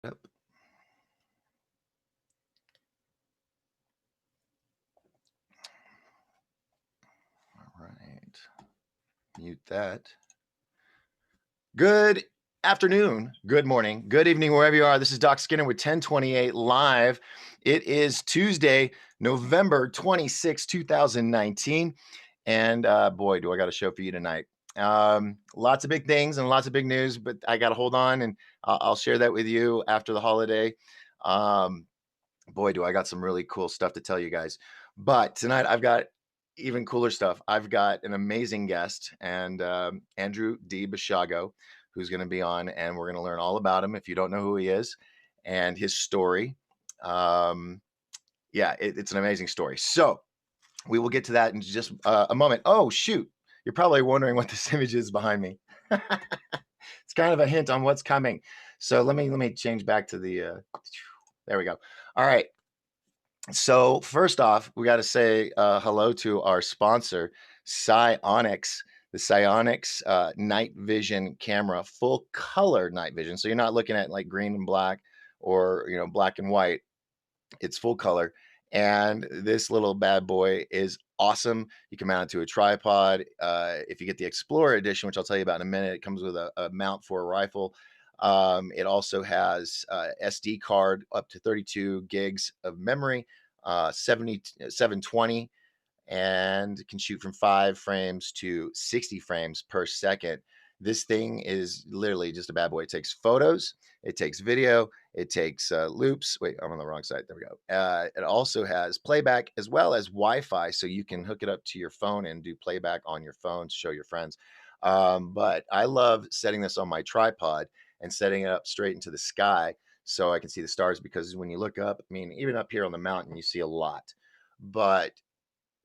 Yep. All right. Mute that. Good afternoon, good morning, good evening, wherever you are. This is Doc Skinner with 1028 Live. It is Tuesday, November 26, 2019. And boy, do I got a show for you tonight. Lots of big things and lots of big news, but I got to hold on and I'll share that with you after the holiday. Um, Boy, do I got some really cool stuff to tell you guys. But tonight I've got even cooler stuff. I've got an amazing guest and Andrew D. BASIAGO, who's going to be on, and we're going to learn all about him if you don't know who he is and his story. Um, yeah, it's an amazing story. So we will get to that in just a moment. Oh, shoot. You're probably wondering what this image is behind me. It's kind of a hint on what's coming. So let me change back to the there we go. All right. So first off, we got to say hello to our sponsor, Psionics, the Psionics night vision camera, full color night vision. So you're not looking at like green and black or black and white. It's full color, and this little bad boy is awesome. You can mount it to a tripod. If you get the Explorer edition, which I'll tell you about in a minute, it comes with a mount for a rifle. It also has SD card up to 32 gigs of memory, 720, and can shoot from 5 frames to 60 frames per second. This thing is literally just a bad boy. It takes photos, it takes video, it takes loops. Wait, I'm on the wrong side. There we go. It also has playback as well as Wi-Fi, so you can hook it up to your phone and do playback on your phone to show your friends. But I love setting this on my tripod and setting it up straight into the sky so I can see the stars, because when you look up, I mean, even up here on the mountain, you see a lot. But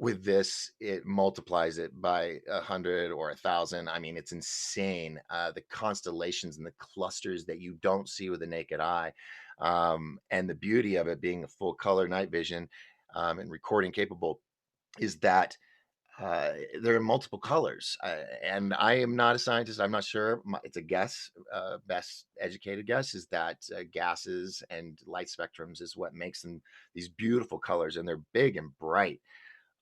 with this, it multiplies it by 100 or 1,000. I mean, it's insane. The constellations and the clusters that you don't see with the naked eye, and the beauty of it being a full color night vision and recording capable is that there are multiple colors. And I am not a scientist. I'm not sure. It's a guess. Best educated guess is that gases and light spectrums is what makes them these beautiful colors, and they're big and bright.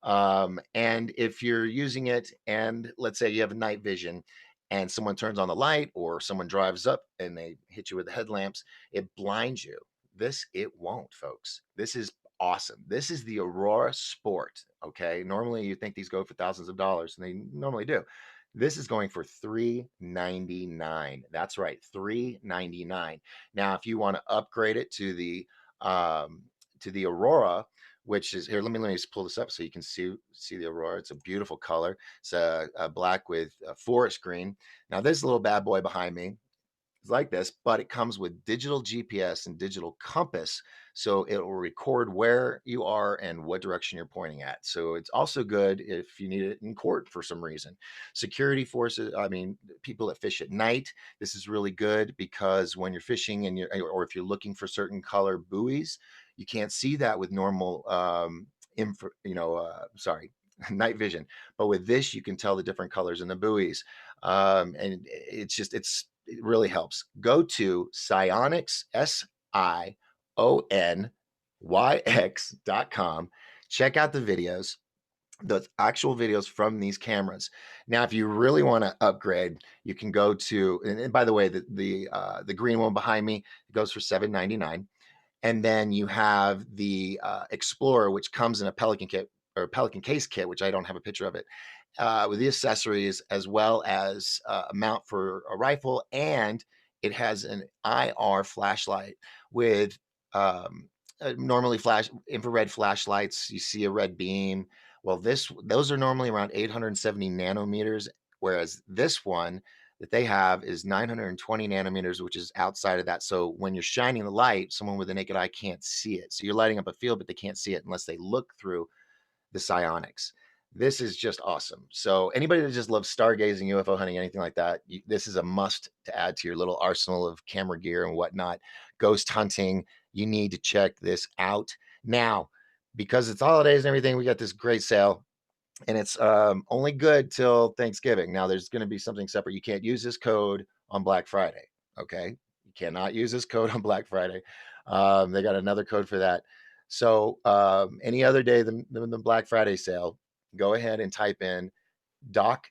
And if you're using it, and let's say you have a night vision and someone turns on the light or someone drives up and they hit you with the headlamps, it blinds you. This, it won't, folks. This is awesome. This is the Aurora Sport. Okay. Normally you think these go for thousands of dollars, and they normally do. This is going for $399. That's right, $399. Now, if you want to upgrade it to the Aurora, which is here. Let me just pull this up so you can see the aurora. It's a beautiful color. It's a black with a forest green. Now this little bad boy behind me is like this, but it comes with digital GPS and digital compass, so it will record where you are and what direction you're pointing at. So it's also good if you need it in court for some reason. Security forces, I mean, people that fish at night, this is really good because when you're fishing and or if you're looking for certain color buoys, you can't see that with normal sorry, night vision. But with this, you can tell the different colors in the buoys. And it really helps. Go to Psionics, SIONYX.com. Check out the videos, the actual videos from these cameras. Now, if you really want to upgrade, you can go to, and by the way, the green one behind me goes for $799. And then you have the Explorer, which comes in a Pelican kit or Pelican case kit, which I don't have a picture of it, with the accessories as well as a mount for a rifle, and it has an IR flashlight with normally flash infrared flashlights. You see a red beam. Well, those are normally around 870 nanometers, whereas this one that they have is 920 nanometers, which is outside of that. So when you're shining the light, someone with a naked eye can't see it. So you're lighting up a field, but they can't see it unless they look through the psionics. This is just awesome. So anybody that just loves stargazing, UFO hunting, anything like that, this is a must to add to your little arsenal of camera gear and whatnot. Ghost hunting, you need to check this out. Now, because it's holidays and everything, we got this great sale, and it's only good till Thanksgiving. Now, there's going to be something separate. You can't use this code on Black Friday. Okay, you cannot use this code on Black Friday. They got another code for that. So any other day than the Black Friday sale, go ahead and type in Doc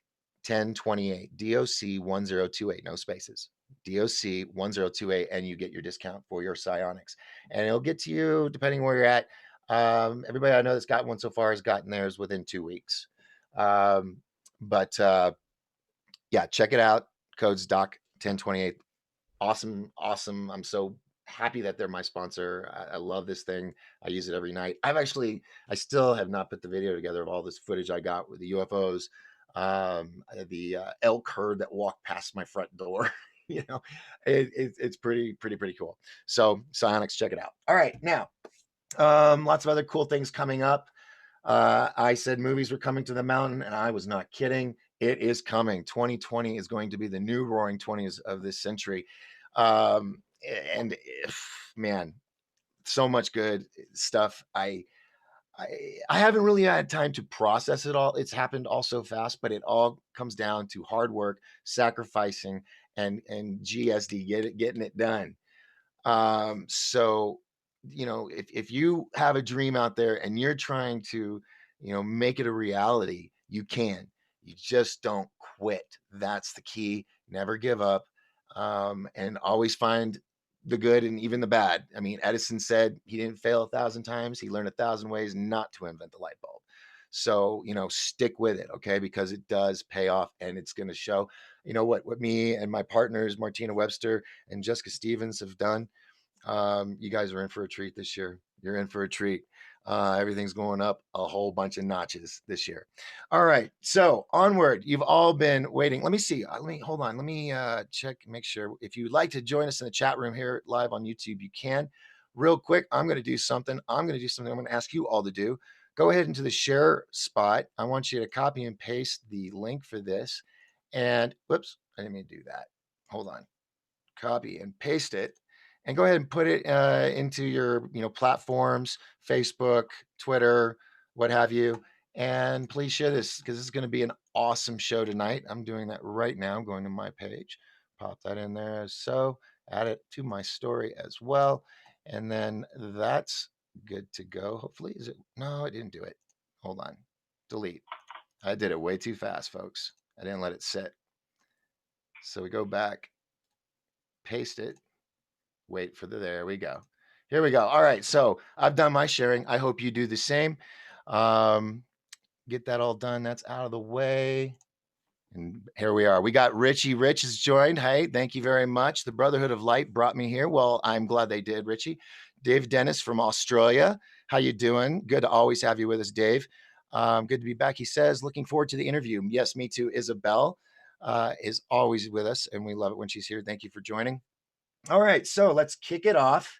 1028, DOC 1028, no spaces, DOC 1028, and you get your discount for your Psionics. And it'll get to you depending where you're at. Everybody I know that's got one so far has gotten theirs within 2 weeks. But yeah, check it out. Code's Doc 1028. Awesome, awesome. I'm so happy that they're my sponsor. I love this thing. I use it every night. I still have not put the video together of all this footage I got with the UFOs, the elk herd that walked past my front door. you know, it's pretty cool. So Psionics, check it out. All right, now lots of other cool things coming up. I said movies were coming to the mountain, and I was not kidding. It is coming. 2020 is going to be the new roaring 20s of this century. And man, so much good stuff. I haven't really had time to process it all. It's happened all so fast, but it all comes down to hard work, sacrificing, and GSD, getting it done. So, if you have a dream out there and you're trying to, make it a reality, you can. You just don't quit. That's the key. Never give up, and always find the good and even the bad. I mean, Edison said he didn't fail 1,000 times. He learned 1,000 ways not to invent the light bulb. So, stick with it, okay? Because it does pay off and it's going to show. What me and my partners, Martina Webster and Jessica Stevens, have done. You guys are in for a treat this year. You're in for a treat. Everything's going up a whole bunch of notches this year. All right, so onward. You've all been waiting. Let me see. Let me hold on. Let me check, make sure. If you'd like to join us in the chat room here live on YouTube, you can. Real quick, I'm going to do something. I'm going to ask you all to do. Go ahead into the share spot. I want you to copy and paste the link for this. And whoops, I didn't mean to do that. Hold on. Copy and paste it, and go ahead and put it into your platforms, Facebook, Twitter, what have you. And please share this, because this is going to be an awesome show tonight. I'm doing that right now. I'm going to my page, pop that in there as so, add it to my story as well, and then that's good to go. Hopefully. Is it? No, I didn't do it. Hold on. Delete. I did it way too fast, folks. I didn't let it sit. So we go back, paste it, wait for there we go. Here we go. All right, so I've done my sharing. I hope you do the same. Get that all done. That's out of the way. And here we are. We got Richie. Rich has joined. Hey, thank you very much. The Brotherhood of Light brought me here. Well, I'm glad they did, Richie. Dave Dennis from Australia. How you doing? Good to always have you with us, Dave. Good to be back. He says, looking forward to the interview. Yes, me too. Isabel is always with us, and we love it when she's here. Thank you for joining. All right, so let's kick it off.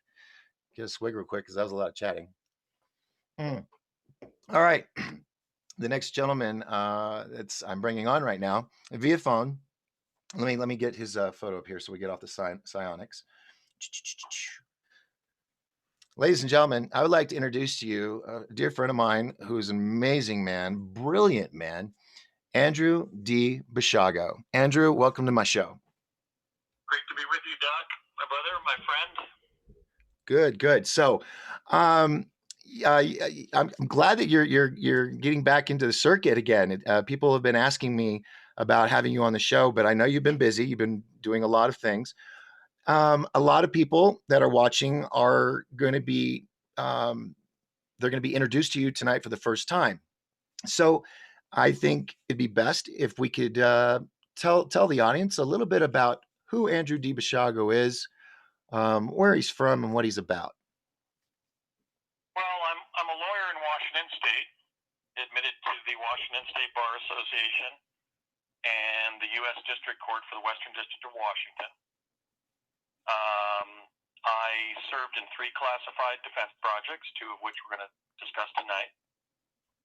Get a swig real quick, because that was a lot of chatting. All right. The next gentleman I'm bringing on right now via phone. Let me get his photo up here so we get off the psionics. Ladies and gentlemen, I would like to introduce to you a dear friend of mine who's an amazing man, brilliant man, Andrew D. BASIAGO. Andrew, welcome to my show. Great to be with you, Doc, my brother, my friend. Good. So, I'm glad that you're getting back into the circuit again. People have been asking me about having you on the show, but I know you've been busy. You've been doing a lot of things. A lot of people that are watching are going to be they're going to be introduced to you tonight for the first time. So, I think it'd be best if we could tell the audience a little bit about who Andrew D. BASIAGO is, where he's from, and what he's about. Well, I'm a lawyer in Washington State, admitted to the Washington State Bar Association and the U.S. District Court for the Western District of Washington. I served in 3 classified defense projects, 2 of which we're going to discuss tonight,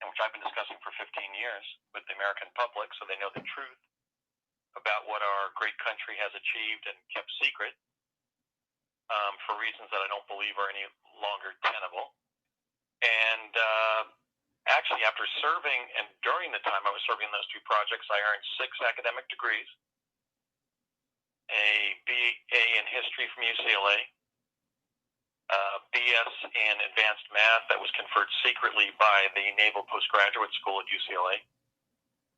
and which I've been discussing for 15 years with the American public, so they know the truth about what our great country has achieved and kept secret for reasons that I don't believe are any longer tenable. And actually, after serving, and during the time I was serving in those 2 projects, I earned 6 academic degrees. a BA in history from UCLA, BS in advanced math that was conferred secretly by the Naval Postgraduate School at UCLA.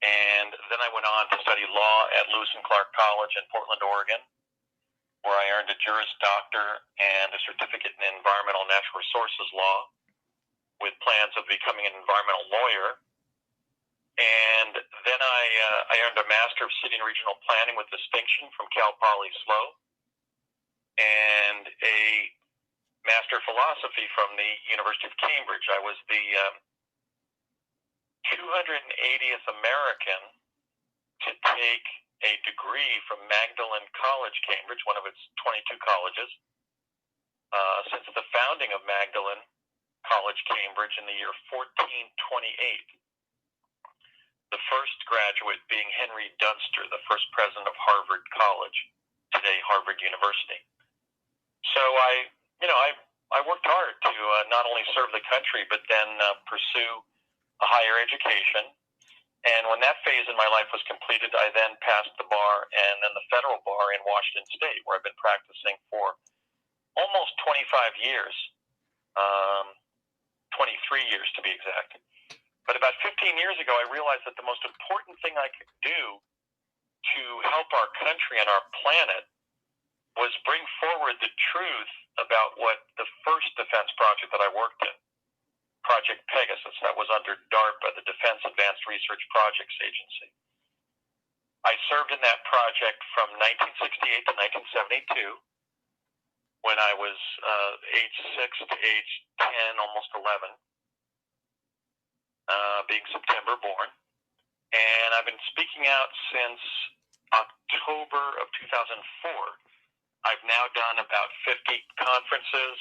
And then I went on to study law at Lewis and Clark College in Portland, Oregon, where I earned a Juris Doctor and a certificate in environmental natural resources law with plans of becoming an environmental lawyer. And then I earned a Master of City and Regional Planning with distinction from Cal Poly SLO and a Master of Philosophy from the University of Cambridge. I was the 280th American to take a degree from Magdalen College, Cambridge, one of its 22 colleges, since the founding of Magdalen College, Cambridge in the year 1428. The first graduate being Henry Dunster, the first president of Harvard College, today Harvard University. So I worked hard to not only serve the country, but then pursue a higher education. And when that phase in my life was completed, I then passed the bar and then the federal bar in Washington State, where I've been practicing for almost 25 years, 23 years to be exact. But about 15 years ago, I realized that the most important thing I could do to help our country and our planet was bring forward the truth about what the first defense project that I worked in, Project Pegasus, that was under DARPA, the Defense Advanced Research Projects Agency. I served in that project from 1968 to 1972, when I was age 6 to age 10, almost 11, being September born. And I've been speaking out since October of 2004. I've now done about 50 conferences,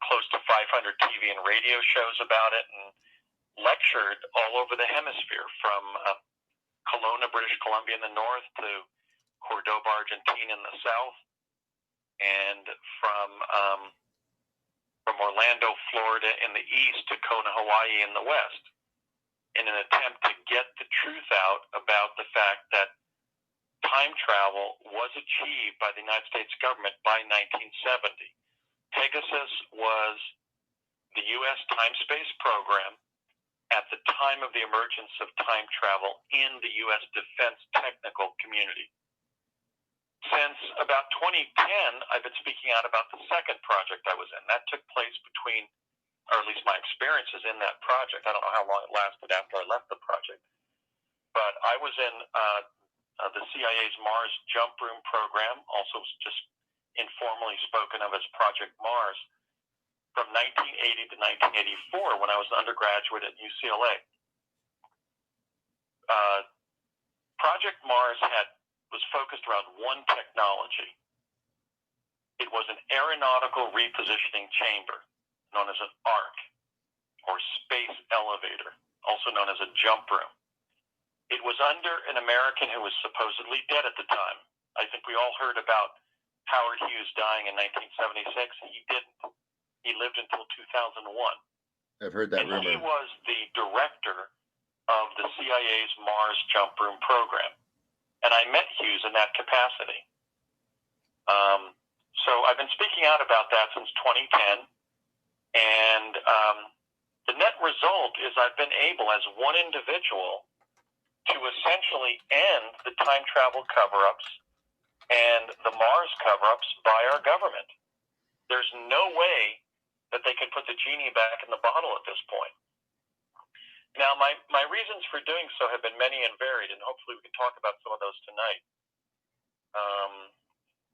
close to 500 TV and radio shows about it, and lectured all over the hemisphere, from Kelowna, British Columbia in the north to Cordoba, Argentina in the south, and from Orlando, Florida in the east to Kona, Hawaii in the west, in an attempt to get the truth out about the fact that time travel was achieved by the United States government by 1970. Pegasus was the U.S. time-space program at the time of the emergence of time travel in the U.S. defense technical community. Since about 2010, I've been speaking out about the second project I was in. That took place between, or at least my experiences in that project. I don't know how long it lasted after I left the project. But I was in the CIA's Mars Jump Room program, also just informally spoken of as Project Mars, from 1980 to 1984, when I was an undergraduate at UCLA. Project Mars was focused around one technology. It was an aeronautical repositioning chamber, known as an ARC, or space elevator, also known as a jump room. It was under an American who was supposedly dead at the time. I think we all heard about Howard Hughes dying in 1976. He didn't. He lived until 2001. I've heard that rumor. He was the director of the CIA's Mars Jump Room program. And I met Hughes in that capacity. So I've been speaking out about that since 2010. And the net result is I've been able, as one individual, to essentially end the time travel cover-ups and the Mars cover-ups by our government. There's no way that they can put the genie back in the bottle at this point. Now, my reasons for doing so have been many and varied, and hopefully we can talk about some of those tonight.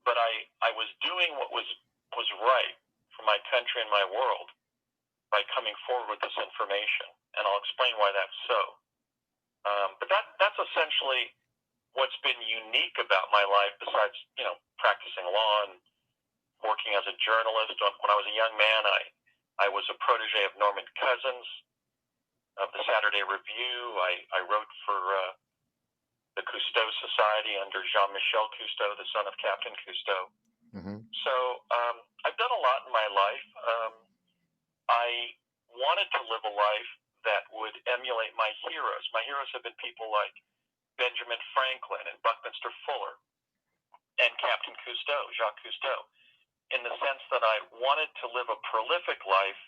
But I was doing what was right for my country and my world by coming forward with this information, and I'll explain why that's so. But that's essentially what's been unique about my life, besides, practicing law and working as a journalist. When I was a young man, I was a protege of Norman Cousins of the Saturday Review. I wrote for the Cousteau Society under Jean-Michel Cousteau, the son of Captain Cousteau. Mm-hmm. So I've done a lot in my life. I wanted to live a life that would emulate my heroes. My heroes have been people like Benjamin Franklin and Buckminster Fuller. and Captain Cousteau, Jacques Cousteau, in the sense that I wanted to live a prolific life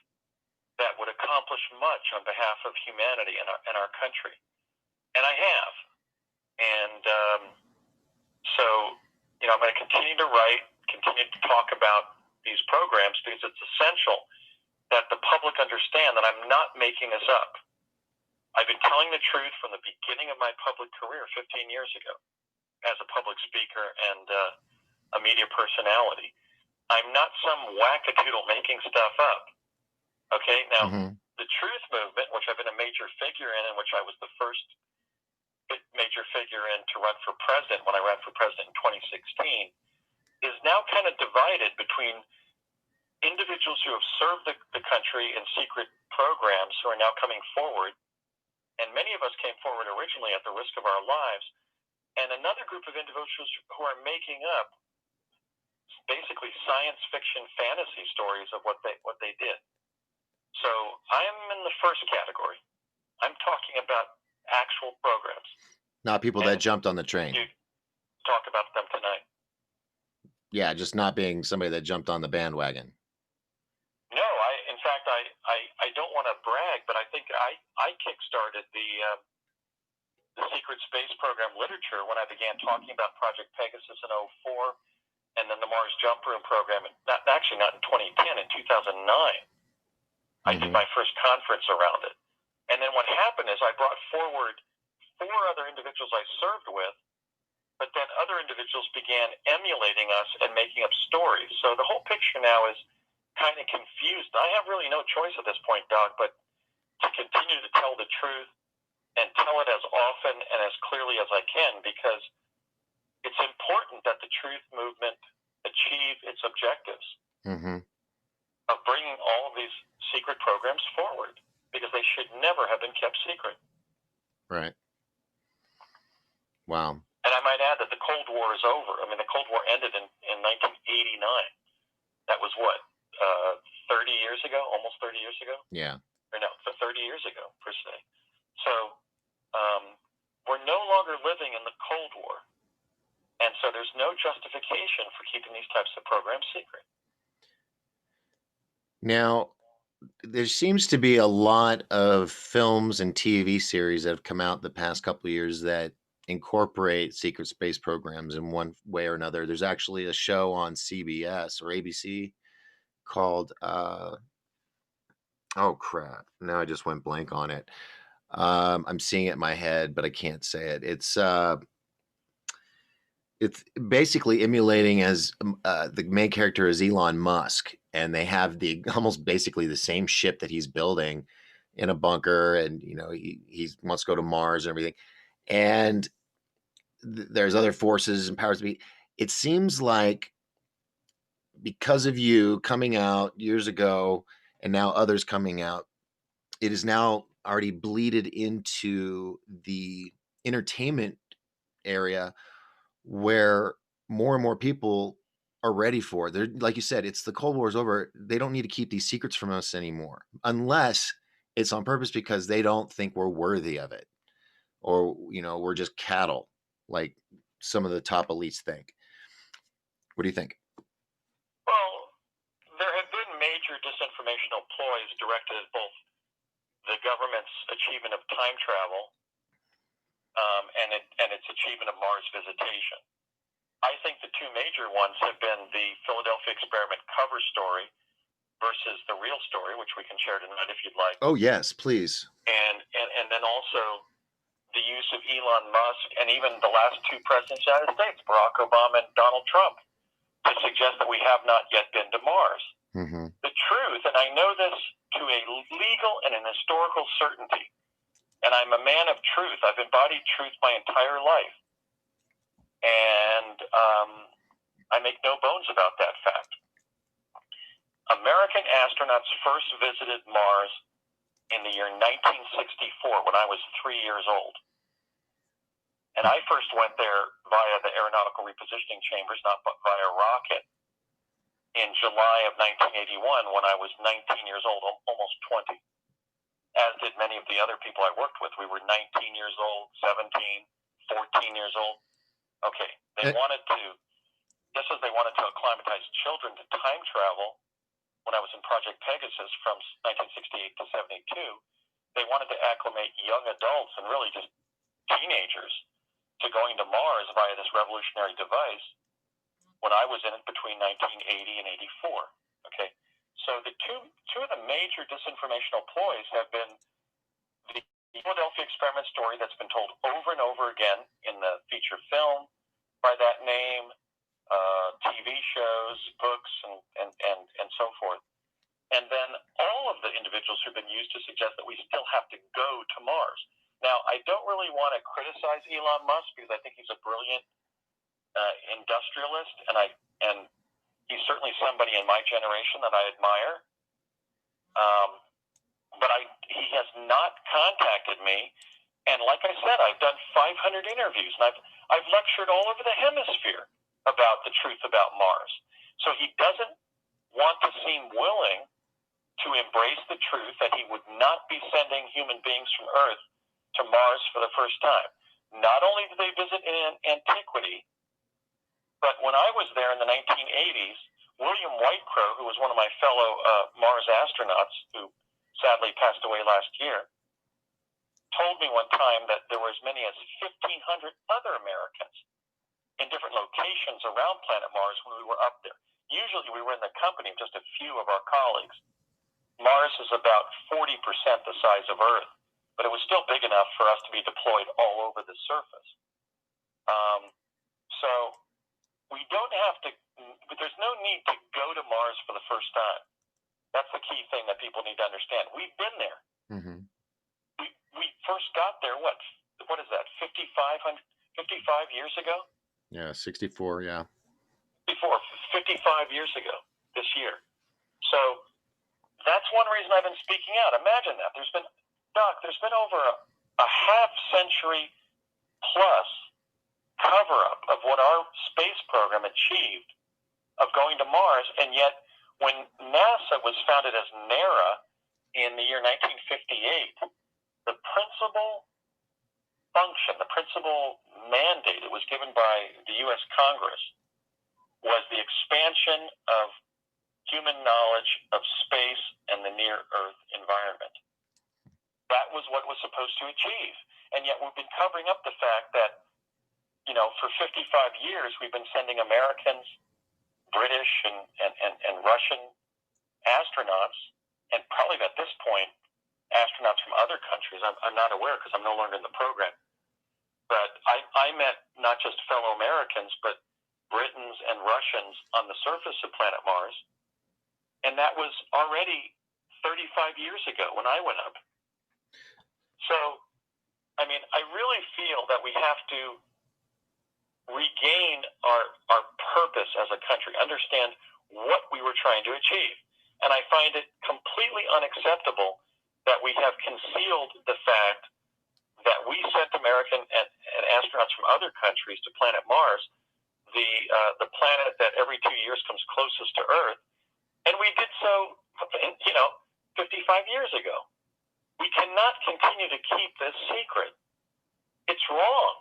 that would accomplish much on behalf of humanity and our country. And I have. And so, I'm going to continue to write, continue to talk about these programs because it's essential that the public understand that I'm not making this up. I've been telling the truth from the beginning of my public career 15 years ago as a public speaker and a media personality. I'm not some wackadoodle making stuff up. Okay, now, the truth movement, which I've been a major figure in which I was the first major figure in to run for president when I ran for president in 2016, is now kind of divided between individuals who have served the country in secret programs who are now coming forward, and many of us came forward originally at the risk of our lives, and another group of individuals who are making up basically science fiction fantasy stories of what they did. So I'm in the first category. I'm talking about actual programs. Not people that jumped on the train. You talk about them tonight. Yeah, just not being somebody that jumped on the bandwagon. No, in fact, I don't want to brag, but I think I kickstarted the secret space program literature when I began talking about Project Pegasus in 2004, and then the Mars Jump Room program, not in 2010, in 2009. I did my first conference around it. And then what happened is I brought forward 4 other individuals I served with, but then other individuals began emulating us and making up stories. So the whole picture now is kind of confused. I have really no choice at this point, Doc, but to continue to tell the truth and tell it as often and as clearly as I can, because it's important that the truth movement achieve its objectives of bringing all of these secret programs forward, because they should never have been kept secret. Right. Wow. And I might add that the Cold War is over. I mean, the Cold War ended in 1989. That was what, 30 years ago, almost 30 years ago? Yeah. Or no, 30 years ago, per se. So we're no longer living in the Cold War. And so there's no justification for keeping these types of programs secret. Now, there seems to be a lot of films and TV series that have come out the past couple of years that incorporate secret space programs in one way or another. There's actually a show on CBS or ABC called oh crap, now I just went blank on it. I'm seeing it in my head, but I can't say it. It's basically emulating as the main character is Elon Musk, and they have the almost basically the same ship that he's building in a bunker, and he wants to go to Mars and everything. And there's other forces and powers to be. It seems like because of you coming out years ago and now others coming out, it is now already bleeded into the entertainment area where more and more people are ready for it. They're, like you said, it's the Cold War is over. They don't need to keep these secrets from us anymore, unless it's on purpose because they don't think we're worthy of it, or we're just cattle, like some of the top elites think. What do you think? Well, there have been major disinformational ploys directed at both the government's achievement of time travel and its achievement of Mars visitation. I think the 2 major ones have been the Philadelphia experiment cover story versus the real story, which we can share tonight if you'd like. Oh, yes, please. And then also the use of Elon Musk and even the last 2 presidents of the United States, Barack Obama and Donald Trump, to suggest that we have not yet been to Mars. The truth, and I know this to a legal and an historical certainty, and I'm a man of truth. I've embodied truth my entire life. And I make no bones about that fact. American astronauts first visited Mars in the year 1964 when I was 3 years old. And I first went there via the aeronautical repositioning chambers, not via rocket, in July of 1981 when I was 19 years old, almost 20. As did many of the other people I worked with. We were 19 years old, 17, 14 years old. Okay, they wanted to just as they wanted to acclimatize children to time travel when I was in Project Pegasus from 1968 to 72, they wanted to acclimate young adults and really just teenagers to going to Mars via this revolutionary device when I was in it between 1980 and 84. Okay, so the two of the major disinformational ploys have been the Philadelphia experiment story that's been told over and over again in the feature film by that name, TV shows, books, and so forth. And then all of the individuals who've been used to suggest that we still have to go to Mars. Now, I don't really want to criticize Elon Musk because I think he's a brilliant industrialist, and he's certainly somebody in my generation that I admire. But he has not contacted me. And like I said, I've done 500 interviews, and I've lectured all over the hemisphere about the truth about Mars. So he doesn't want to seem willing to embrace the truth that he would not be sending human beings from Earth to Mars for the first time. Not only did they visit in antiquity, but when I was there in the 1980s, William Whitecrow, who was one of my fellow Mars astronauts who sadly passed away last year, told me one time that there were as many as 1,500 other Americans in different locations around planet Mars when we were up there. Usually we were in the company of just a few of our colleagues. Mars is about 40% the size of Earth, but it was still big enough for us to be deployed all over the surface. So we don't have to, there's no need to go to Mars for the first time. That's the key thing that people need to understand. We've been there. Mm-hmm. We first got there, what is that, 55 years ago? Yeah, 64, yeah. Before, 55 years ago this year. So that's one reason I've been speaking out. Imagine that. There's been over a half century plus cover up of what our space program achieved of going to Mars, and yet when NASA was founded as NARA in the year 1958, the principal function, the principal mandate that was given by the U.S. Congress was the expansion of human knowledge of space and the near-Earth environment. That was what was supposed to achieve. And yet we've been covering up the fact that, for 55 years we've been sending Americans, British, and Russian astronauts, and probably at this point, astronauts from other countries. I'm not aware because I'm no longer in the program. But I met not just fellow Americans, but Britons and Russians on the surface of planet Mars. And that was already 35 years ago when I went up. So, I mean, I really feel that we have to regain our purpose as a country, understand what we were trying to achieve. And I find it completely unacceptable that we have concealed the fact that we sent American and astronauts from other countries to planet Mars, the planet that every 2 years comes closest to Earth, and we did so, 55 years ago. We cannot continue to keep this secret. It's wrong.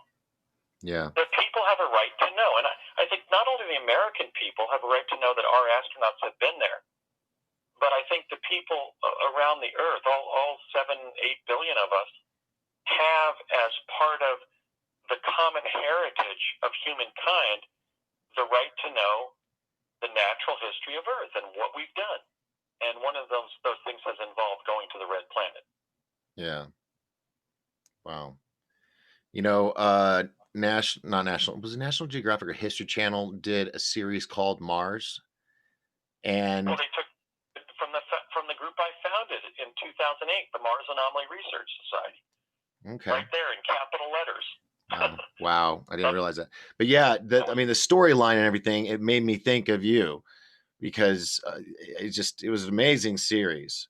Yeah. The people have a right to know, and I think not only the American people have a right to know that our astronauts have been there, but I think the people around the Earth, all 7-8 billion of us, have as part of the common heritage of humankind the right to know the natural history of Earth and what we've done. And one of those things has involved going to the red planet. Yeah. Wow. Not National, was it National Geographic or History Channel did a series called Mars, and Well, they took from the group I founded in 2008, the Mars Anomaly Research Society. okay, Right there in capital letters. wow, I didn't realize that. But yeah, the storyline and everything, it made me think of you because it was an amazing series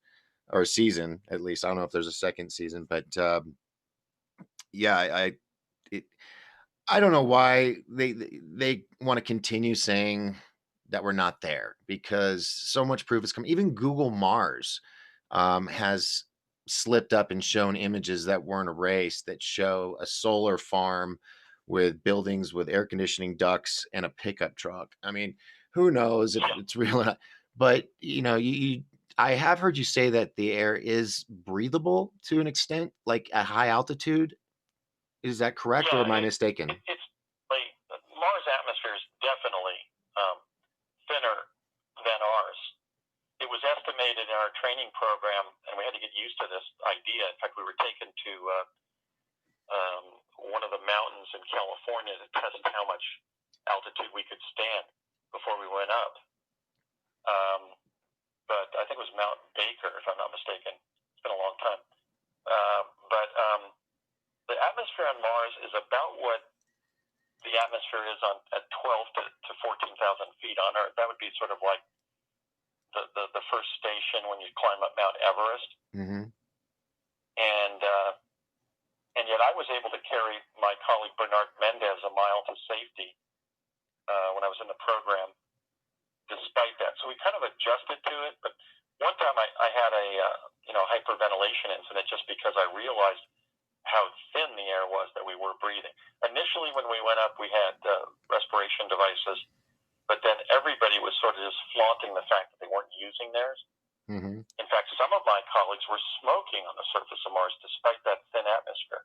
or season, at least. I don't know if there's a second season, but yeah, I don't know why they want to continue saying that we're not there because so much proof has come. Even Google Mars has slipped up and shown images that weren't erased that show a solar farm with buildings with air conditioning ducts and a pickup truck. I mean, who knows if Yeah, it's real or not? But I have heard you say that the air is breathable to an extent, like at high altitude. Is that correct, or yeah. am I mistaken? It's like Mars' atmosphere is definitely um, thinner than ours. It was estimated in our training program, and we had to get used to this idea. In fact, we were taken to um, one of the mountains in California to test how much altitude we could stand before we went up. Um, but I think it was Mount Baker, if I'm not mistaken. It's been a long time. But the atmosphere on Mars is about what the atmosphere is on at 12 to 14,000 feet on Earth. That would be sort of like the first station when you climb up Mount Everest. Hmm. And and yet I was able to carry my colleague Bernard Mendez a mile to safety when I was in the program, despite that. So we kind of adjusted to it. But one time I had a hyperventilation incident just because I realized how thin the air was that we were breathing. Initially, when we went up, we had respiration devices, but then everybody was sort of just flaunting the fact that they weren't using theirs. Hmm. In fact, some of my colleagues were smoking on the surface of Mars despite that thin atmosphere.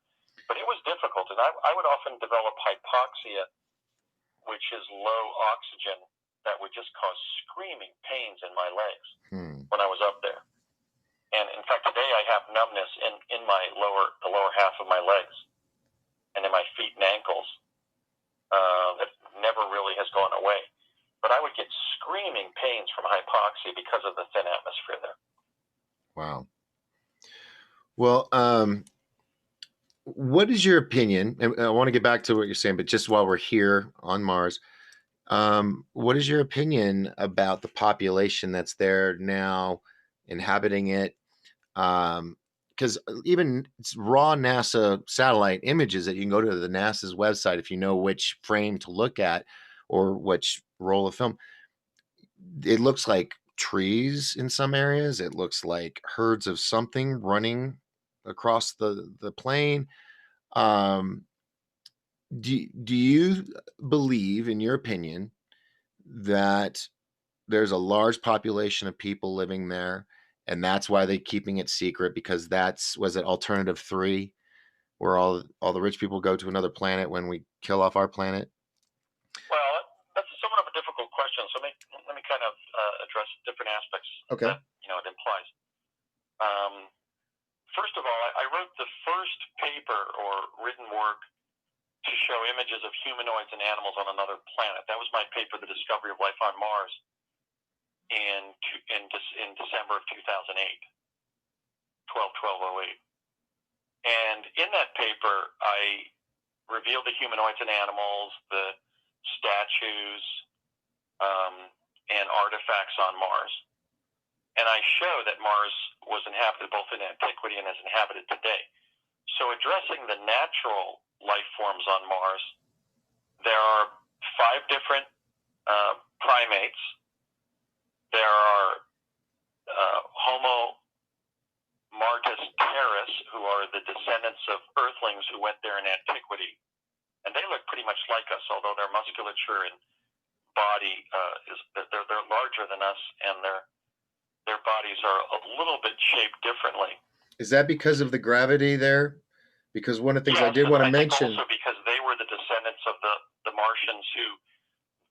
But it was difficult, and I would often develop hypoxia, which is low oxygen, that would just cause screaming pains in my legs Hmm. when I was up there. And in fact, today I have numbness in the lower half of my legs and in my feet and ankles that never really has gone away. But I would get screaming pains from hypoxia because of the thin atmosphere there. Wow. Well, what is your opinion? And I want to get back to what you're saying, but just while we're here on Mars, what is your opinion about the population that's there now inhabiting it? Because even it's raw NASA satellite images that you can go to the NASA's website if you know which frame to look at or which roll of film. It looks like trees in some areas. It looks like herds of something running across the plane. Um, do you believe, in your opinion, that there's a large population of people living there, and that's why they're keeping it secret because that's was it alternative 3, where all the rich people go to another planet when we kill off our planet? Well, that's somewhat of a difficult question. So let me kind of address different aspects Okay. that it implies. Um, First of all, I wrote the first paper or written work to show images of humanoids and animals on another planet. That was my paper, The Discovery of Life on Mars, in December of 2008, 12/12/08. And in that paper, I revealed the humanoids and animals, the statues, and artifacts on Mars. And I show that Mars was inhabited both in antiquity and is inhabited today. So, addressing the natural life forms on Mars, there are 5 different primates. There are Homo martis terris, who are the descendants of Earthlings who went there in antiquity, and they look pretty much like us, although their musculature and body they're larger than us, and their bodies are a little bit shaped differently. Is that because of the gravity there? Because one of the things I Yes, did and want to I think mention. also because they were the descendants of the Martians who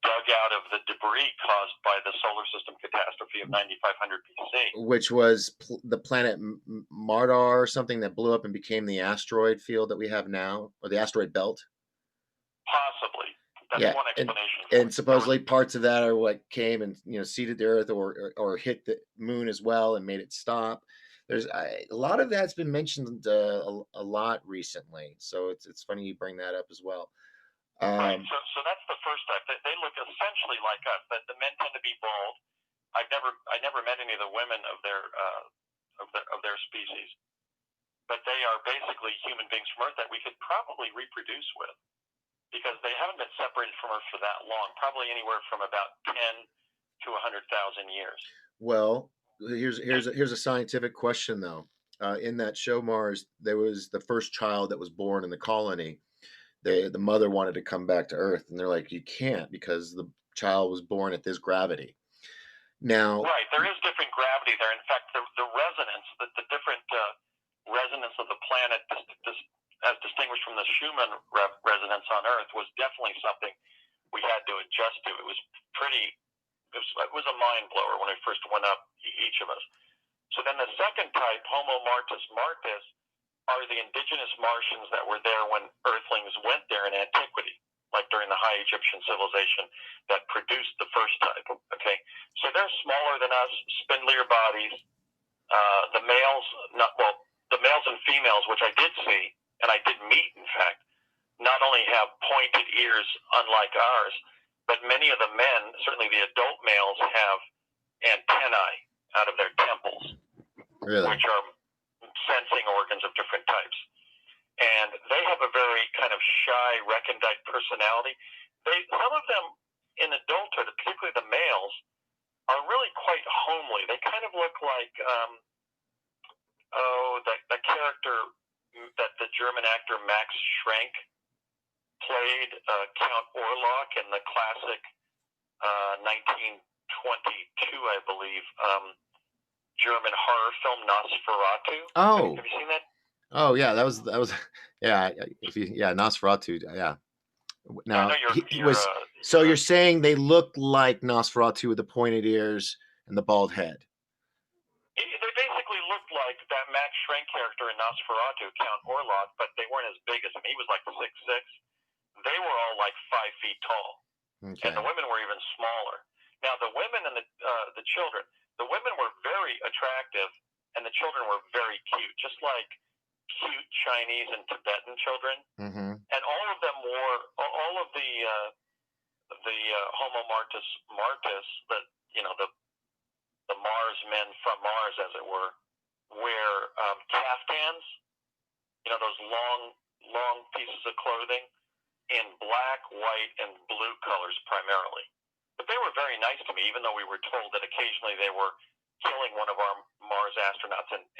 dug out of the debris caused by the solar system catastrophe of 9500 BC. Which was the planet Mardar or something that blew up and became the asteroid field that we have now, or the asteroid belt. Possibly. That's Yeah, one explanation for and it. There was, supposedly parts of that are what came and seeded the Earth or hit the moon as well and made it stop. There's a lot of that's been mentioned a lot recently, so it's funny you bring that up as well. right. Um, So that's the first type. They look essentially like us. The men tend to be bald. I never met any of the women of their species, but they are basically human beings from Earth that we could probably reproduce with, because they haven't been separated from Earth for that long, probably anywhere from about 10 to 100,000 years. well, here's a scientific question though. In that show Mars, there was the first child that was born in the colony the mother wanted to come back to Earth, and they're like, "You can't because the child was born at this gravity." Now, Right. There is different gravity there. In fact, the resonance, the different resonance of the planet, as distinguished from the Schumann resonance on Earth, was definitely something we had to adjust to. It was pretty. It was a mind blower when we first went up, each of us. So then the second type, Homo martis martis, are the indigenous Martians that were there when Earthlings went there in antiquity, like during the High Egyptian civilization that produced the first type. Okay, so they're smaller than us, spindlier bodies. The males, not well, the males and females, which I did see and I did meet, in fact, not only have pointed ears unlike ours, but many of the men, certainly the adult males, have antennae out of their temples, really, which are sensing organs of different types. And they have a very kind of shy, recondite personality. Some of them in adulthood, particularly the males, are really quite homely. They kind of look like the character that the German actor Max Schrank played, Count Orlok, in the classic 1922, I believe, German horror film Nosferatu. oh, Have you seen that? oh yeah, that was, yeah, if you, yeah, Nosferatu, yeah. I Now know he you're was. So you're saying they look like Nosferatu with the pointed ears and the bald head? they basically looked like that Max Schrank character in Nosferatu, Count Orlok, but they weren't as big as him. He was like 6'6". They were all like 5 feet tall, and the Okay. women were even smaller. Now the women and the children, the women were very attractive, and the children were very cute, just like cute Chinese and Tibetan children. Mm-hmm. And all of them wore all of the Homo martis martis, the Mars men from Mars, as it were, wear caftans. Those long pieces of clothing in black, white, and blue colors primarily. But they were very nice to me, even though we were told that occasionally they were killing one of our Mars astronauts and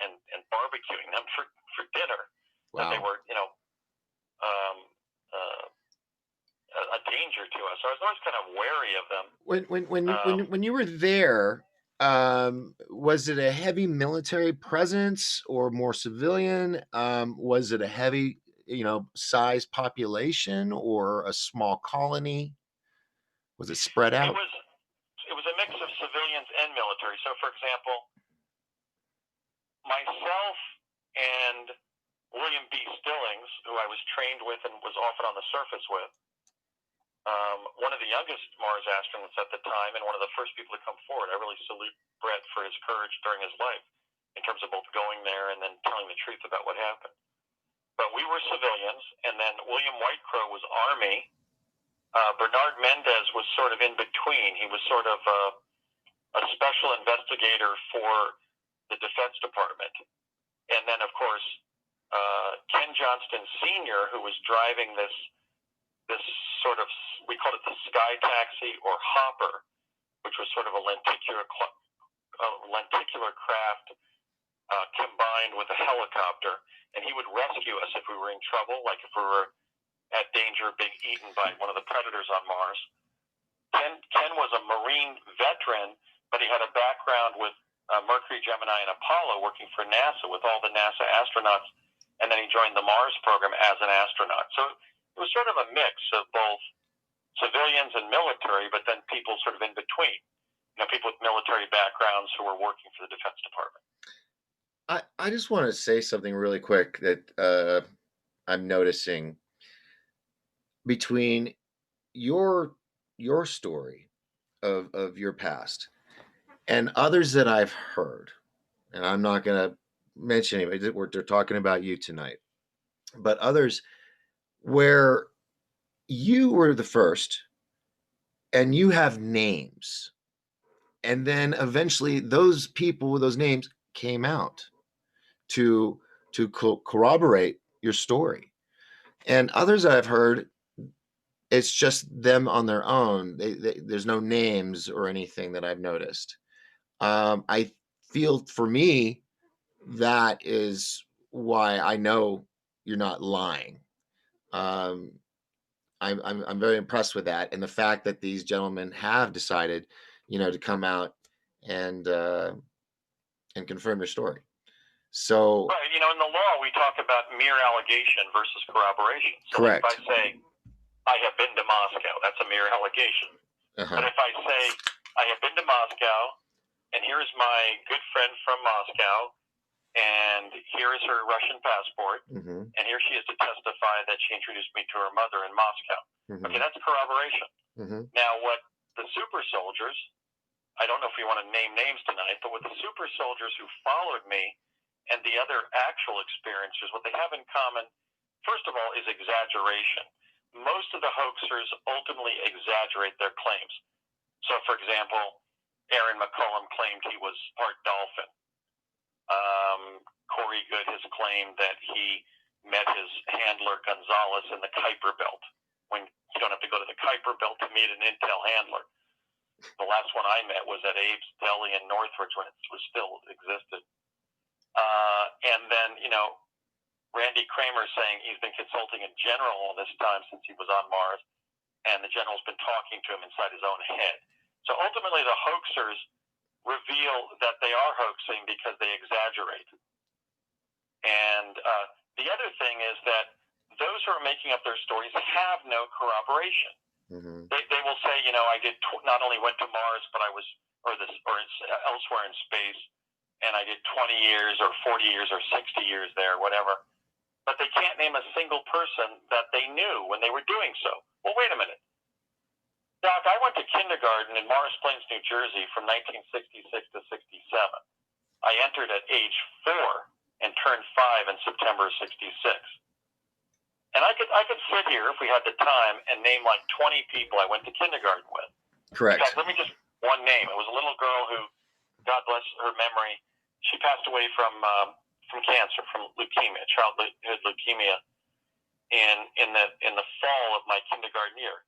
barbecuing them for dinner. That they Wow. were, um, a danger to us. So I was always kind of wary of them. When you were there, was it a heavy military presence or more civilian? Was it a heavy, size population or a small colony? Was it spread It out? was it was a mix of civilians and military. So, for example, myself and William B. Stillings, who I was trained with and was often on the surface with, one of the youngest Mars astronauts at the time, and one of the first people to come forward. I really salute Brett for his courage during his life, in terms of both going there and then telling the truth about what happened. But we were civilians, and then William Whitecrow was Army. Bernard Mendez was sort of in between. He was sort of a special investigator for the Defense Department. And then, of course, Ken Johnston Sr., who was driving this sort of, we called it the sky taxi or hopper, which was sort of a lenticular craft combined with a helicopter, and he would rescue us if we were in trouble, like if we were at danger of being eaten by one of the predators on Mars. Ken was a Marine veteran, but he had a background with Mercury, Gemini, and Apollo, working for NASA with all the NASA astronauts, and then he joined the Mars program as an astronaut. So it was sort of a mix of both civilians and military, but then people sort of in between. People with military backgrounds who were working for the Defense Department. I just want to say something really quick that I'm noticing between your story of your past and others that I've heard, and I'm not going to mention anybody. They're talking about you tonight, but others where you were the first, and you have names, and then eventually those people with those names came out to corroborate your story, and others that I've heard, it's just them on their own. There's no names or anything that I've noticed. I feel for me that is why I know you're not lying. Um, I'm very impressed with that, and the fact that these gentlemen have decided, to come out and confirm their story. So Right. In the law, we talk about mere allegation versus corroboration. So, like, if I correct. say, I have been to Moscow, that's a mere allegation. But Uh-huh. if I say, I have been to Moscow, and here's my good friend from Moscow, and here is her Russian passport, Mm-hmm. and here she is to testify that she introduced me to her mother in Moscow. Mm-hmm. Okay, that's corroboration. Mm-hmm. Now, what the super soldiers, I don't know if we want to name names tonight, but what the super soldiers who followed me and the other actual experiencers, what they have in common, first of all, is exaggeration. Most of the hoaxers ultimately exaggerate their claims. So, for example, Aaron McCullum claimed he was part dolphin. Corey Good has claimed that he met his handler Gonzalez in the Kuiper Belt, when you don't have to go to the Kuiper Belt to meet an intel handler. The last one I met was at Abe's Deli in Northridge when it was still existed. And then, Randy Kramer saying he's been consulting a general all this time since he was on Mars, and the general's been talking to him inside his own head. So ultimately, the hoaxers reveal that they are hoaxing because they exaggerate. And the other thing is that those who are making up their stories have no corroboration. Mm-hmm. They will say, I did not only went to Mars, but I was, or elsewhere in space, and I did 20 years or 40 years or 60 years there, whatever. But they can't name a single person that they knew when they were doing so. Well, wait a minute. Doc, I went to kindergarten in Morris Plains, New Jersey from 1966 to 67. I entered at age 4 and turned 5 in September of 66. And I could sit here if we had the time and name like 20 people I went to kindergarten with. Correct. In fact, let me just one name. It was a little girl who, God bless her memory, she passed away from cancer, from leukemia, childhood leukemia, in the fall of my kindergarten year.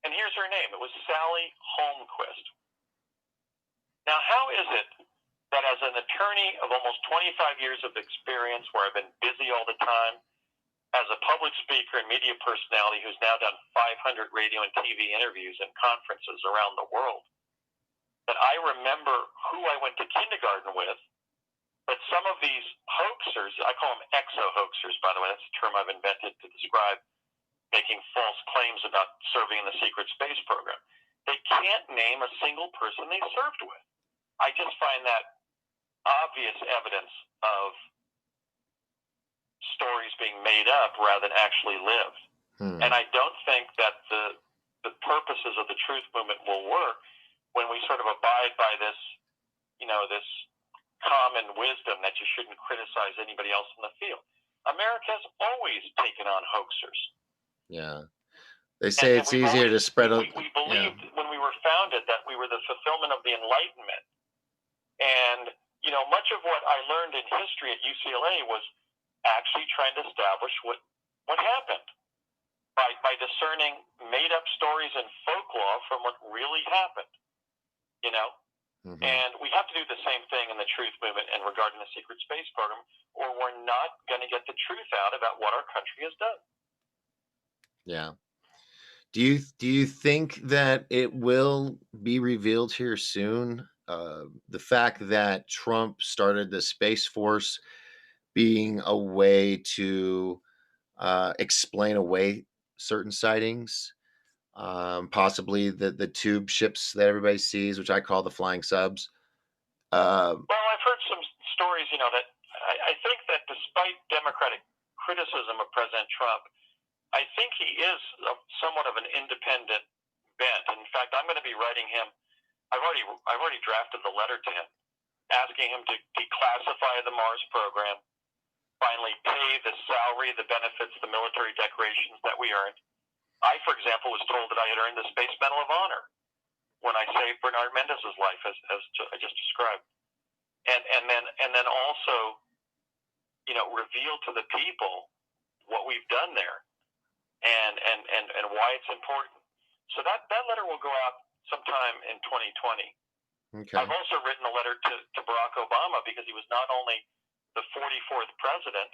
And here's her name. It was Sally Holmquist. Now, how is it that as an attorney of almost 25 years of experience, where I've been busy all the time, as a public speaker and media personality who's now done 500 radio and TV interviews and conferences around the world, that I remember who I went to kindergarten with, but some of these hoaxers, I call them exo-hoaxers, by the way, that's a term I've invented to describe making false claims about serving in the secret space program. They can't name a single person they served with. I just find that obvious evidence of stories being made up rather than actually lived. And I don't think that the purposes of the truth movement will work when we sort of abide by this, this common wisdom that you shouldn't criticize anybody else in the field. America's always taken on hoaxers. Yeah. They say it's easier to spread out. We believed when we were founded that we were the fulfillment of the Enlightenment. And, much of what I learned in history at UCLA was actually trying to establish what happened by discerning made-up stories and folklore from what really happened, Mm-hmm. And we have to do the same thing in the truth movement and regarding the secret space program, or we're not going to get the truth out about what our country has done. Yeah. Do you think that it will be revealed here soon? The fact that Trump started the Space Force being a way to explain away certain sightings, possibly the tube ships that everybody sees, which I call the flying subs. Well, I've heard some stories, that I think that despite Democratic criticism of President Trump, I think he is somewhat of an independent bent. In fact, I'm going to be writing him. I've already drafted the letter to him, asking him to declassify the Mars program, finally pay the salary, the benefits, the military decorations that we earned. I, for example, was told that I had earned the Space Medal of Honor when I saved Bernard Mendez's life, as I just described, and then also, reveal to the people what we've done there, and why it's important. So that letter will go out sometime in 2020. Okay. I've also written a letter to Barack Obama because he was not only the 44th president,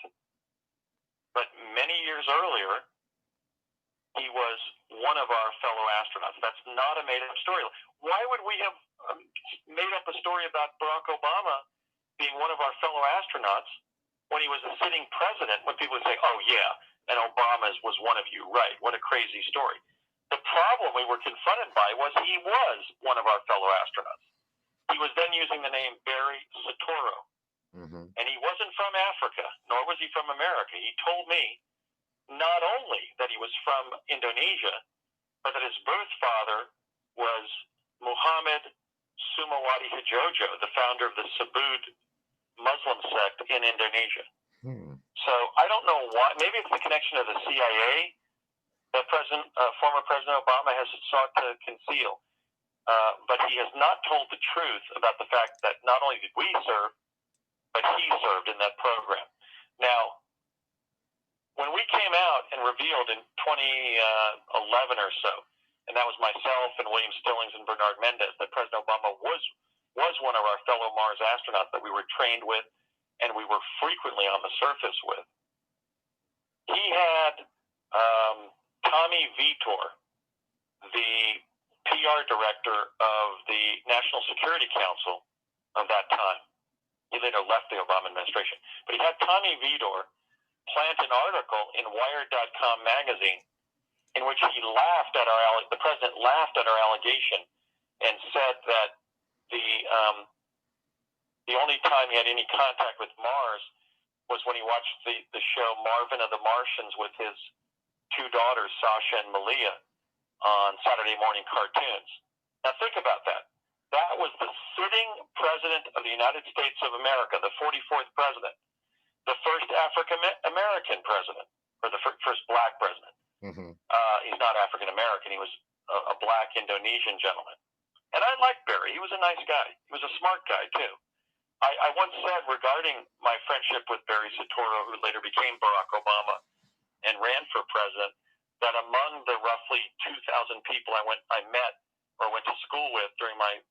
but many years earlier, he was one of our fellow astronauts. That's not a made up story. Why would we have made up a story about Barack Obama being one of our fellow astronauts when he was a sitting president? When people would say, oh, yeah, and Obama was one of you, right? What a crazy story. The problem we were confronted by was he was one of our fellow astronauts. He was then using the name Barry Soetoro. Mm-hmm. And he wasn't from Africa, nor was he from America. He told me not only that he was from Indonesia, but that his birth father was Muhammad Sumawati Hijojo, the founder of the Subud Muslim sect in Indonesia. Hmm. So I don't know why. Maybe it's the connection of the CIA that former President Obama has sought to conceal. But he has not told the truth about the fact that not only did we serve, but he served in that program. Now, when we came out and revealed in 2011 or so, and that was myself and William Stillings and Bernard Mendez, that President Obama was one of our fellow Mars astronauts that we were trained with and we were frequently on the surface with. He had Tommy Vitor, the PR director of the National Security Council of that time. He later left the Obama administration. But he had Tommy Vitor plant an article in Wired.com magazine in which he laughed at the president laughed at our allegation and said that the only time he had any contact with Mars was when he watched the show Marvin of the Martians with his two daughters, Sasha and Malia, on Saturday morning cartoons. Now think about that. That was the sitting president of the United States of America, the 44th president, the first African American president, or the first black president. Mm-hmm. He's not African American. He was a black Indonesian gentleman. And I liked Barry. He was a nice guy. He was a smart guy, too. I once said regarding my friendship with Barry Soetoro, who later became Barack Obama and ran for president, that among the roughly 2,000 people I met or went to school with during my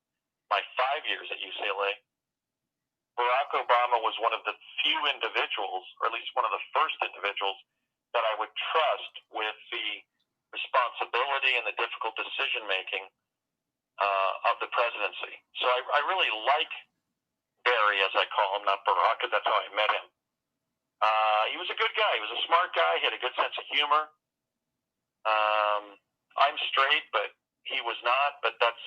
5 years at UCLA, Barack Obama was one of the few individuals, or at least one of the first individuals, that I would trust with the responsibility and the difficult decision-making of the presidency. So I really like Barry, as I call him, not Barack, because that's how I met him. He was a good guy. He was a smart guy. He had a good sense of humor. I'm straight, but he was not. But that's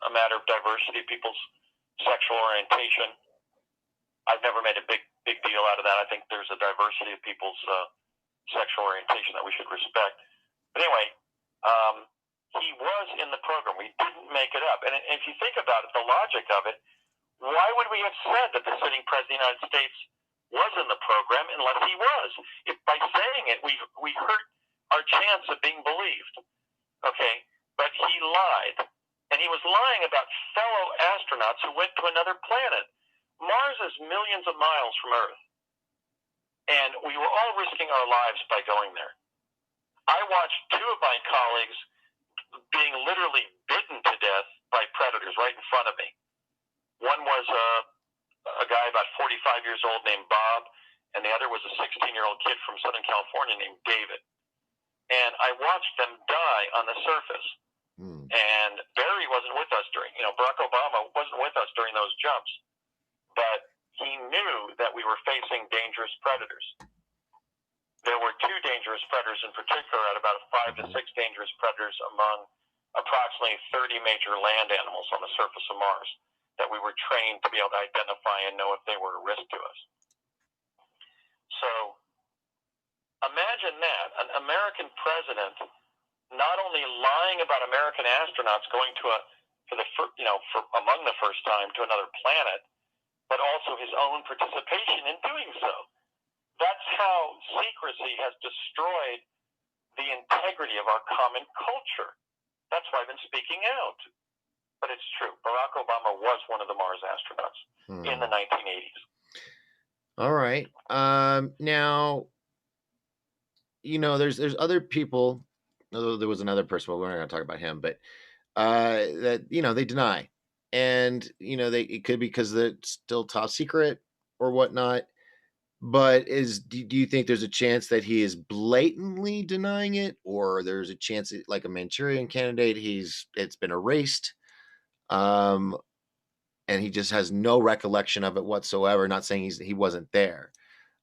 a matter of diversity of people's sexual orientation. I've never made a big deal out of that. I think there's a diversity of people's sexual orientation that we should respect. But anyway, he was in the program. We didn't make it up. And if you think about it, the logic of it, why would we have said that the sitting president of the United States was in the program unless he was? If by saying it, we hurt our chance of being believed. Okay? But he lied. And he was lying about fellow astronauts who went to another planet. Mars is millions of miles from Earth. And we were all risking our lives by going there. I watched two of my colleagues being literally bitten to death by predators right in front of me. One was a guy about 45 years old named Bob, and the other was a 16-year-old kid from Southern California named David. And I watched them die on the surface. And Barry wasn't with us Barack Obama wasn't with us during those jumps. But he knew that we were facing dangerous predators. There were two dangerous predators in particular, out about 5 to 6 dangerous predators among approximately 30 major land animals on the surface of Mars that we were trained to be able to identify and know if they were a risk to us. So imagine that, an American president not only lying about American astronauts going to for among the first time to another planet, but also his own participation in doing so. That's how secrecy has destroyed the integrity of our common culture. That's why I've been speaking out. But it's true. Barack Obama was one of the Mars astronauts in the 1980s. All right. Now, there's other people. Although there was another person, but we're not going to talk about him. But that they deny, and it could be because it's still top secret or whatnot. But do you think there's a chance that he is blatantly denying it, or there's a chance that, like a Manchurian Candidate, it's been erased, um, and he just has no recollection of it whatsoever? Not saying he wasn't there.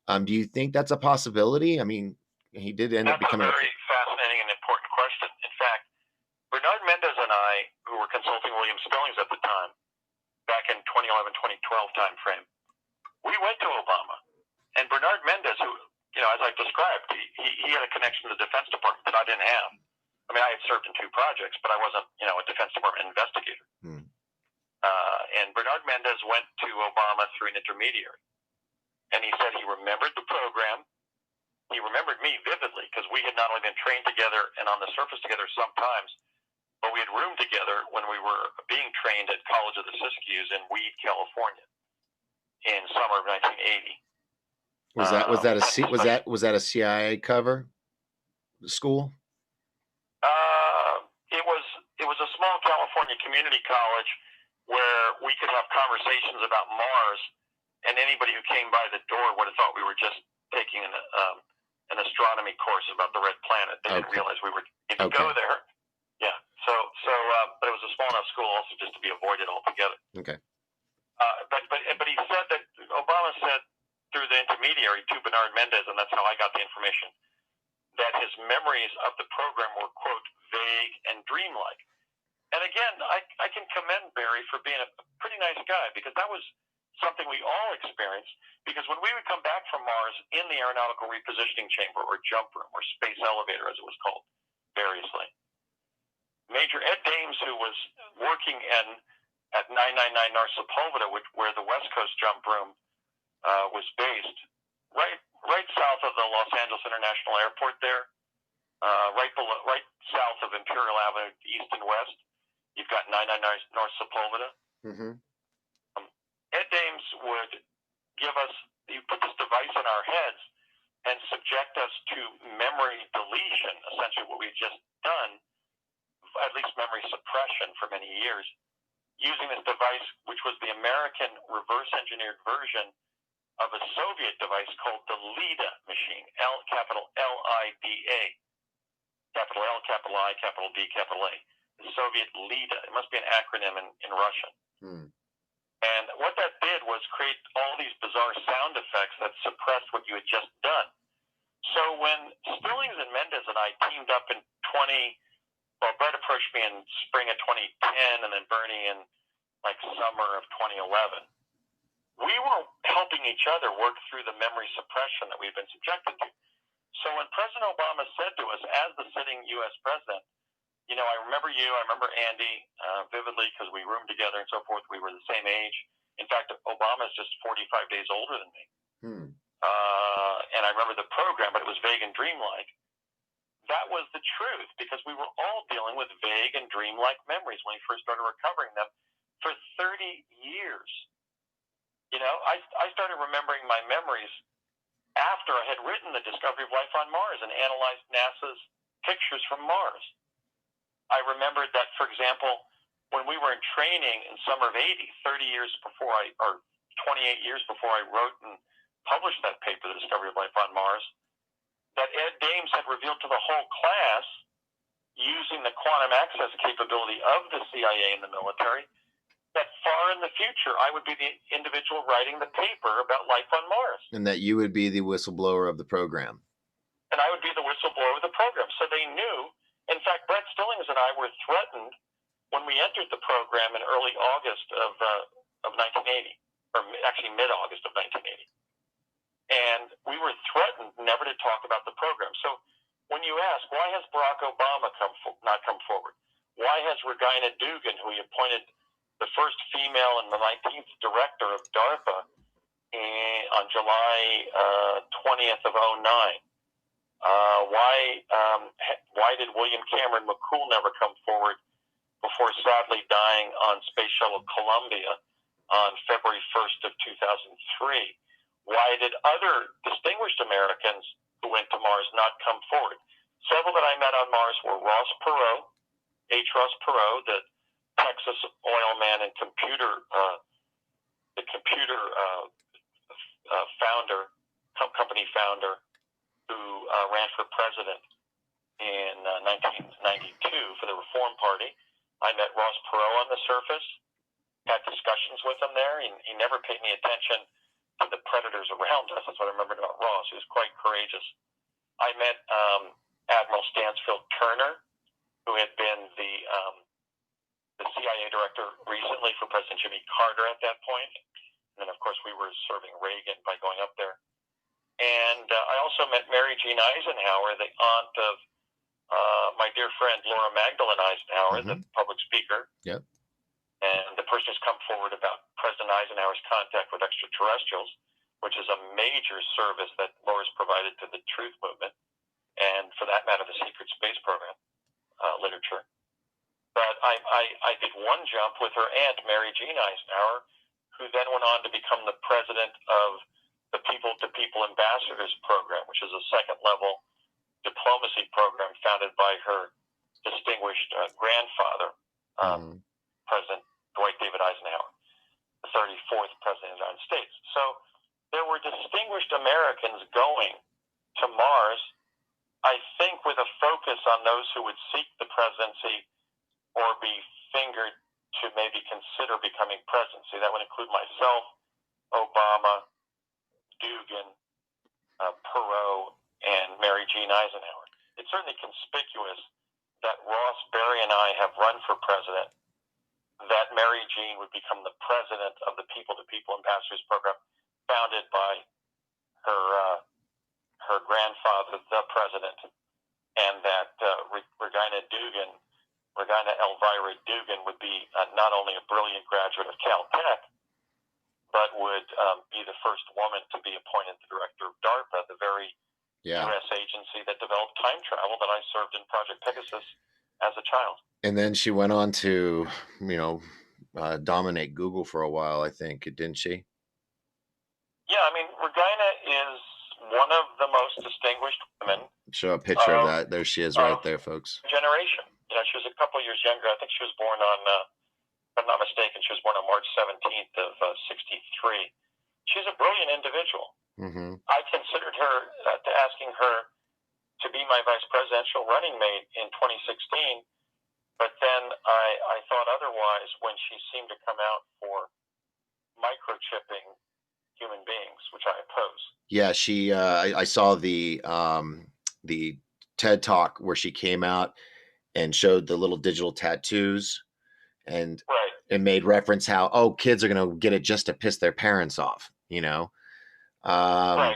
Do you think that's a possibility? I mean, he did end up That's a becoming a. very fascinating and important question. In fact, Bernard Mendez and I, who were consulting William Spillings at the time, back in 2011, 2012 timeframe, we went to Obama. And Bernard Mendez, who, as I described, he had a connection to the Defense Department that I didn't have. I mean, I had served in 2 projects, but I wasn't, a Defense Department investigator. Hmm. And Bernard Mendez went to Obama through an intermediary. And he said he remembered the program. He remembered me vividly because we had not only been trained together and on the surface together sometimes, but we had roomed together when we were being trained at College of the Siskiyous in Weed, California, in summer of 1980. Was that a CIA cover school? It was a small California community college where we could have conversations about Mars, and anybody who came by the door would have thought we were just taking an astronomy course about the red planet. They didn't realize we were going to go there. Yeah. But it was a small enough school also just to be avoided altogether. Okay. But he said that Obama said through the intermediary to Bernard Mendez, and that's how I got the information, that his memories of the program were, quote, vague and dreamlike. And again, I can commend Barry for being a pretty nice guy, because that was something we all experienced. Because when we would come back from Mars in the aeronautical repositioning chamber, or jump room, or space elevator as it was called variously, Major Ed Dames, who was working at 999 North Sepulveda, where the West Coast jump room was based, right south of the Los Angeles International Airport there, right south of Imperial Avenue, east and west. You've got 999 North Sepulveda. Mm-hmm. Ed Dames would he put this device in our heads and subject us to memory deletion, essentially what we had just done, at least memory suppression for many years, using this device, which was the American reverse-engineered version of a Soviet device called the LIDA machine, capital L-I-D-A, capital L, capital I, capital D, capital A, the Soviet LIDA. It must be an acronym in Russian. Hmm. And what that did was create all these bizarre sound effects that suppressed what you had just done. So when Spillings and Mendez and I teamed up in Brett approached me in spring of 2010, and then Bernie in summer of 2011. We were helping each other work through the memory suppression that we've been subjected to. So when President Obama said to us, as the sitting U.S. president, I remember you, I remember Andy vividly, because we roomed together and so forth. We were the same age. In fact, Obama is just 45 days older than me. Hmm. And I remember the program, but it was vague and dreamlike. That was the truth, because we were all dealing with vague and dreamlike memories when we first started recovering them for 30 years. I started remembering my memories after I had written The Discovery of Life on Mars and analyzed NASA's pictures from Mars. I remembered that, for example, when we were in training in summer of 80, 28 years before I wrote and published that paper, The Discovery of Life on Mars, that Ed Dames had revealed to the whole class, using the quantum access capability of the CIA and the military, that far in the future I would be the individual writing the paper about life on Mars. And that you would be the whistleblower of the program. And I would be the whistleblower of the program. So they knew. In fact, Brett Stillings and I were threatened when we entered the program in early August of 1980, or actually mid-August of 1980. And we were threatened never to talk about the program. So when you ask, why has Barack Obama not come forward? Why has Regina Dugan, who he appointed the first female and the 19th director of DARPA on July 20th of 2009, why did William Cameron McCool never come forward before sadly dying on Space Shuttle Columbia on February 1st of 2003? Why did other distinguished Americans who went to Mars not come forward? Several that I met on Mars were Ross Perot, H. Ross Perot, the Texas oil man and the computer founder company founder who ran for president in 1992 for the Reform Party. I met Ross Perot on the surface, had discussions with him there. He never paid any attention to the predators around us. That's what I remembered about Ross. He was quite courageous. I met Admiral Stansfield Turner, who had been the CIA director recently for President Jimmy Carter at that point. And then, of course, we were serving Reagan by going up there. And I also met Mary Jean Eisenhower, the aunt of my dear friend Laura Magdalene Eisenhower, the public speaker. Yep. And the person who's come forward about President Eisenhower's contact with extraterrestrials, which is a major service that Laura's provided to the Truth Movement, and for that matter, the Secret Space Program literature. But I did one jump with her aunt, Mary Jean Eisenhower, who then went on to become the president of the People-to-People Ambassadors Program, which is a second-level diplomacy program founded by her distinguished grandfather, President Dwight David Eisenhower, the 34th President of the United States. So there were distinguished Americans going to Mars, I think with a focus on those who would seek the presidency or be fingered to maybe consider becoming presidency. That would include myself, Obama, Dugan, Perot, and Mary Jean Eisenhower. It's certainly conspicuous that Ross, Barry, and I have run for president, that Mary Jean would become the president of the People-to-People Ambassadors Program, founded by her grandfather, the president, and that Regina Elvira Dugan would be not only a brilliant graduate of Caltech, but would be the first woman to be appointed the director of DARPA, the very U.S. agency that developed time travel that I served in Project Pegasus as a child. And then she went on to, dominate Google for a while, I think, didn't she? Yeah, I mean, Regina is one of the most distinguished women. Show a picture of that. There she is right there, folks. Generation. She was a couple years younger. I think she was born on, if I'm not mistaken, she was born on March 17th of 63. She's a brilliant individual. I considered her, asking her to be my vice presidential running mate in 2016, but then I thought otherwise when she seemed to come out for microchipping human beings, which I oppose. Yeah, she. I saw the TED Talk where she came out and showed the little digital tattoos, and it made reference how kids are going to get it just to piss their parents off, But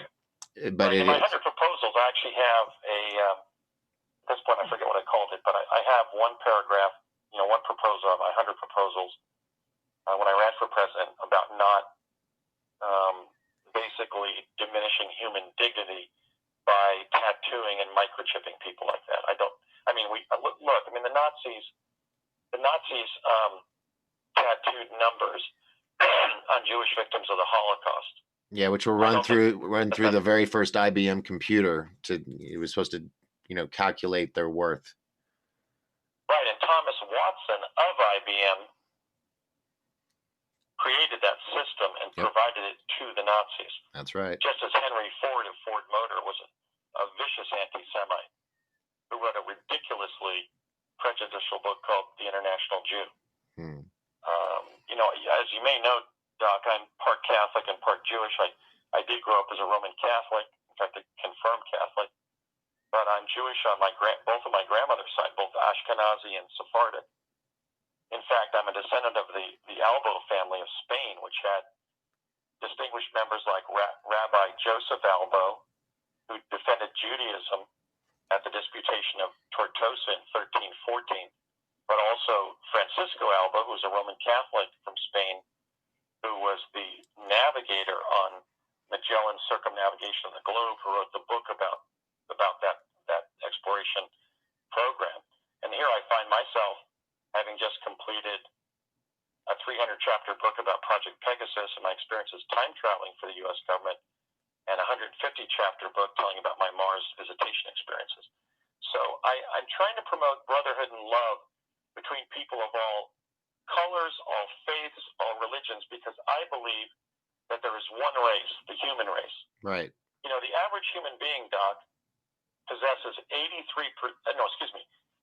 in my 100 proposals, I actually have at this point I forget what I called it, but I have one paragraph, one proposal of my 100 proposals when I ran for president about not basically diminishing human dignity by tattooing and microchipping people like that. The Nazis tattooed numbers on Jewish victims of the Holocaust. Yeah, which were run through the very first IBM computer. It was supposed to, calculate their worth. Right, and Thomas Watson of IBM created that system and provided it to the Nazis. That's right. Just as Henry Ford of Ford Motor was a vicious anti-Semite who wrote a ridiculously prejudicial book called The International Jew. As you may know, Doc, I'm part Catholic and part Jewish. I did grow up as a Roman Catholic, in fact, a confirmed Catholic, but I'm Jewish on both of my grandmother's side, both Ashkenazi and Sephardic. In fact, I'm a descendant of the Albo family of Spain, which had distinguished members like Rabbi Joseph Albo, who defended Judaism at the disputation of Tortosa in 1314, but also Francisco Albo, who was a Roman Catholic from Spain, who was the navigator on Magellan's circumnavigation of the globe, who wrote the book about that exploration program. And here I find myself having just completed a 300-chapter book about Project Pegasus and my experiences time traveling for the U.S. government, and a 150-chapter book telling about my Mars visitation experiences. So I'm trying to promote brotherhood and love between people of all colors, all faiths, all religions, because I believe that there is one race, the human race. Right. The average human being, Doc, possesses 87%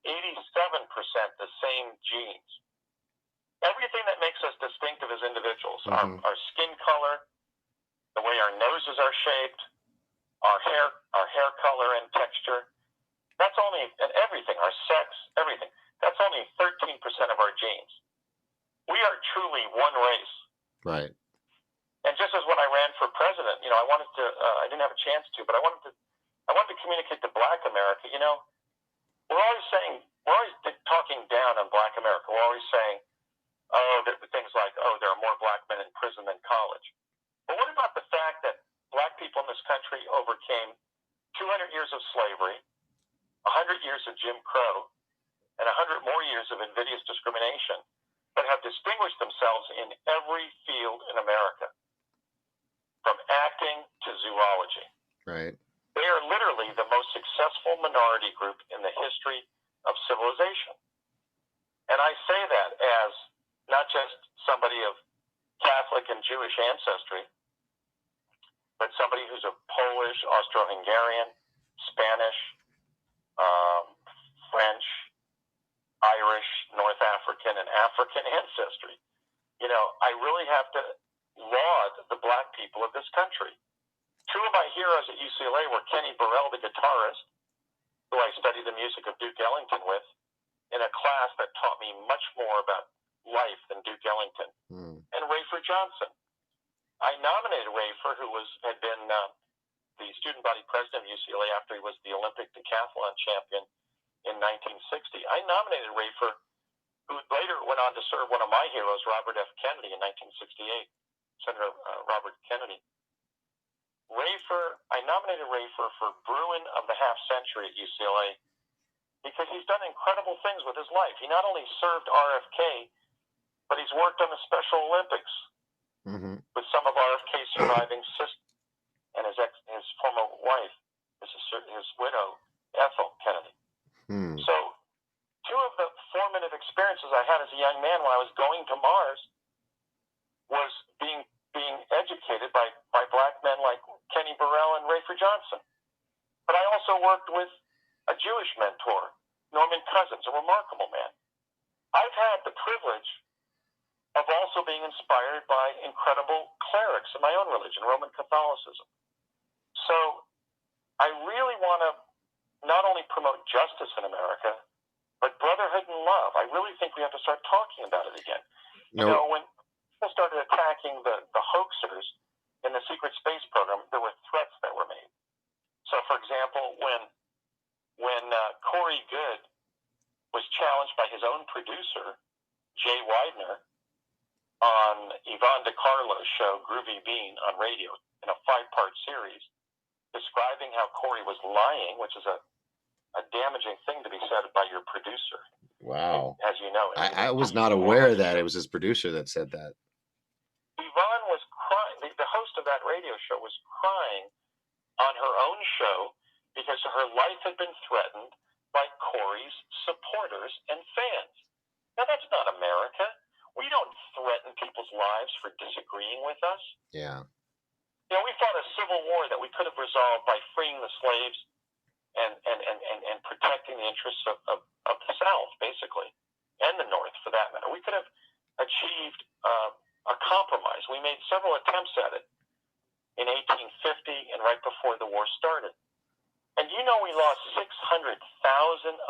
the same genes. Everything that makes us distinctive as individuals, our skin color, the way our noses are shaped, our hair color and texture, that's only, and everything, our sex, everything, that's only 13% of our genes. We are truly one race. Right. And just as when I ran for president, I wanted to, I didn't have a chance to, but I wanted to communicate to Black America. We're always talking down on Black America. We're always saying, things like, there are more Black men in prison than college. But what about the fact that Black people in this country overcame 200 years of slavery, 100 years of Jim Crow, and 100 more years of invidious discrimination, but have distinguished themselves in every field in America, from acting to zoology. Right. They are literally the most successful minority group in the history of civilization. And I say that as not just somebody of Catholic and Jewish ancestry, but somebody who's of Polish, Austro-Hungarian, Spanish, French, Irish, North African, and African ancestry. I really have to laud the Black people of this country. Two of my heroes at UCLA were Kenny Burrell, the guitarist, who I studied the music of Duke Ellington with, in a class that taught me much more about life than Duke Ellington, and Rafer Johnson. I nominated Rafer, who had been the student body president of UCLA after he was the Olympic decathlon champion in 1960. I nominated Rafer, who later went on to serve one of my heroes, Robert F. Kennedy, in 1968, Senator Robert Kennedy. I nominated Rafer for Bruin of the Half Century at UCLA because he's done incredible things with his life. He not only served RFK, but he's worked on the Special Olympics with some of RFK's surviving sisters and his former wife, his widow, Ethel Kennedy. So two of the formative experiences I had as a young man while I was going to Mars was being educated by Black men like Kenny Burrell and Rafer Johnson. But I also worked with a Jewish mentor, Norman Cousins, a remarkable man. I've had the privilege of also being inspired by incredible clerics in my own religion, Roman Catholicism. So I really want to not only promote justice in America, but brotherhood and love. I really think we have to start talking about it again. When people started attacking the hoaxers in the secret space program, there were threats that were made. So, for example, when Corey Goode was challenged by his own producer, Jay Widener, on Yvonne DiCarlo's show, Groovy Bean, on radio, in a 5-part series, describing how Corey was lying, which is a damaging thing to be said by your producer. Wow. As you know. I was not aware of that. It was his producer that said that. Yvonne was crying. The host of that radio show was crying on her own show because her life had been threatened by Corey's supporters and fans. Now, that's not America. We don't threaten people's lives for disagreeing with us. Yeah. We fought a civil war that we could have resolved by freeing the slaves and protecting the interests of the South, basically, and the North, for that matter. We could have achieved a compromise. We made several attempts at it in 1850 and right before the war started. And we lost 600,000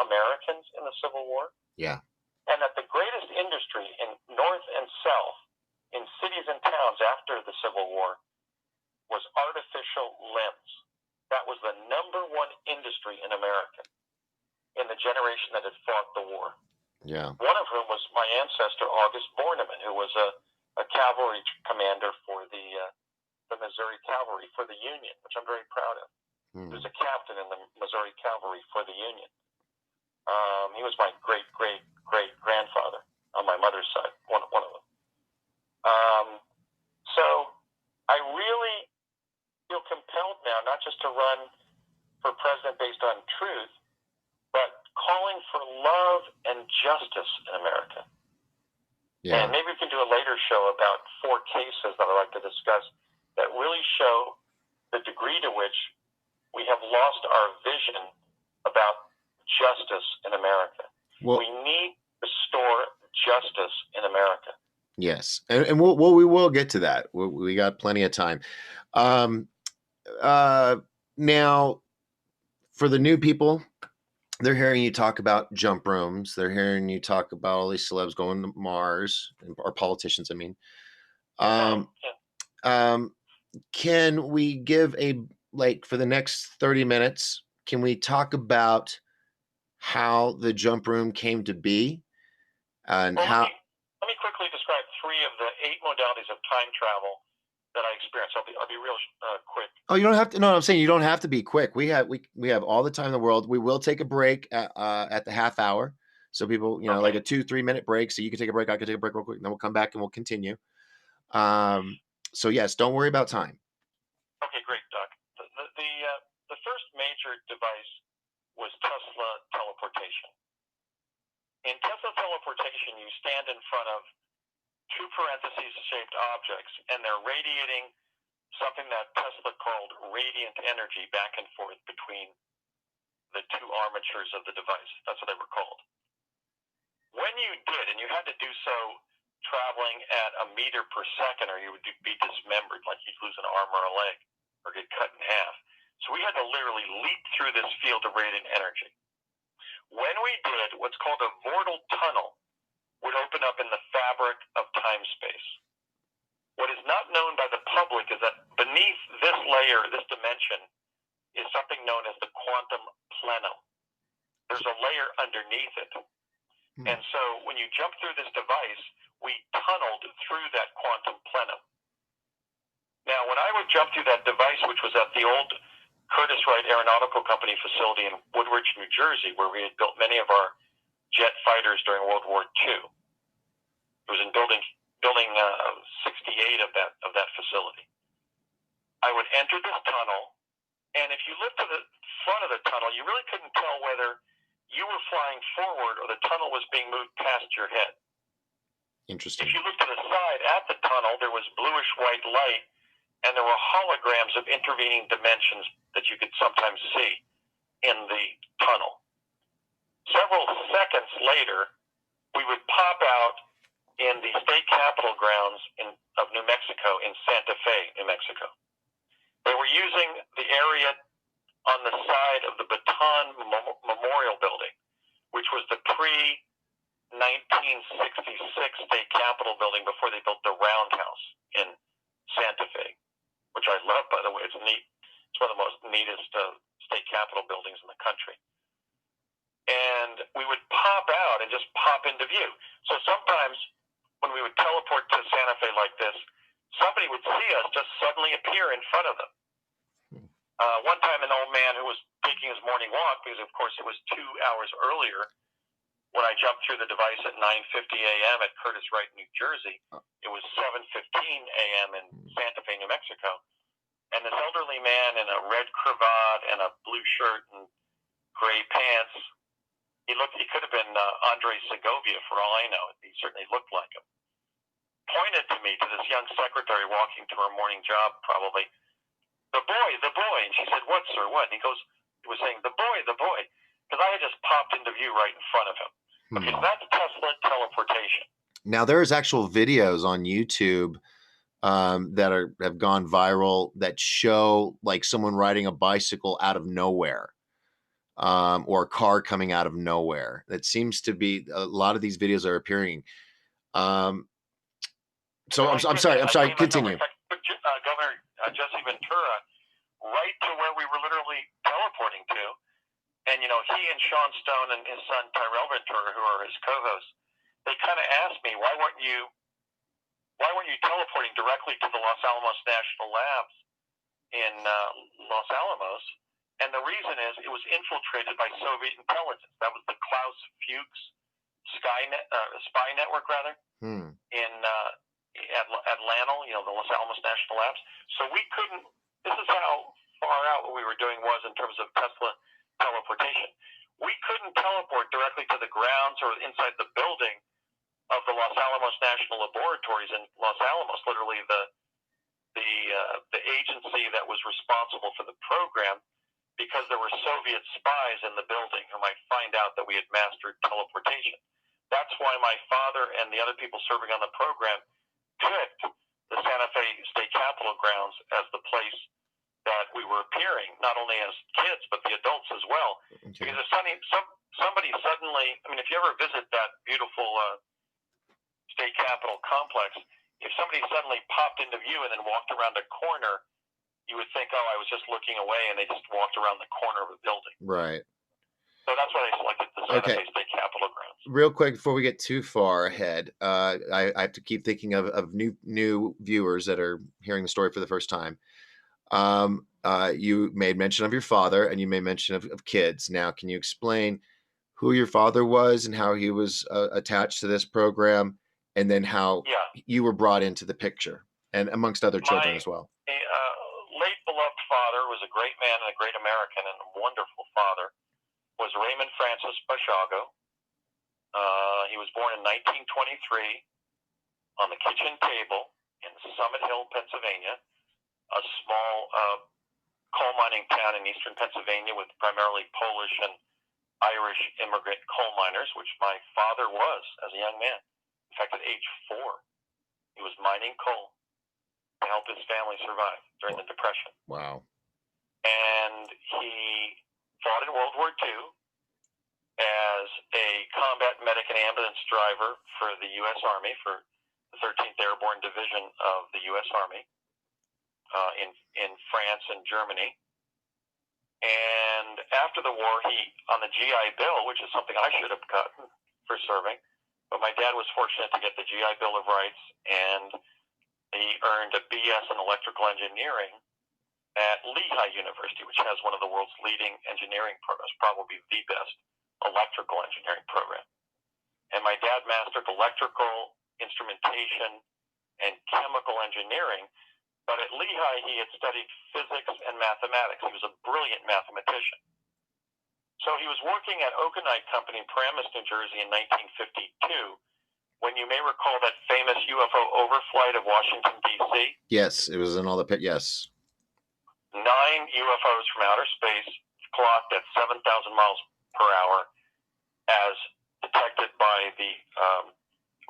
Americans in the Civil War? Yeah. And that the greatest industry in North and South, in cities and towns after the Civil War, was artificial limbs. That was the number one industry in America in the generation that had fought the war. Yeah. One of whom was my ancestor, August Borneman, who was a cavalry commander for the Missouri Cavalry for the Union, which I'm very proud of. He was a captain in the Missouri Cavalry for the Union. He was my great-great-great-grandfather on my mother's side, one of them. So I really feel compelled now not just to run for president based on truth, but calling for love and justice in America. Yeah. And maybe we can do a later show about 4 cases that I'd like to discuss that really show the degree to which we have lost our vision about justice in America. Well, we need to restore justice in America. Yes, and we will get to that. We got plenty of time. Now, for the new people, they're hearing you talk about jump rooms. They're hearing you talk about all these celebs going to Mars, or politicians, I mean. Can we give for the next 30 minutes, can we talk about how the jump room came to be and Well, how... Let me quickly describe 3 of the 8 modalities of time travel that I experienced. I'll be real quick. Oh, you don't have to. No, I'm saying you don't have to be quick. We have all the time in the world. We will take a break at the half hour, so people, Okay. like a 2-3 minute break. So you can take a break. I can take a break real quick, and then we'll come back and we'll continue. So yes, don't worry about time. Okay, great, Doc. The first major device was Tesla teleportation. In Tesla teleportation, you stand in front of 2 parentheses-shaped objects, and they're radiating something that Tesla called radiant energy back and forth between the 2 armatures of the device. That's what they were called. When you did, and you had to do so traveling at a meter per second, or you would be dismembered, like you'd lose an arm or a leg, or get cut in half. So we had to literally leap through this field of radiant energy. When we did, what's called a vortal tunnel would open up in the fabric of time-space. What is not known by the public is that beneath this layer, this dimension, is something known as the quantum plenum. There's a layer underneath it. And so when you jump through this device, we tunneled through that quantum plenum. Now, when I would jump through that device, which was at the old Curtiss-Wright Aeronautical Company facility in Woodridge, New Jersey, where we had built many of our jet fighters during World War II. It was in building 68 of that facility. I would enter this tunnel, and if you looked to the front of the tunnel, you really couldn't tell whether you were flying forward or the tunnel was being moved past your head. Interesting. If you looked to the side at the tunnel, there was bluish white light, and there were holograms of intervening dimensions that you could sometimes see in the tunnel. Several seconds later, we would pop out in the state capitol grounds of New Mexico, in Santa Fe, New Mexico. They were using the area on the side of the Baton Memorial Building, which was the pre-1966 state capitol building before they built the Roundhouse in Santa Fe, which I love, by the way. It's neat. It's one of the most neatest state capitol buildings in the country. And we would pop out and just pop into view. So sometimes when we would teleport to Santa Fe like this, somebody would see us just suddenly appear in front of them. One time, an old man who was taking his morning walk, because of course it was 2 hours earlier when I jumped through the device at 9:50 a.m. at Curtiss-Wright, New Jersey. It was 7:15 a.m. in Santa Fe, New Mexico. And this elderly man in a red cravat and a blue shirt and gray pants, he could have been Andre Segovia for all I know. He certainly looked like him. Pointed to me, to this young secretary walking to her morning job, probably, the boy. And she said, "What, sir, what?" And he was saying, the boy, because I had just popped into view right in front of him. Okay, so that's Tesla teleportation. Now, there's actual videos on YouTube that have gone viral that show like someone riding a bicycle out of nowhere, or a car coming out of nowhere. That seems to be a lot of these videos are appearing. I'm sorry. Continue. Governor Jesse Ventura, right to where we were literally teleporting to, and he and Sean Stone and his son Tyrell Ventura, who are his co-hosts, they kind of asked me, why weren't you teleporting directly to the Los Alamos National Labs in Los Alamos? And the reason is it was infiltrated by Soviet intelligence. That was the Klaus Fuchs spy network, in at Lanel, the Los Alamos National Labs. So we couldn't. This is how far out what we were doing was in terms of Tesla teleportation. We couldn't teleport directly to the grounds or inside the building of the Los Alamos National Laboratories in Los Alamos, literally the the agency that was responsible for the program, because there were Soviet spies in the building who might find out that we had mastered teleportation. That's why my father and the other people serving on the program picked the Santa Fe State Capitol grounds as the place that we were appearing, not only as kids, but the adults as well. Okay. Because if somebody suddenly, I mean, if you ever visit that beautiful state capitol complex, if somebody suddenly popped into view and then walked around a corner, you would think, oh, I was just looking away, and they just walked around the corner of a building. Right. So that's why they selected the Santa Okay. Fe State Capitol grounds. Real quick before we get too far ahead, I have to keep thinking of new viewers that are hearing the story for the first time. You made mention of your father, and you made mention of kids. Now, can you explain who your father was and how he was attached to this program, and then how you were brought into the picture, and amongst other children as well? My late beloved father was a great man and a great American and a wonderful father. Was Raymond Francis BASIAGO. He was born in 1923 on the kitchen table in Summit Hill, Pennsylvania, a small coal mining town in eastern Pennsylvania with primarily Polish and Irish immigrant coal miners, which my father was as a young man. In fact, at age 4, he was mining coal to help his family survive during the Depression. Wow. And he fought in World War II as a combat medic and ambulance driver for the U.S. Army, for the 13th Airborne Division of the U.S. Army in France and Germany. And after the war, he, on the GI Bill, which is something I should have gotten for serving, but my dad was fortunate to get the GI Bill of Rights, and he earned a BS in electrical engineering at Lehigh University, which has one of the world's leading engineering programs, probably the best electrical engineering program. And my dad mastered electrical, instrumentation, and chemical engineering, but at Lehigh he had studied physics and mathematics. He was a brilliant mathematician. So he was working at Okanite Company in Paramus, New Jersey in 1952, when you may recall that famous UFO overflight of Washington, D.C. Yes, it was in all the yes. 9 UFOs from outer space clocked at 7,000 miles per hour as detected by the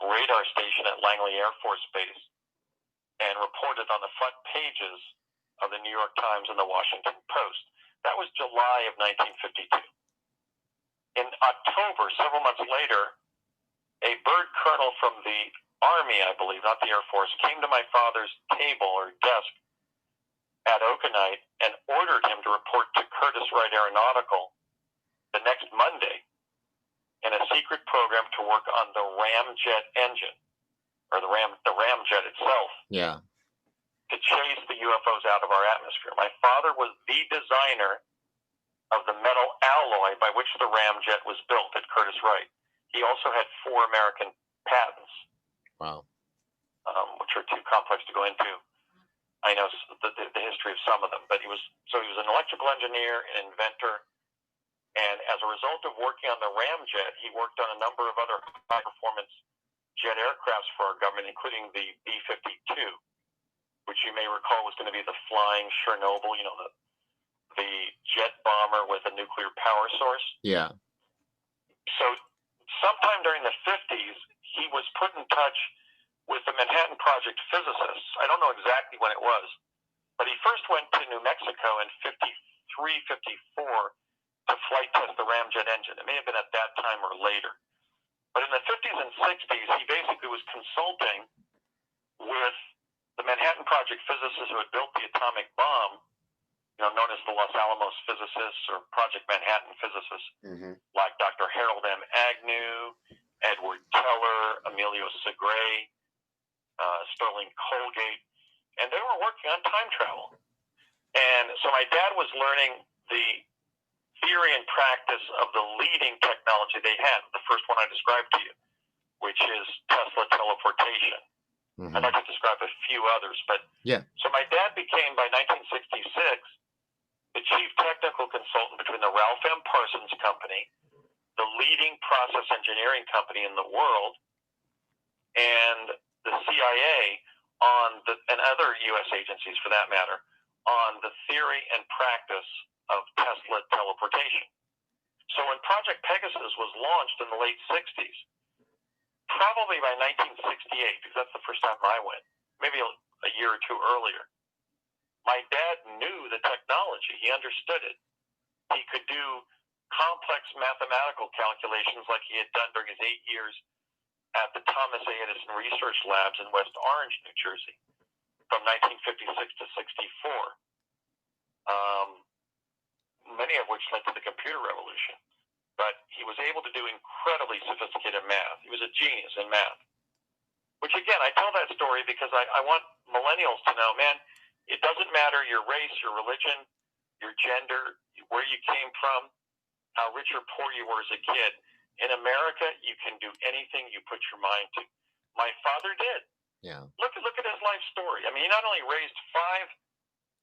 radar station at Langley Air Force Base and reported on the front pages of the New York Times and the Washington Post. That was July of 1952. In October, several months later, a bird colonel from the Army, I believe, not the Air Force, came to my father's table or desk at Okanite and ordered him to report to Curtiss Wright Aeronautical the next Monday in a secret program to work on the ramjet engine, or the ramjet itself. Yeah. To chase the UFOs out of our atmosphere. My father was the designer of the metal alloy by which the ramjet was built at Curtiss Wright. He also had 4 American patents. Wow. Which are too complex to go into. I know the history of some of them, but he was an electrical engineer, an inventor, and as a result of working on the ramjet, he worked on a number of other high-performance jet aircrafts for our government, including the B-52, which you may recall was going to be the flying Chernobyl, the jet bomber with a nuclear power source. Yeah. So sometime during the 50s, he was put in touch with the Manhattan Project physicists. I don't know exactly when it was, but he first went to New Mexico in 53, 54 to flight test the ramjet engine. It may have been at that time or later. But in the 50s and 60s, he basically was consulting with the Manhattan Project physicists who had built the atomic bomb, known as the Los Alamos physicists or Project Manhattan physicists, like Dr. Harold M. Agnew, Edward Teller, Emilio Segre, Sterling Colgate, and they were working on time travel. And so my dad was learning the theory and practice of the leading technology they had, the first one I described to you, which is Tesla teleportation. I'd like to describe a few others, but so my dad became, by 1966, the chief technical consultant between the Ralph M. Parsons Company, the leading process engineering company in the world, and the CIA and other U.S. agencies for that matter, on the theory and practice of Tesla teleportation. So when Project Pegasus was launched in the late 60s, probably by 1968, because that's the first time I went, maybe a year or two earlier, my dad knew the technology. He understood it. He could do complex mathematical calculations like he had done during his 8 years at the Thomas A. Edison Research Labs in West Orange, New Jersey, from 1956 to 64, many of which led to the computer revolution. But he was able to do incredibly sophisticated math. He was a genius in math. Which, again, I tell that story because I want millennials to know, man, it doesn't matter your race, your religion, your gender, where you came from, how rich or poor you were as a kid. In America, you can do anything you put your mind to. My father did. Yeah. Look at his life story. I mean, he not only raised 5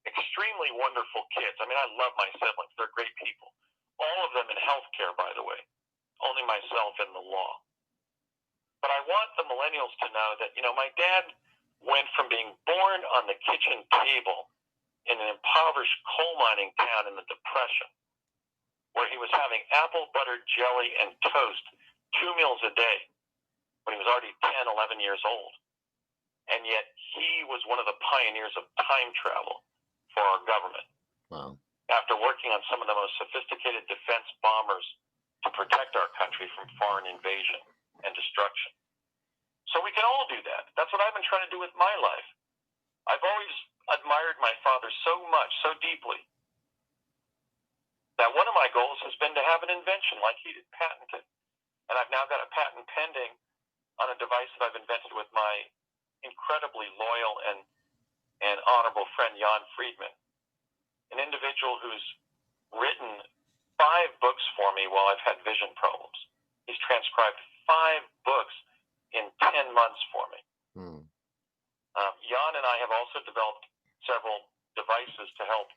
extremely wonderful kids. I mean, I love my siblings. They're great people. All of them in healthcare, by the way. Only myself in the law. But I want the millennials to know that, my dad went from being born on the kitchen table in an impoverished coal mining town in the Depression, where he was having apple butter jelly and toast 2 meals a day when he was already 10, 11 years old. And yet he was one of the pioneers of time travel for our government. Wow. After working on some of the most sophisticated defense bombers to protect our country from foreign invasion and destruction. So we can all do that. That's what I've been trying to do with my life. I've always admired my father so much, so deeply, that one of my goals has been to have an invention like he did, patented. And I've now got a patent pending on a device that I've invented with my incredibly loyal and honorable friend Jan Friedman, an individual who's written 5 books for me while I've had vision problems. He's transcribed 5 books in 10 months for me. Jan and I have also developed several devices to help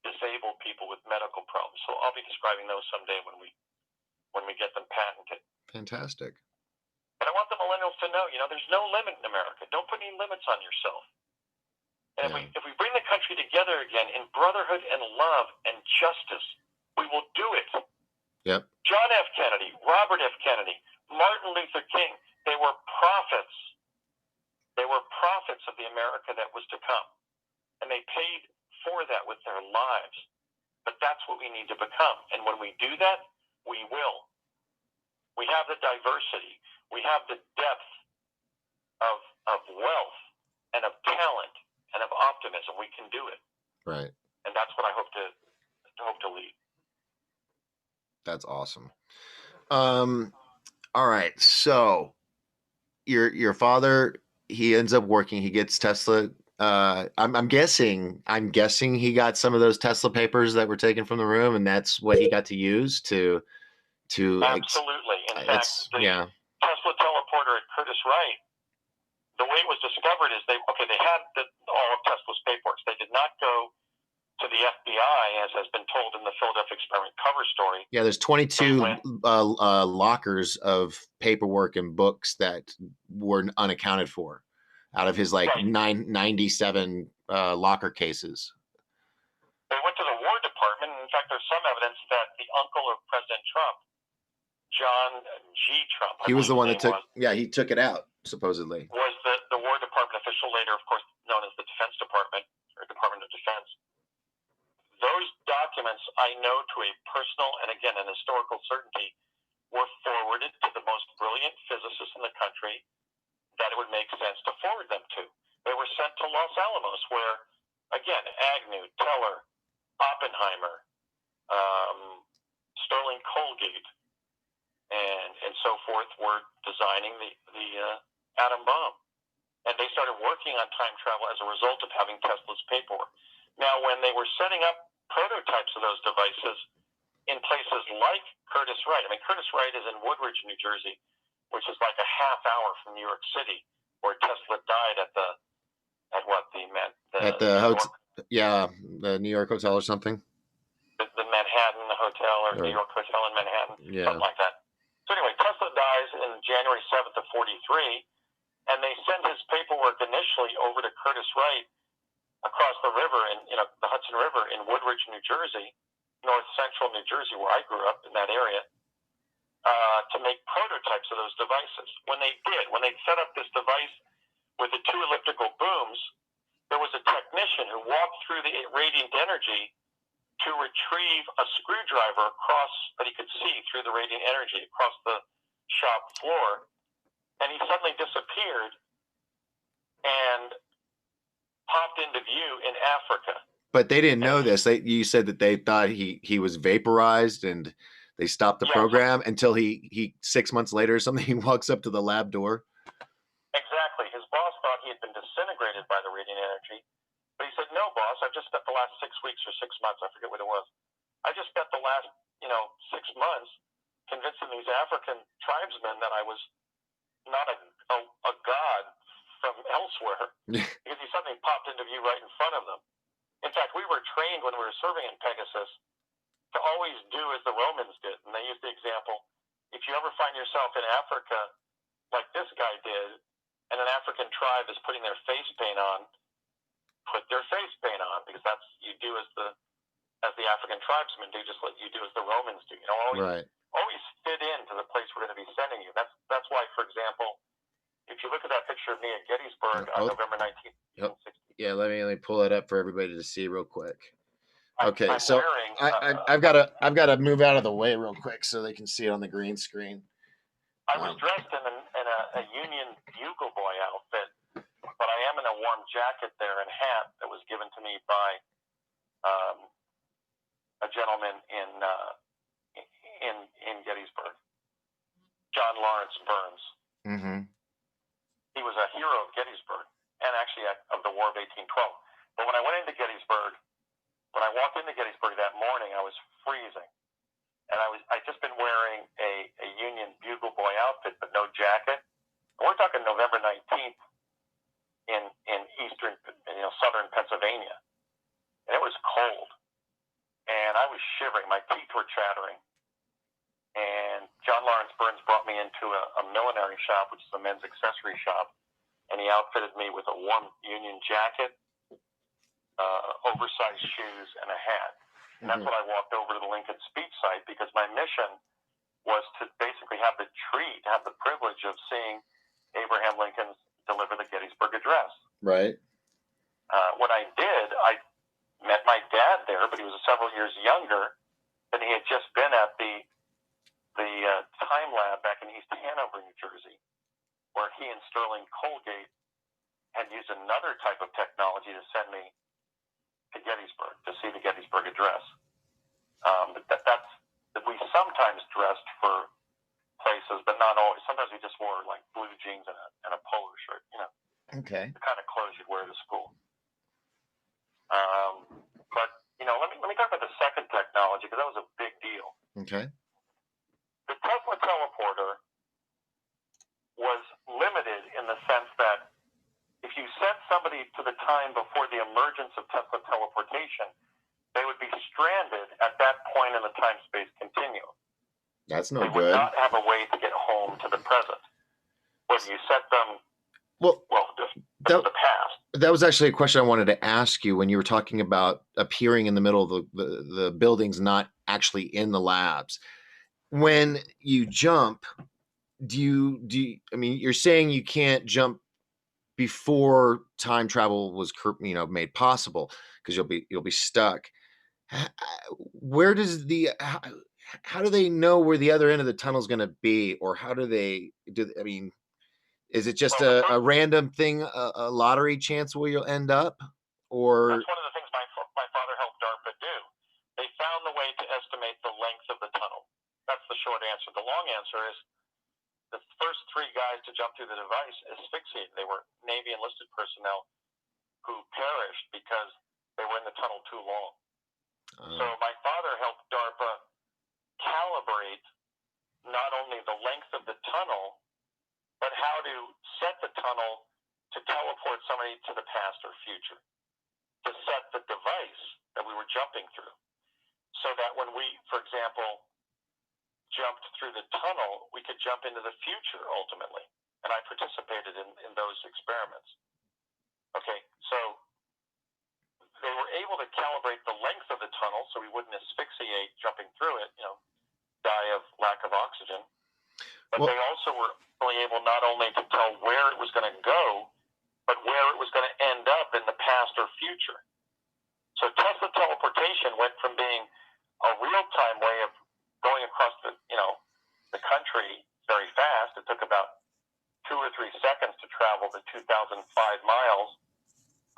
disabled people with medical problems. So I'll be describing those someday when we get them patented. Fantastic. But I want the millennials to know, there's no limit in America. Don't put any limits on yourself. And if we bring the country together again in brotherhood and love and justice, we will do it. Yep. John F. Kennedy, Robert F. Kennedy, Martin Luther King, they were prophets. They were prophets of the America that was to come. And they paid for that with their lives. But that's what we need to become. And when we do that, we will. We have the diversity. We have the depth of wealth and of talent and of optimism. We can do it. Right. And that's what I hope to lead. That's awesome. All right. So your father, he ends up working, he gets Tesla. I'm guessing he got some of those Tesla papers that were taken from the room, and that's what he got to use to absolutely. In fact, the Tesla teleporter at Curtis Wright, the way it was discovered is they had all of Tesla's paperwork. They did not go to the FBI, as has been told in the Philadelphia experiment cover story. Yeah, there's 22 lockers of paperwork and books that were unaccounted for out of his 97 locker cases. They went to the War Department. In fact, there's some evidence that the uncle of President Trump, John G. Trump, he was the one that he took it out, supposedly. Was the War Department official, later, of course, known as the Defense Department, or Department of Defense. Those documents, I know to a personal and, again, an historical certainty, were forwarded to the most brilliant physicists in the country that it would make sense to forward them to. They were sent to Los Alamos, where, again, Agnew, Teller, Oppenheimer, Sterling Colgate, and so forth were designing the atom bomb. And they started working on time travel as a result of having Tesla's paperwork. Now, when they were setting up prototypes of those devices in places like Curtis Wright. I mean, Curtis Wright is in Woodridge, New Jersey, which is like a half hour from New York City, where Tesla died at the hotel, the New York hotel or something. The Manhattan Hotel or New York Hotel in Manhattan, something like that. So anyway, Tesla dies in January 7th of 43, and they sent his paperwork initially over to Curtis Wright across the river in the Hudson River in Woodridge, New Jersey, north central New Jersey, where I grew up in that area, to make prototypes of those devices. When they set up this device with the two elliptical booms, there was a technician who walked through the radiant energy to retrieve a screwdriver that he could see through the radiant energy across the shop floor, and he suddenly disappeared and popped into view in Africa. But they didn't know this. You said that they thought he was vaporized, and they stopped the program until he 6 months later or something, he walks up to the lab door. Exactly. His boss thought he had been disintegrated by the radiant energy, but he said, "No, boss, I've just spent the last 6 weeks or 6 months, I forget what it was. I just spent the last 6 months convincing these African tribesmen that I was not a god from elsewhere," because he suddenly popped into view right in front of them. In fact, we were trained when we were serving in Pegasus to always do as the Romans did. And they used the example, if you ever find yourself in Africa like this guy did, and an African tribe is putting their face paint on, put their face paint on, because that's you do as the African tribesmen do, just like you do as the Romans do. Always fit into the place we're going to be sending you. That's why, for example, if you look at that picture of me at Gettysburg on November 19th, 1960. Yeah, let me pull it up for everybody to see real quick. Okay, I'm so wearing, I've got to move out of the way real quick so they can see it on the green screen. I was dressed in a Union Bugle Boy outfit, but I am in a warm jacket there and hat that was given to me by a gentleman in Gettysburg, John Lawrence Burns. Mm-hmm. He was a hero of Gettysburg and actually of the War of 1812. But when I went into Gettysburg, when I walked into Gettysburg that morning, I was freezing, and I'd just been wearing a Union Bugle Boy outfit, but no jacket. And we're talking November 19th in eastern, southern Pennsylvania, and it was cold, and I was shivering. My teeth were chattering, and John Lawrence Burns brought me into a millinery shop, which is a men's accessory shop, and he outfitted me with a warm Union jacket, oversized shoes, and a hat. And that's when I walked over to the Lincoln speech site, because my mission was to basically have the privilege of seeing Abraham Lincoln deliver the Gettysburg Address. Right. When I did, I met my dad there, but he was several years younger, and he had just been at the Time Lab back in East Hanover, New Jersey, where he and Sterling Colgate had used another type of technology to send me to Gettysburg to see the Gettysburg Address. But we sometimes dressed for places, but not always. Sometimes we just wore like blue jeans and a polo shirt, Okay. the kind of clothes you'd wear to school. But let me talk about the second technology, because that was a big deal. Okay. The Tesla teleporter was limited in the sense that if you sent somebody to the time before the emergence of Tesla teleportation, they would be stranded at that point in the time-space continuum. That's no good. They would not have a way to get home to the present. Whether you set them, the past. That was actually a question I wanted to ask you when you were talking about appearing in the middle of the buildings, not actually in the labs. When you jump, do you? I mean, you're saying you can't jump before time travel was made possible, because you'll be stuck. Where does how do they know where the other end of the tunnel is going to be, or how do they do? I mean, is it just a random thing, a lottery chance where you'll end up, or? That's one of the things my father helped DARPA do. They found the way to estimate the length of the tunnel. That's the short answer. The long answer is the first 3 guys to jump through the device asphyxiated. They were Navy enlisted personnel who perished because they were in the tunnel too long. So my father helped DARPA calibrate not only the length of the tunnel, but how to set the tunnel to teleport somebody to the past or future, to set the device that we were jumping through, so that when we, for example, jumped through the tunnel, we could jump into the future ultimately. and I participated in those experiments. Okay, so they were able to calibrate the length of the tunnel so we wouldn't asphyxiate jumping through it, die of lack of oxygen. But they also were able not only to tell where it was going to go, but where it was going to end up in the past or future. So Tesla teleportation went from being a real-time way of going across the country very fast. It took about 2 or 3 seconds to travel the 2,005 miles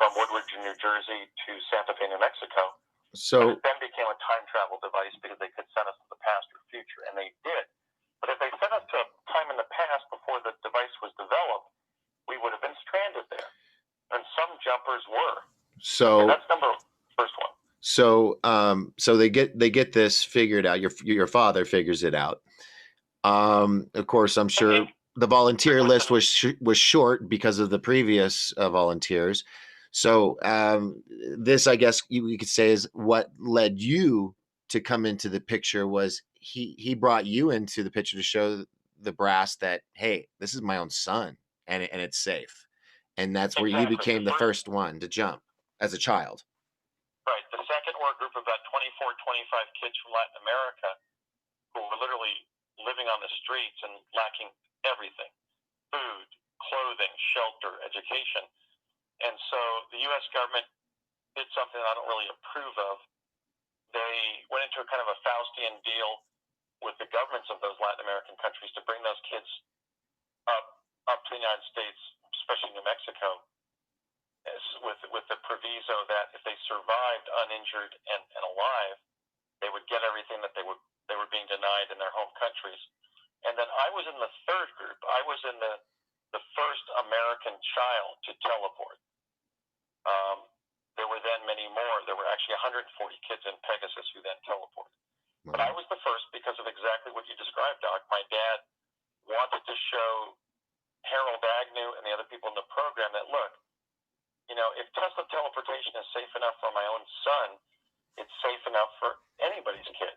from Woodbridge, New Jersey to Santa Fe, New Mexico. So but it then became a time travel device because they could send us to the past or future, and they did. But if they sent us to a time in the past before the device was developed, we would have been stranded there. And some jumpers were. So and that's first one. So they get this figured out. Your father figures it out. Of course, I'm sure the volunteer list was short because of the previous volunteers. So this, I guess you could say, is what led you to come into the picture. Was he brought you into the picture to show the brass that, hey, this is my own son, and it's safe, and that's where you became the first one to jump as a child. Right. The second were a group of about 24, 25 kids from Latin America who were literally living on the streets and lacking everything: food, clothing, shelter, education. And so the U.S. government did something I don't really approve of. They went into a kind of a Faustian deal with the governments of those Latin American countries to bring those kids up to the United States, especially New Mexico, with the proviso that if they survived uninjured and alive, they would get everything that they were being denied in their home countries. And then I was in the third group. I was in the first American child to teleport. There were then many more. There were actually 140 kids in Pegasus who then teleported. Wow. But I was the first because of exactly what you described, Doc. My dad wanted to show Harold Agnew and the other people in the program that, look, if Tesla teleportation is safe enough for my own son, it's safe enough for anybody's kid.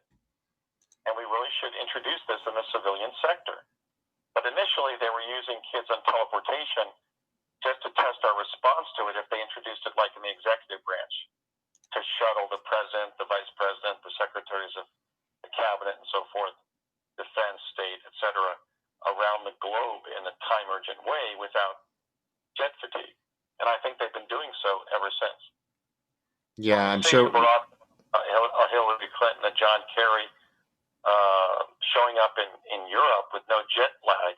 And we really should introduce this in the civilian sector. But initially, they were using kids on teleportation just to test our response to it if they introduced it like in the executive branch, to shuttle the president, the vice president, the secretaries of the cabinet, and so forth, defense, state, etc., around the globe in a time-urgent way without jet fatigue. And I think they've been doing so ever since. Yeah, I'm sure. Hillary Clinton and John Kerry showing up in Europe with no jet lag.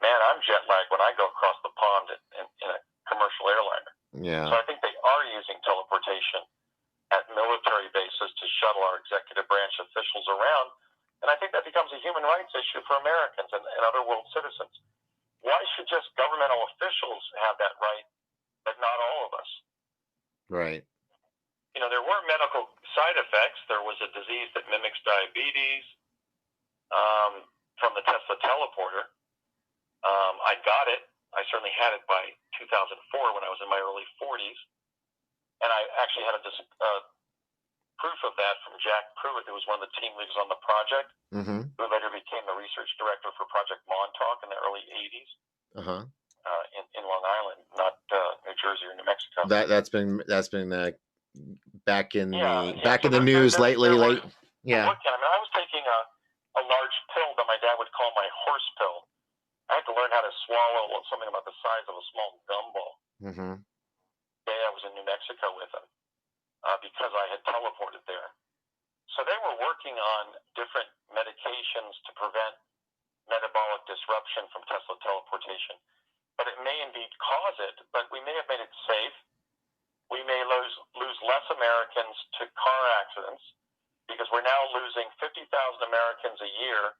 Man, I'm jet lagged when I go across the pond in a commercial airliner. Yeah. So I think they are using teleportation at military bases to shuttle our executive branch officials around. And I think that becomes a human rights issue for Americans and other world citizens. Why should just governmental officials have that right, but not all of us? Right. There were medical side effects. There was a disease that mimics diabetes from the Tesla teleporter. I got it. I certainly had it by 2004 when I was in my early 40s. And I actually had proof of that from Jack Pruitt, who was one of the team leaders on the project, who later became the research director for Project Montauk in the early 80s. In Long Island, not New Jersey or New Mexico. That's been back in the news lately. Yeah. I was taking a large pill that my dad would call my horse pill. I had to learn how to swallow something about the size of a small gumball. Yeah, I was in New Mexico with him because I had teleported there. So they were working on different medications to prevent metabolic disruption from Tesla teleportation. But it may indeed cause it, but we may have made it safe. We may lose less Americans to car accidents because we're now losing 50,000 Americans a year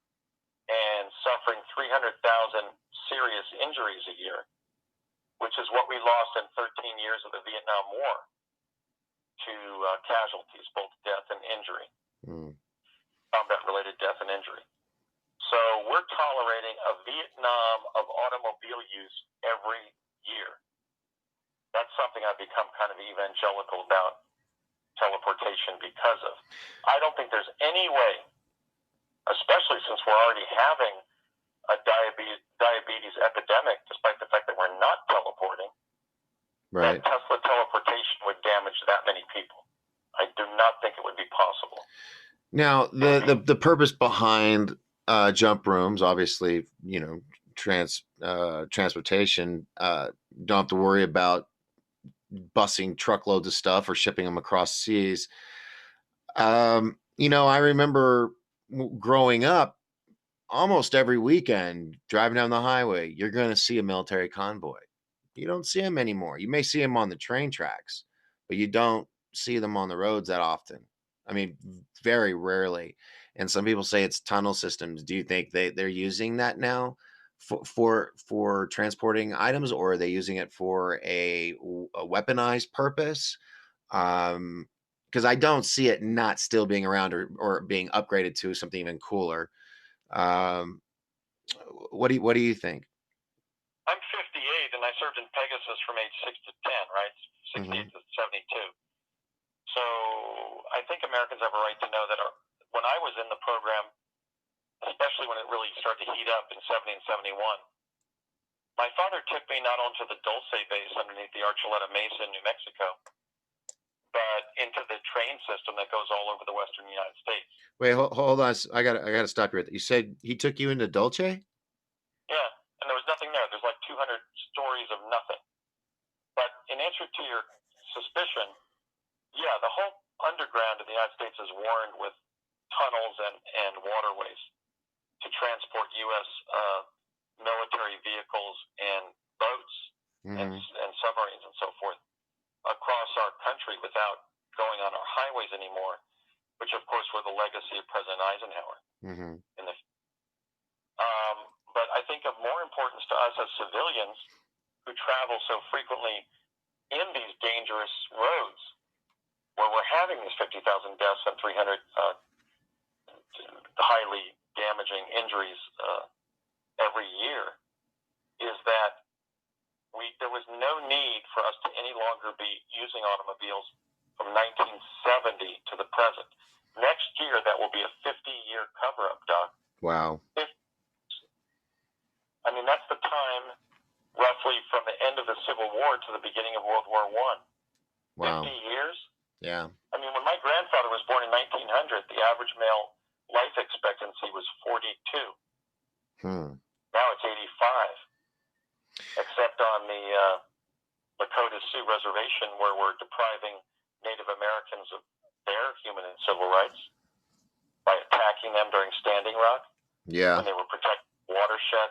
and suffering 300,000 serious injuries a year, which is what we lost in 13 years of the Vietnam War to casualties, both death and injury, combat-related death and injury. So we're tolerating a Vietnam of automobile use every year. That's something I've become kind of evangelical about teleportation because of. I don't think there's any way, especially since we're already having a diabetes epidemic, despite the fact that we're not teleporting, Right. that Tesla teleportation would damage that many people. I do not think it would be possible. Now, the purpose behind jump rooms, obviously, you know, transportation, don't have to worry about busing truckloads of stuff or shipping them across seas. You know, I remember growing up, almost every weekend driving down the highway, you're going to see a military convoy. You don't see them anymore. You may see them on the train tracks, but you don't see them on the roads that often. I mean, very rarely. And some people say it's tunnel systems. Do you think they're using that now for transporting items, or are they using it for a weaponized purpose? Because I don't see it not still being around or being upgraded to something even cooler. Um, what do you think? I'm 58 and I served in Pegasus from age 6 to 10, right? 68 Hmm. to 72. So I think Americans have a right to know that when I was in the program, especially when it really started to heat up in 70 and 71, my father took me not onto the Dulce base underneath the Archuleta Mesa in New Mexico, but into the train system that goes all over the western United States. Wait, hold on. I gotta stop you. You said he took you into Dulce? Yeah, and there was nothing there. There's like 200 stories of nothing. But in answer to your suspicion, yeah, the whole underground of the United States is warned with tunnels and waterways to transport U.S. Military vehicles and boats Hmm. and submarines and so forth across our country without going on our highways anymore, which of course were the legacy of President Eisenhower. Hmm. In the, but I think of more importance to us as civilians who travel so frequently in these dangerous roads where we're having these 50,000 deaths and 300 highly damaging injuries every year, is that there was no need for us to any longer be using automobiles from 1970 to the present. Next year, that will be a 50-year cover-up, Doc. Wow. I mean, that's the time roughly from the end of the Civil War to the beginning of World War I. Wow. 50 years? Yeah. I mean, when my grandfather was born in 1900, the average male life expectancy was 42. Now it's 85, except on the Lakota Sioux Reservation, where we're depriving Native Americans of their human and civil rights by attacking them during Standing Rock Yeah. when they were protecting watershed,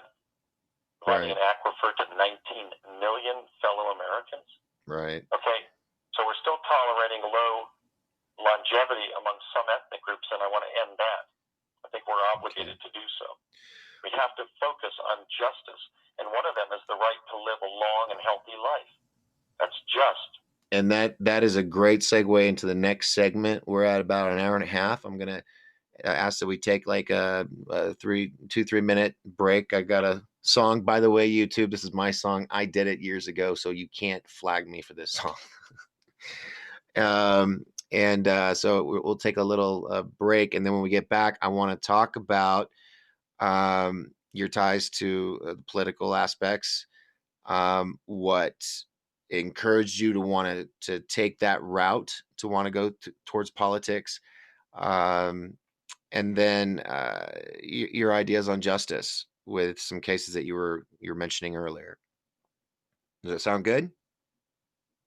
Right. providing an aquifer to 19 million fellow Americans. Right. Okay, so we're still tolerating low longevity among some ethnic groups, and I want to end that. I think we're obligated to do so. We have to focus on justice, and one of them is the right to live a long and healthy life. That's just. And that is a great segue into the next segment. We're at about an hour and a half. I'm gonna ask that we take like a 3 minute break. I got a song, by the way, YouTube. This is my song. I did it years ago, so you can't flag me for this song. And so we'll take a little break, and then when we get back, I want to talk about your ties to the political aspects, what encouraged you to want to take that route, to want to go towards politics, um, and then your ideas on justice with some cases that you were mentioning earlier. Does that sound good?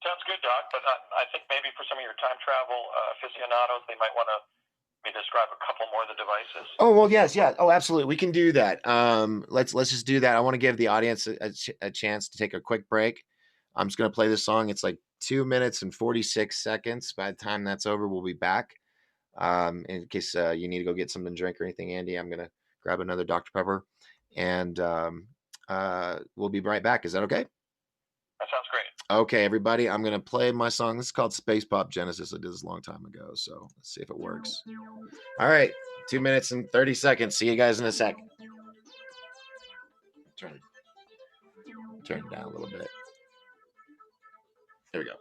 Sounds good, Doc, but I think maybe for some of your time travel aficionados, they might want to describe a couple more of the devices. Oh, well, yes, yeah. Oh, absolutely. We can do that. Let's just do that. I want to give the audience a chance to take a quick break. I'm just going to play this song. It's like 2 minutes and 46 seconds. By the time that's over, we'll be back. In case you need to go get something to drink or anything, Andy, I'm going to grab another Dr. Pepper, and we'll be right back. Is that okay? That sounds great. Okay, everybody, I'm going to play my song. This is called Space Pop Genesis. I did this a long time ago, so let's see if it works. All right, 2 minutes and 30 seconds. See you guys in a sec. Turn it down a little bit. There we go.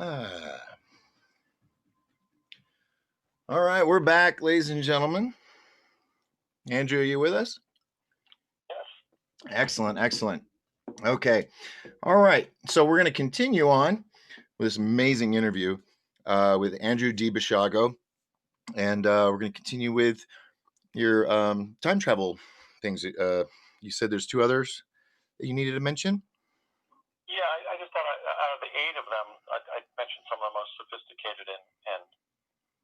Ah. All right, we're back, ladies and gentlemen. Andrew, are you with us? Yes. Excellent, excellent. Okay. All right. So we're going to continue on with this amazing interview with Andrew D. BASIAGO. And we're going to continue with your time travel things. You said there's two others that you needed to mention? Yeah, I just thought out of the 8 of them, I mentioned some of the most sophisticated and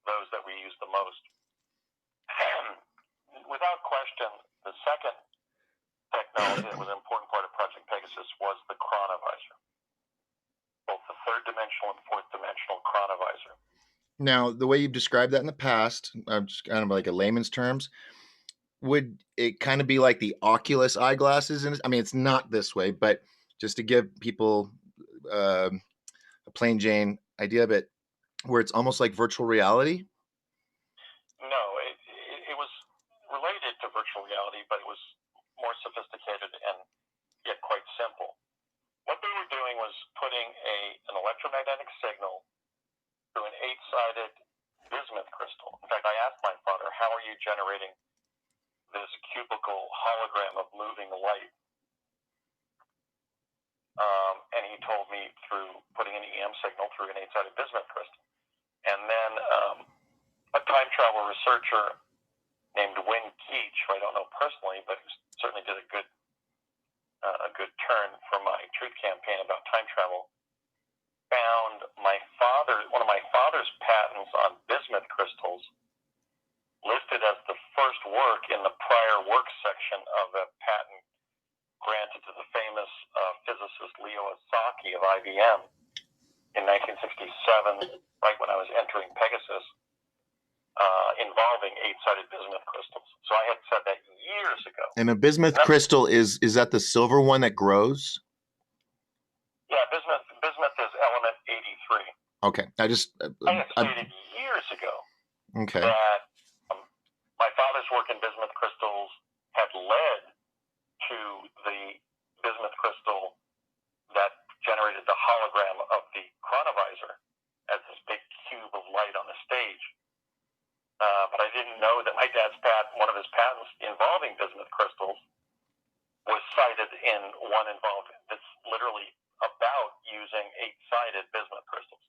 those that we use the most. Without question, the second technology that was an important part of Project Pegasus was the chronovisor, both the third dimensional and fourth dimensional chronovisor. Now, the way you've described that in the past, just kind of like a layman's terms, would it kind of be like the Oculus eyeglasses? And I mean, it's not this way, but just to give people a plain Jane idea of it, where it's almost like virtual reality. No, it was related to virtual reality, but it was more sophisticated and yet quite simple. What they were doing was putting an electromagnetic signal through an 8-sided bismuth crystal. In fact, I asked my father, how are you generating this cubical hologram of moving light? And he told me through putting an EM signal through an 8-sided bismuth crystal. And then a time travel researcher named Wynn Keach, who I don't know personally, but who certainly did a good turn for my truth campaign about time travel, found one of my father's patents on bismuth crystals listed as the first work in the prior work section of a patent granted to the famous physicist L.L.C of IBM in 1967, right when I was entering Pegasus, involving 8-sided bismuth crystals. So I had said that years ago. And a bismuth crystal is that the silver one that grows? Yeah, bismuth is element 83. Okay, I had stated years ago that my father's work in bismuth crystals had led to the bismuth crystal that generated the hologram of the chronovisor as this big cube of light on the stage. But I didn't know that my dad's one of his patents involving bismuth crystals was cited in one that's literally about using 8-sided bismuth crystals.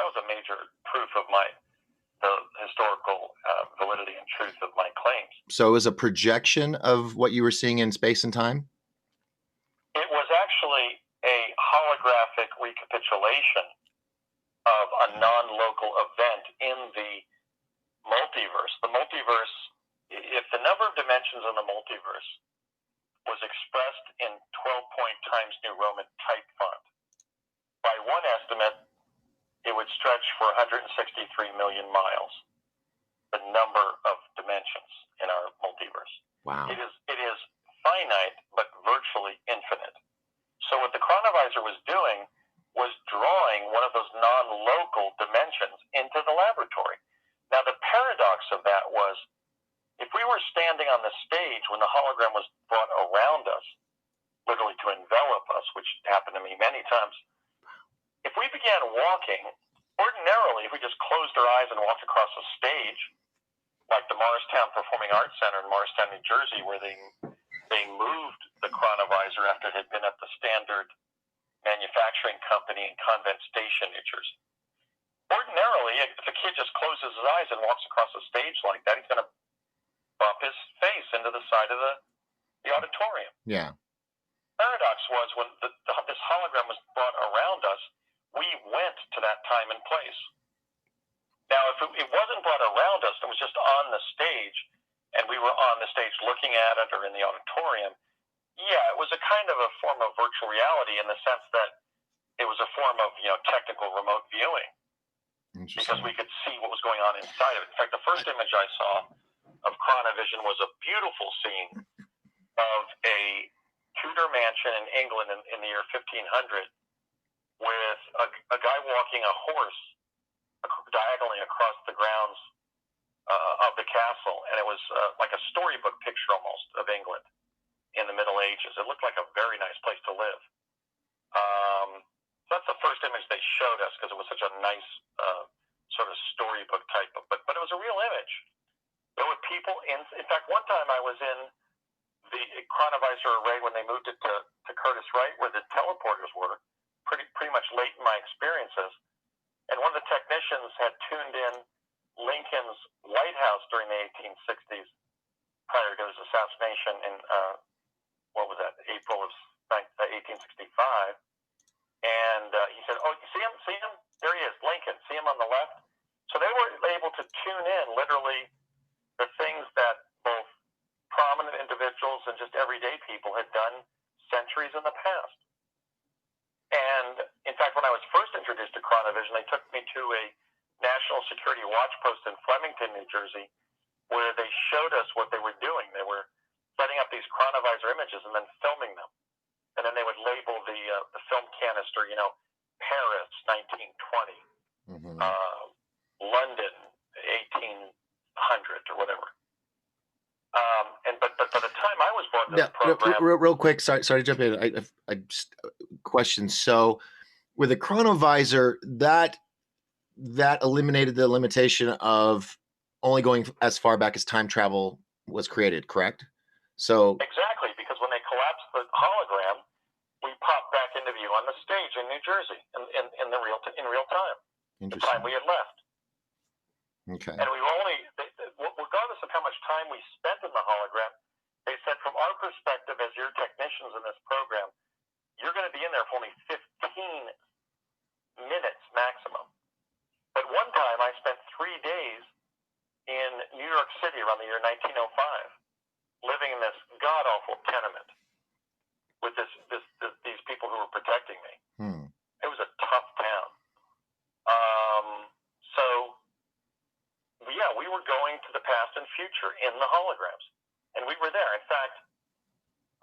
That was a major proof of the historical validity and truth of my claims. So it was a projection of what you were seeing in space and time? It was actually a holographic recapitulation of a non-local event in the multiverse. The multiverse, if the number of dimensions in the multiverse was expressed in 12-point Times New Roman type font, by one estimate, it would stretch for 163 million miles, the number of dimensions in our multiverse. Wow. It is finite, but virtually infinite. So what the chronovisor was doing was drawing one of those non-local dimensions into the laboratory. Now, the paradox of that was, if we were standing on the stage when the hologram was brought around us, literally to envelop us, which happened to me many times, if we began walking, ordinarily, if we just closed our eyes and walked across a stage, like the Morristown Performing Arts Center in Morristown, New Jersey, where they moved the chronovisor after it had been at the Standard Manufacturing Company in Convent Station, New Jersey. Ordinarily, if a kid just closes his eyes and walks across a stage like that, he's going to bump his face into the side of the auditorium. Yeah. Paradox was when this hologram was brought around us, we went to that time and place. Now, if it wasn't brought around us, it was just on the stage, and we were on the stage looking at it or in the auditorium, yeah, it was a kind of a form of virtual reality in the sense that it was a form of technical remote viewing, because we could see what was going on inside of it. In fact, the first image I saw of Chronovision was a beautiful scene of a Tudor mansion in England in the year 1500 with a guy walking a horse diagonally across the grounds of the castle. And it was like a storybook picture almost of England in the Middle Ages. It looked like a very nice place to live. So that's the first image they they showed us because it was such a nice sort of storybook type of, but it was a real image. There were people in fact, one time I was in the chronovisor array when they moved it to Curtis Wright, where the teleporters were, pretty much late in my experiences. And one of the technicians had tuned in Lincoln's White House during the 1860s, prior to his assassination in, what was that, April of 1865. And he said, "Oh, you see him? See him? There he is, Lincoln. See him on the left?" So they were able to tune in literally the things that both prominent individuals and just everyday people had done centuries in the past. And in fact, when I was first introduced to chronovision, they took me to a national security watch post in Flemington, New Jersey, where they showed us what they were doing. They were setting up these chronovisor images and then filming them. And then they would label the film canister, Paris, 1920, London, 1800, or whatever. But by the time I was born to the program, real quick, sorry to jump in. I just question. So with a chronovisor, that eliminated the limitation of only going as far back as time travel was created, correct? So exactly, because when they collapsed the hologram, we popped back into view on the stage in New Jersey in real time. The time we had left. Okay. And we were only, regardless of how much time we spent in the hologram, they said, from our perspective as your technicians in this program, you're going to be in there for only 15 minutes maximum. But one time I spent 3 days in New York City around the year 1905, living in this god-awful tenement with these people who were protecting me. It was a tough town. So, yeah, we were going to the past and future in the holograms. And we were there. In fact,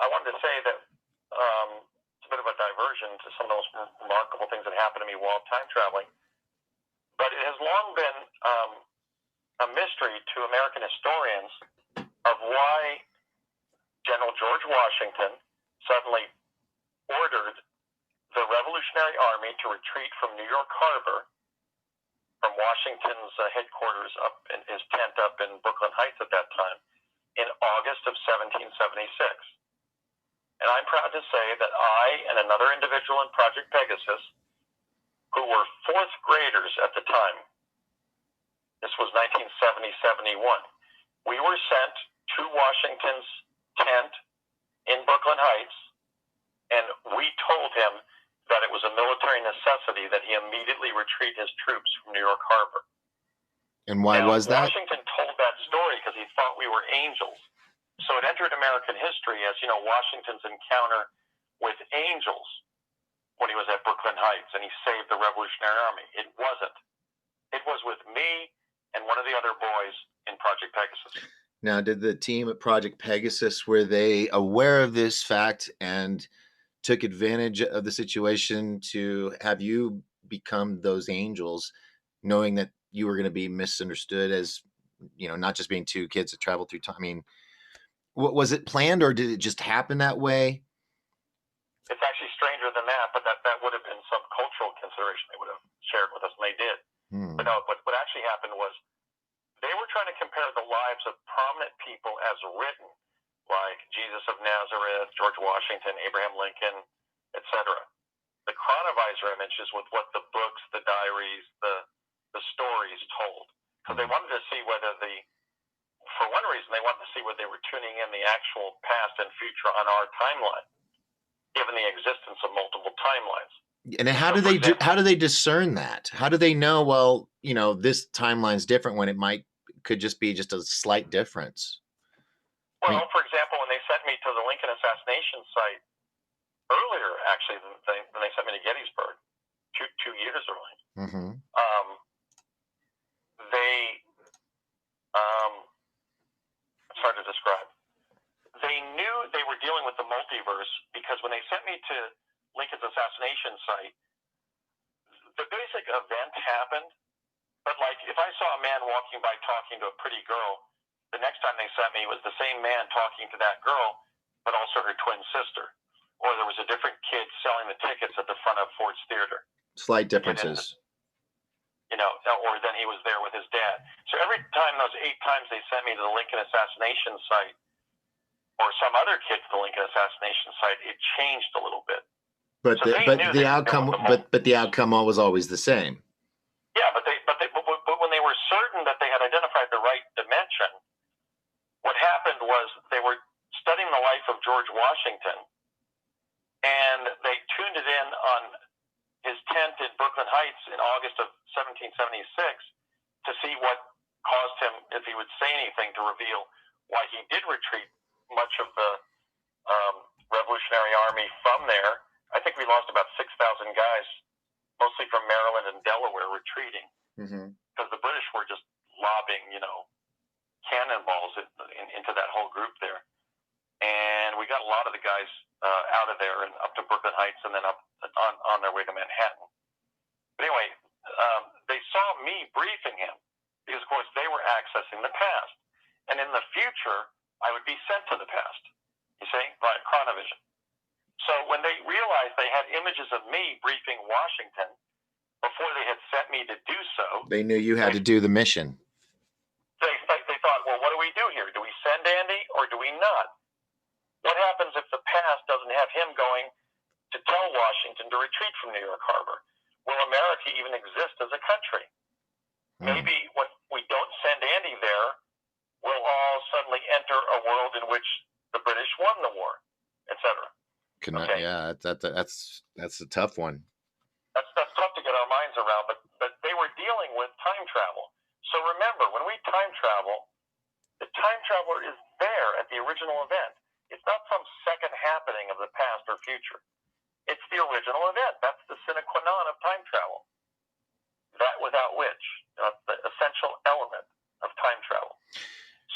I wanted to say that it's a bit of a diversion to some of those remarkable things that happened to me while time traveling. But it has long been a mystery to American historians of why General George Washington suddenly ordered the Revolutionary Army to retreat from New York Harbor, from Washington's headquarters up in his tent up in Brooklyn Heights at that time, in August of 1776. And I'm proud to say that I and another individual in Project Pegasus, who were fourth graders at the time, this was 1970-71, we were sent to Washington's tent in Brooklyn Heights, and we told him that it was a military necessity that he immediately retreat his troops from New York Harbor. And why was that? Washington told that story because he thought we were angels. So it entered American history as, Washington's encounter with angels when he was at Brooklyn Heights and he saved the Revolutionary Army. It wasn't. It was with me and one of the other boys in Project Pegasus. Now, did the team at Project Pegasus, were they aware of this fact and took advantage of the situation to have you become those angels, knowing that you were going to be misunderstood as, not just being two kids that traveled through time? I mean, was it planned or did it just happen that way? It's actually stranger than that, but that would have been some cultural consideration they would have shared with us, and they did. But no, what actually happened was they were trying to compare the lives of prominent people as written, like Jesus of Nazareth, George Washington, Abraham Lincoln, etc. The chronovisor images with what the books, the diaries, the stories told. Because they wanted to see whether for one reason, they wanted to see whether they were tuning in the actual past and future on our timeline, given the existence of multiple timelines. And how do they discern that? How do they know, well, this timeline's different when it could just be just a slight difference? Well, for example, when they sent me to the Lincoln assassination site earlier, actually, than they sent me to Gettysburg, two years early, it's hard to describe. They knew they were dealing with the multiverse because when they sent me to Lincoln's assassination site, the basic event happened, but like if I saw a man walking by talking to a pretty girl, the next time they sent me was the same man talking to that girl, but also her twin sister. Or there was a different kid selling the tickets at the front of Ford's Theater. Slight to get into, differences. or then he was there with his dad. So every time, those 8 times they sent me to the Lincoln assassination site, or some other kid to the Lincoln assassination site, it changed a little bit. But So the outcome, but the outcome was always the same. Yeah, but when they were certain that they had identified the right dimension, what happened was they were studying the life of George Washington, and they tuned it in on his tent in Brooklyn Heights in August of 1776 to see what caused him, if he would say anything, to reveal why he did retreat much of the Revolutionary Army from there. I think we lost about 6,000 guys, mostly from Maryland and Delaware, retreating because the British were just lobbing, cannonballs into that whole group there. And we got a lot of the guys out of there and up to Brooklyn Heights and then up on their way to Manhattan. But anyway, they saw me briefing him because, of course, they were accessing the past. And in the future, I would be sent to the past, you see, by chronovision. So when they realized they had images of me briefing Washington before they had sent me to do so, they knew you had to do the mission. They thought, well, what do we do here? Do we send Andy or do we not? What happens if the past doesn't have him going to tell Washington to retreat from New York Harbor? Will America even exist as a country? Maybe when we don't send Andy there, we'll all suddenly enter a world in which the British won the war, etc. Okay. Yeah, that's a tough one. That's tough to get our minds around, but they were dealing with time travel. So remember, when we time travel, the time traveler is there at the original event. It's not some second happening of the past or future. It's the original event. That's the sine qua non of time travel. That without which, the essential element of time travel.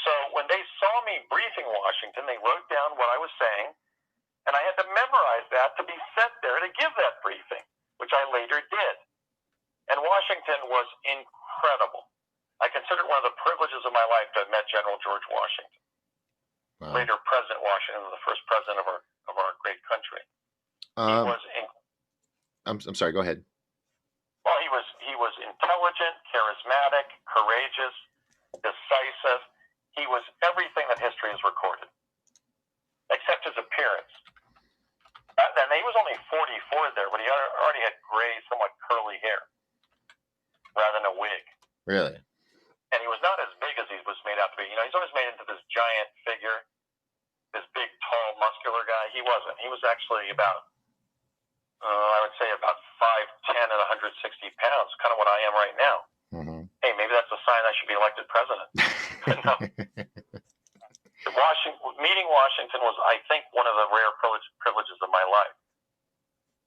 So when they saw me briefing Washington, they wrote down what I was saying, and I had to memorize that to be sent there to give that briefing, which I later did. And Washington was incredible. I consider it one of the privileges of my life to have met General George Washington. Wow. Later President Washington, the first president of our great country. He was. I'm sorry. Go ahead. Well, he was intelligent, charismatic, courageous, decisive. He was everything that history has recorded, except his appearance. And he was only 44 there, but he already had gray, somewhat curly hair, rather than a wig. Really? And he was not as big as he was made out to be. He's always made into this giant figure, this big, tall, muscular guy. He wasn't. He was actually about, I would say about 5'10" and 160 pounds, kind of what I am right now. Hey, maybe that's a sign I should be elected president. No. Meeting Washington was, I think, one of the rare privileges of my life.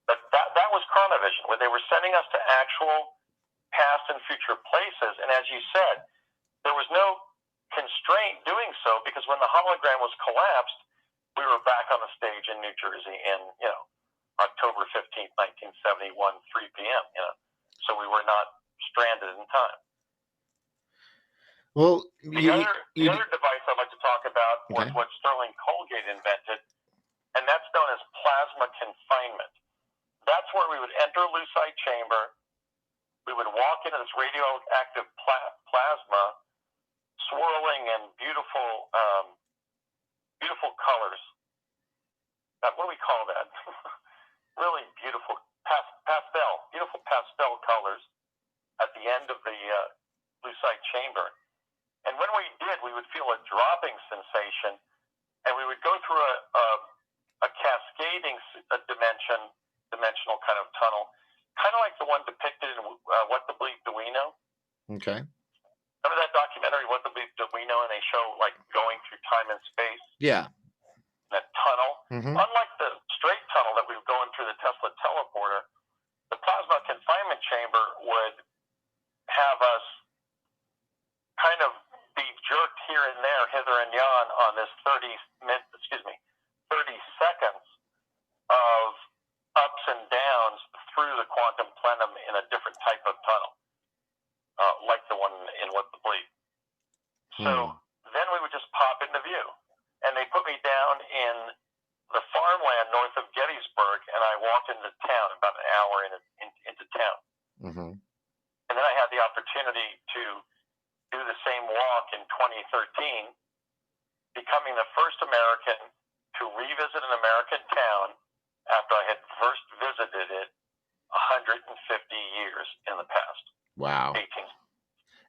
But that was chronovision, where they were sending us to actual past and future places. And as you said, there was no constraint doing so, because when the hologram was collapsed, we were back on the stage in New Jersey in, October 15th, 1971, 3 p.m., So we were not stranded in time. Well, the other device I'd like to talk about was what Sterling Colgate invented, and that's known as plasma confinement. That's where we would enter a lucite chamber. We would walk into this radioactive plasma, swirling in beautiful colors. What do we call that? Really beautiful beautiful pastel colors at the end of the lucite chamber. And when we did, we would feel a dropping sensation, and we would go through a cascading dimensional kind of tunnel, kind of like the one depicted in What the Bleep Do We Know? Okay. Remember that documentary, What the Bleep Do We Know? And they show, like, going through time and space? Yeah. That tunnel. Unlike the straight tunnel that we were going through the Tesla teleporter, the plasma confinement chamber would have us kind of be jerked here and there, hither and yon, on this 30 seconds of ups and downs through the quantum plenum in a different type of tunnel, like the one in What the Bleep. So then we would just pop into view, and they put me down in the farmland north of Gettysburg, and I walked into town, about an hour into town. Mm-hmm. And then I had the opportunity to do the same walk in 2013, becoming the first American to revisit an American town after I had first visited it 150 years in the past. Wow. 18.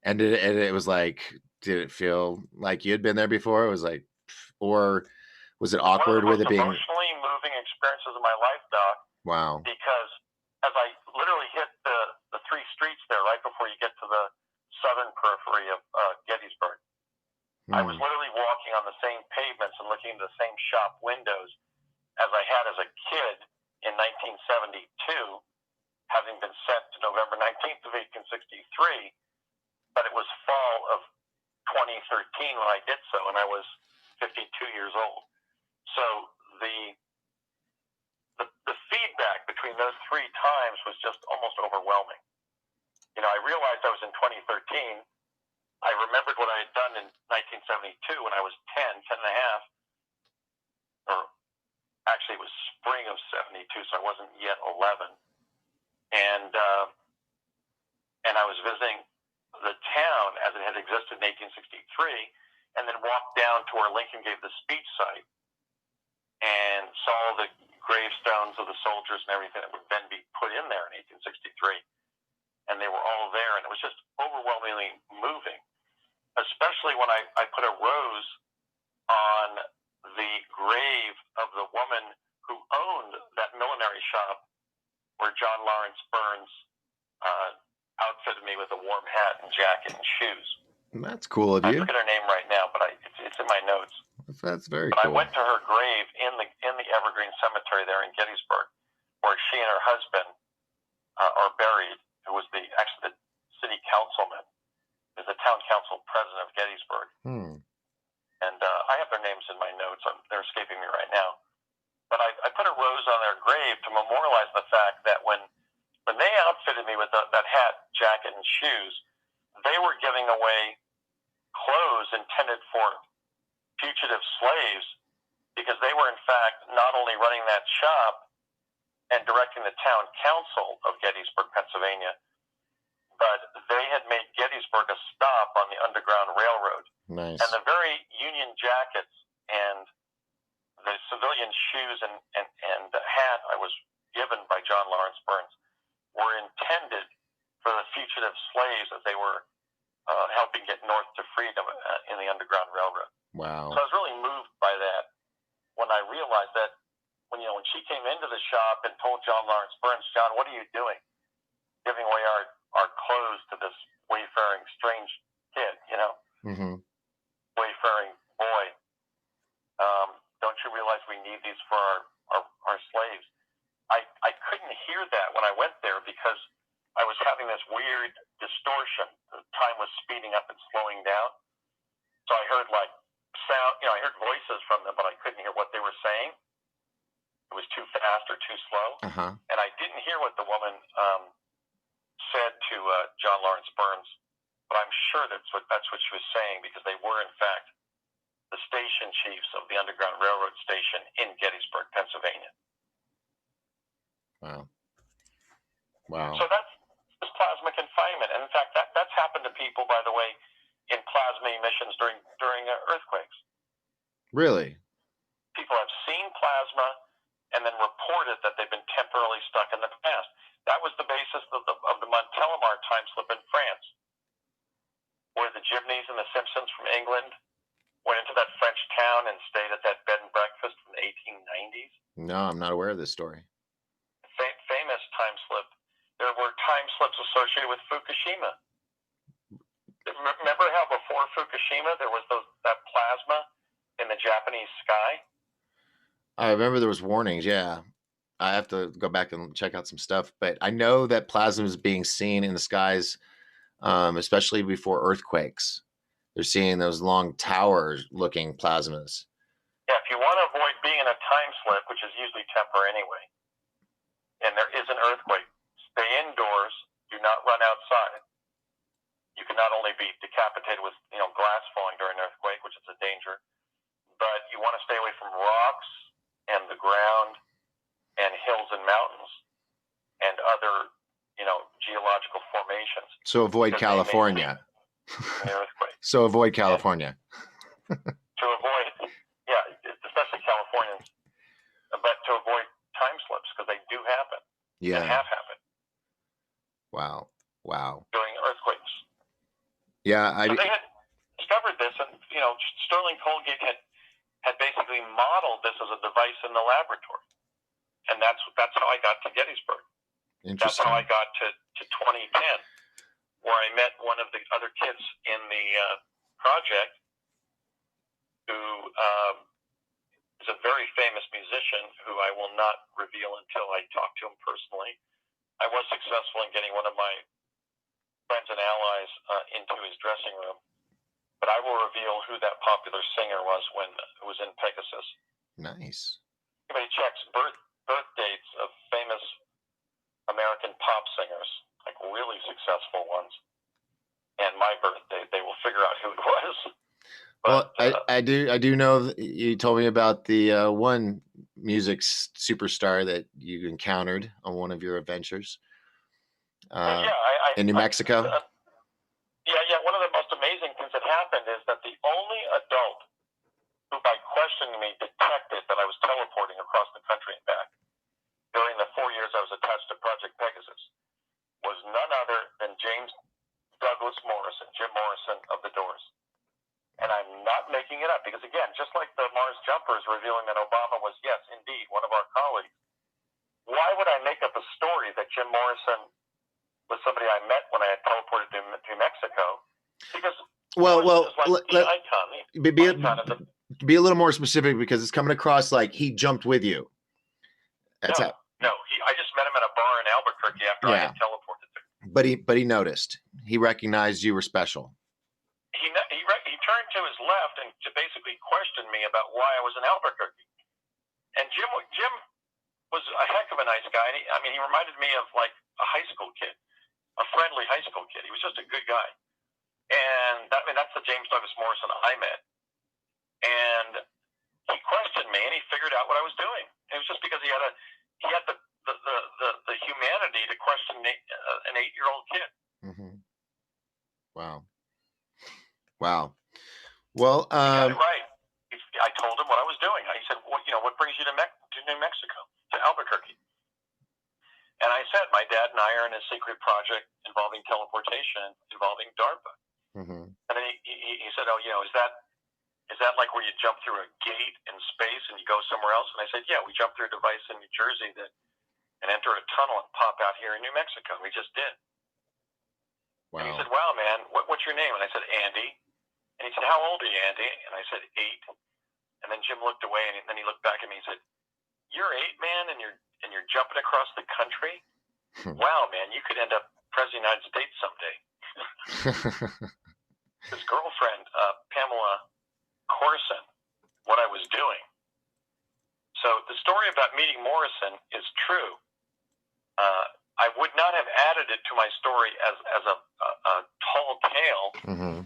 And it was like, did it feel like you had been there before? It was like, or was it awkward with it it being being? emotionally moving experiences of my life, Doc. Wow. Because as I literally hit the three streets there right before you get to the southern periphery of Gettysburg, I was literally walking on the same pavements and looking into the same shop windows as I had as a kid in 1972, having been sent to November 19th of 1863. But it was fall of 2013 when I did so, and I was 52 years old. So the feedback between those three times was just almost overwhelming. You know, I realized I was in 2013. I remembered what I had done in 1972 when I was 10 and a half, or actually it was spring of 72, so I wasn't yet 11. And I was visiting the town as it had existed in 1863, and then walked down to where Lincoln gave the speech site and saw the gravestones of the soldiers and everything that would then be put in there in 1863. And they were all there, and it was just overwhelmingly moving, especially when I put a rose on the grave of the woman who owned that millinery shop where John Lawrence Burns outfitted me with a warm hat and jacket and shoes. That's cool of you. I forget her name right now, but it's in my notes. That's very but cool. I went to her grave in the Evergreen Cemetery there in Gettysburg, where she and her husband are buried, who was actually the city councilman, is the town council president of Gettysburg. And I have their names in my notes. They're escaping me right now. But I put a rose on their grave to memorialize the fact that when they outfitted me with that hat, jacket, and shoes, they were giving away clothes intended for fugitive slaves, because they were, in fact, not only running that shop and directing the town council of Gettysburg, Pennsylvania, but they had made Gettysburg a stop on the Underground Railroad. Nice. And the very Union jackets and the civilian shoes and the hat I was given by John Lawrence Burns were intended for the fugitive slaves that they were helping get north to freedom in the Underground Railroad. Wow. So I was really moved by that when I realized that when she came into the shop and told John Lawrence Burns, "John, what are you doing? Giving away our clothes to this wayfaring strange kid, wayfaring boy. Don't you realize we need these for our slaves?" I couldn't hear that when I went there because I was having this weird distortion. The time was speeding up and slowing down. So I heard sound, I heard voices from them, but I couldn't hear what they were saying. It was too fast or too slow. And I didn't hear what the woman said to John Lawrence Burns, but I'm sure that's what she was saying, because they were, in fact, the station chiefs of the Underground Railroad station in Gettysburg, Pennsylvania. Wow. So that's plasma confinement. And in fact, that's happened to people, by the way, in plasma emissions during earthquakes. Really? People have seen plasma and then reported that they've been temporarily stuck in the past. That was the basis of the Montélimar time slip in France, where the Gibneys and the Simpsons from England went into that French town and stayed at that bed and breakfast in the 1890s. No, I'm not aware of this story. Famous time slip. There were time slips associated with Fukushima. Remember how before Fukushima there was that plasma in the Japanese sky? I remember there was warnings, yeah. I have to go back and check out some stuff, but I know that plasma is being seen in the skies, especially before earthquakes. They're seeing those long tower-looking plasmas. Yeah, if you want to avoid being in a time slip, which is usually temporary anyway, and there is an earthquake, stay indoors. Do not run outside. You can not only be decapitated with glass falling during an earthquake, which is a danger, but you want to stay away from rocks and the ground and hills and mountains and other geological formations So avoid because they may leak California. in the earthquake. So avoid And California. to avoid, yeah, especially Californians, but to avoid time slips because they do happen and Yeah. have happened Wow. Wow. during earthquakes. Yeah. So they had discovered this, and Sterling Colgate had basically modeled this as a device in the laboratory, and that's how I got to Gettysburg. That's how I got to 2010, where I met one of the other kids in the project who is a very famous musician who I will not reveal until I talk to him personally. I was successful in getting one of my friends and allies into his dressing room, but I will reveal who that popular singer was when it was in Pegasus. Nice. Everybody checks birth dates of famous American pop singers, like really successful ones, and my birthday. They will figure out who it was. But, well, I do know you told me about the one music superstar that you encountered on one of your adventures in New Mexico. Yeah. One of the most amazing things that happened is that the only adult who, by questioning me, detected that I was teleporting across the country and back during the 4 years I was attached to Project Pegasus was none other than James Douglas Morrison, Jim Morrison of the Doors. And I'm not making it up because, again, just like the Mars jumpers revealing that Obama was, yes, indeed, one of our colleagues, why would I make up a story that Jim Morrison was somebody I met when I had teleported to New Mexico? Because be a little more specific because it's coming across like he jumped with you. That's no. I just met him at a bar in Albuquerque after I had teleported there. But he noticed. He recognized you were special. He turned to his left and basically questioned me about why I was in Albuquerque. And Jim was a heck of a nice guy. He reminded me of like a high school kid, a friendly high school kid. He was just a good guy. And that's the James Douglas Morrison I met. And he questioned me, and he figured out what I was doing. It was just because he had the humanity to question an 8-year-old kid. Mm-hmm. Wow. Well, he got it right. I told him what I was doing. He said, what brings you to New Mexico, to Albuquerque? And I said, my dad and I are in a secret project involving teleportation, involving DARPA. Mm-hmm. And then he said, is that like where you jump through a gate in space and you go somewhere else? And I said, yeah, we jumped through a device in New Jersey and enter a tunnel and pop out here in New Mexico. We just did. Wow. And he said, wow, man, what's your name? And I said, Andy. And he said, how old are you, Andy? And I said, 8. And then Jim looked away, and then he looked back at me and said, you're 8, man, and you're jumping across the country? Wow, man, you could end up president of the United States someday. His girlfriend, Pamela Corson, what I was doing. So the story about meeting Morrison is true. I would not have added it to my story as a tall tale. Mm-hmm.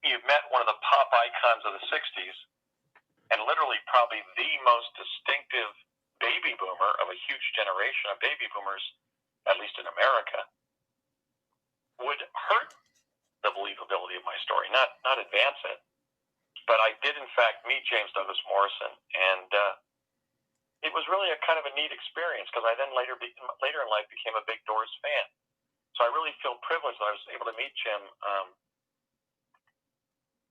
You've met one of the pop icons of the 60s, and literally probably the most distinctive baby boomer of a huge generation of baby boomers, at least in America, would hurt the believability of my story, not advance it. But I did, in fact, meet James Douglas Morrison, and it was really a kind of a neat experience because I then later in life became a big Doors fan. So I really feel privileged that I was able to meet Jim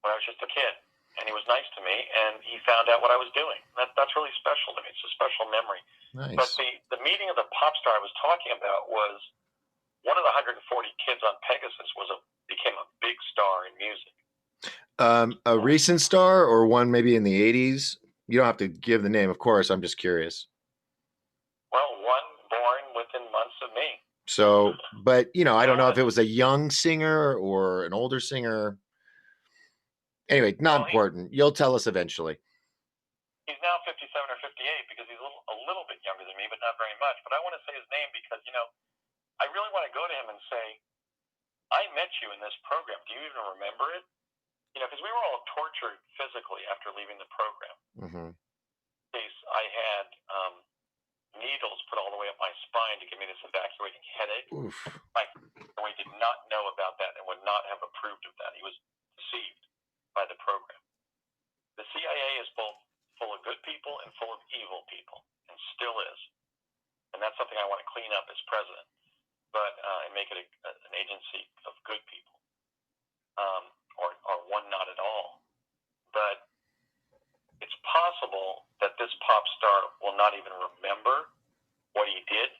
when I was just a kid, and he was nice to me, and he found out what I was doing. That's really special to me. It's a special memory. Nice. But the meeting of the pop star I was talking about was one of the 140 kids on Pegasus became a big star in music. A recent star or one maybe in the 80s? You don't have to give the name, of course. I'm just curious. Well, one born within months of me. So, but I don't know if it was a young singer or an older singer. Anyway, not important. You'll tell us eventually. He's now 57 or 58 because he's a little bit younger than me, but not very much. But I want to say his name because, I really want to go to him and say, I met you in this program. Do you even remember it? Because we were all tortured physically after leaving the program. Mm-hmm. I had needles put all the way up my spine to give me this evacuating headache. Oof. My father did not know about that and would not have approved of that. He was deceived by the program. The CIA is both full of good people and full of evil people, and still is. And that's something I want to clean up as president, but and make it an agency of good people, or one not at all. But it's possible that this pop star will not even remember what he did,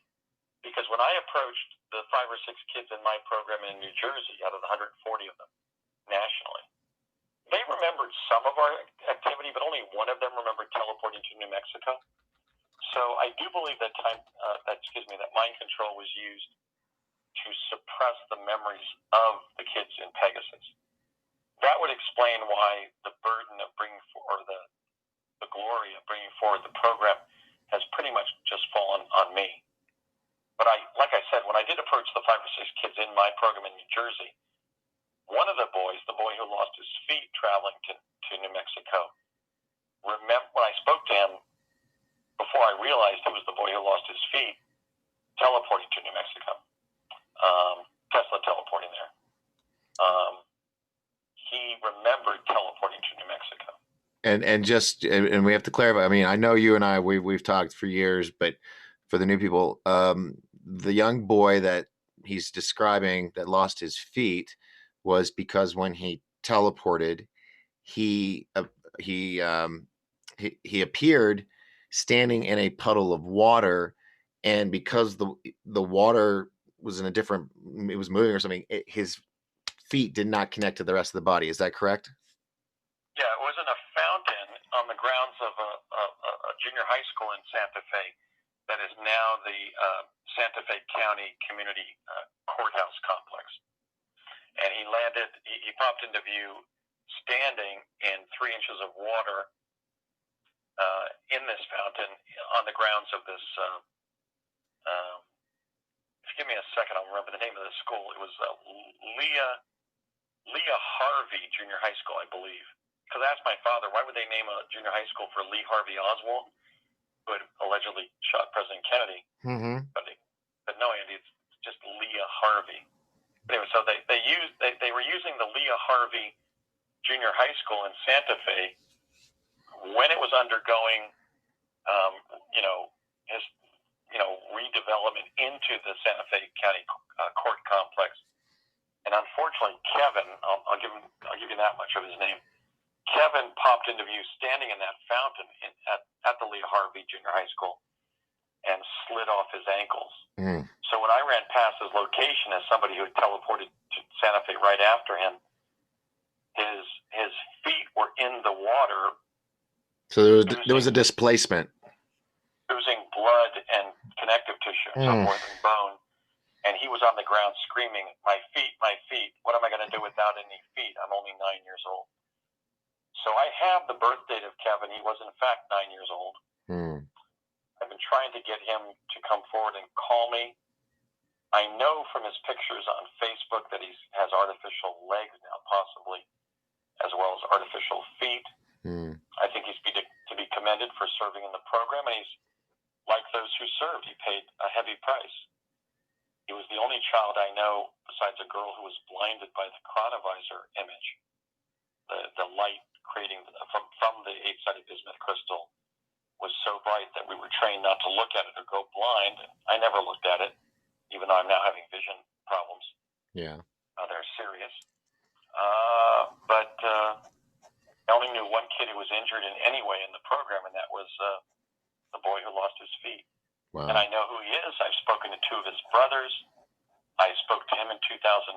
because when I approached the 5 or 6 kids in my program in New Jersey, out of the 140 of them nationally, they remembered some of our activity, but only one of them remembered teleporting to New Mexico. So I do believe that that mind control was used to suppress the memories of the kids in Pegasus. That would explain why the burden of bringing forward the glory of bringing forward the program has pretty much just fallen on me. But like I said, when I did approach the 5 or 6 kids in my program in New Jersey, one of the boys, the boy who lost his feet traveling to New Mexico, remember when I spoke to him, before I realized it was the boy who lost his feet teleporting to New Mexico, Tesla teleporting there. He remembered teleporting to New Mexico. And we have to clarify. I mean, I know you and I we've talked for years, but for the new people, the young boy that he's describing that lost his feet was because when he teleported, he appeared standing in a puddle of water, and because the water was in a different, it was moving or something, his feet did not connect to the rest of the body. Is that correct? Yeah, it was in a fountain on the grounds of a junior high school in Santa Fe that is now the Santa Fe County Community Courthouse Complex. And he landed, he popped into view standing in 3 inches of water in this fountain on the grounds of this, if you give me a second, I'll remember the name of the school. It was Leah Harvey Junior High School, I believe. Because I asked my father, why would they name a junior high school for Lee Harvey Oswald, who had allegedly shot President Kennedy? Mm-hmm. But no, Andy, it's just Leah Harvey. Anyway, so they were using the Leah Harvey Junior High School in Santa Fe when it was undergoing, redevelopment into the Santa Fe County Court Complex. And unfortunately, Kevin, I'll give you that much of his name. Kevin popped into view standing in that fountain at the Leah Harvey Junior High School and slid off his ankles. Mm. So when I ran past his location as somebody who had teleported to Santa Fe right after him, his feet were in the water. So there was a displacement. Oozing blood and connective tissue and so forth and bone. And he was on the ground screaming, my feet, what am I going to do without any feet? I'm only 9 years old. So I have the birth date of Kevin. He was, in fact, 9 years old. Mm. I've been trying to get him to come forward and call me. I know from his pictures on Facebook that he has artificial legs now, possibly, as well as artificial feet. Mm. I think he's to be commended for serving in the program, and he's like those who served. He paid a heavy price. He was the only child I know, besides a girl who was blinded by the chronovisor image, the light creating from the 8-sided bismuth crystal was so bright that we were trained not to look at it or go blind. I never looked at it, even though I'm now having vision problems. Yeah. They're serious. But I only knew one kid who was injured in any way in the program, and that was the boy who lost his feet. Wow. And I know who he is. I've spoken to 2 of his brothers. I spoke to him in 2005-06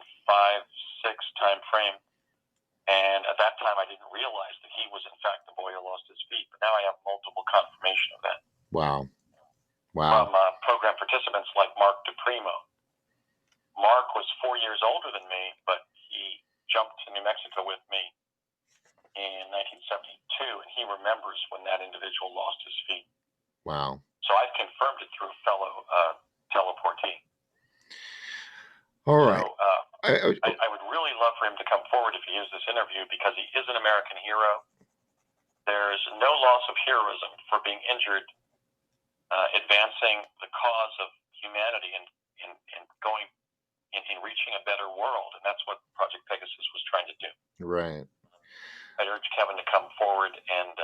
time frame. And at that time, I didn't realize that he was, in fact, the boy who lost his feet. But now I have multiple confirmation of that. Wow. From program participants like Mark DePrimo. Mark was 4 years older than me, but he jumped to New Mexico with me in 1972, and he remembers when that individual lost his feet. Wow. So I've confirmed it through a fellow teleportee. All right. So I would really love for him to come forward if he hears this interview, because he is an American hero. There's no loss of heroism for being injured advancing the cause of humanity and going in reaching a better world, and that's what Project Pegasus was trying to do. Right. I urge Kevin to come forward and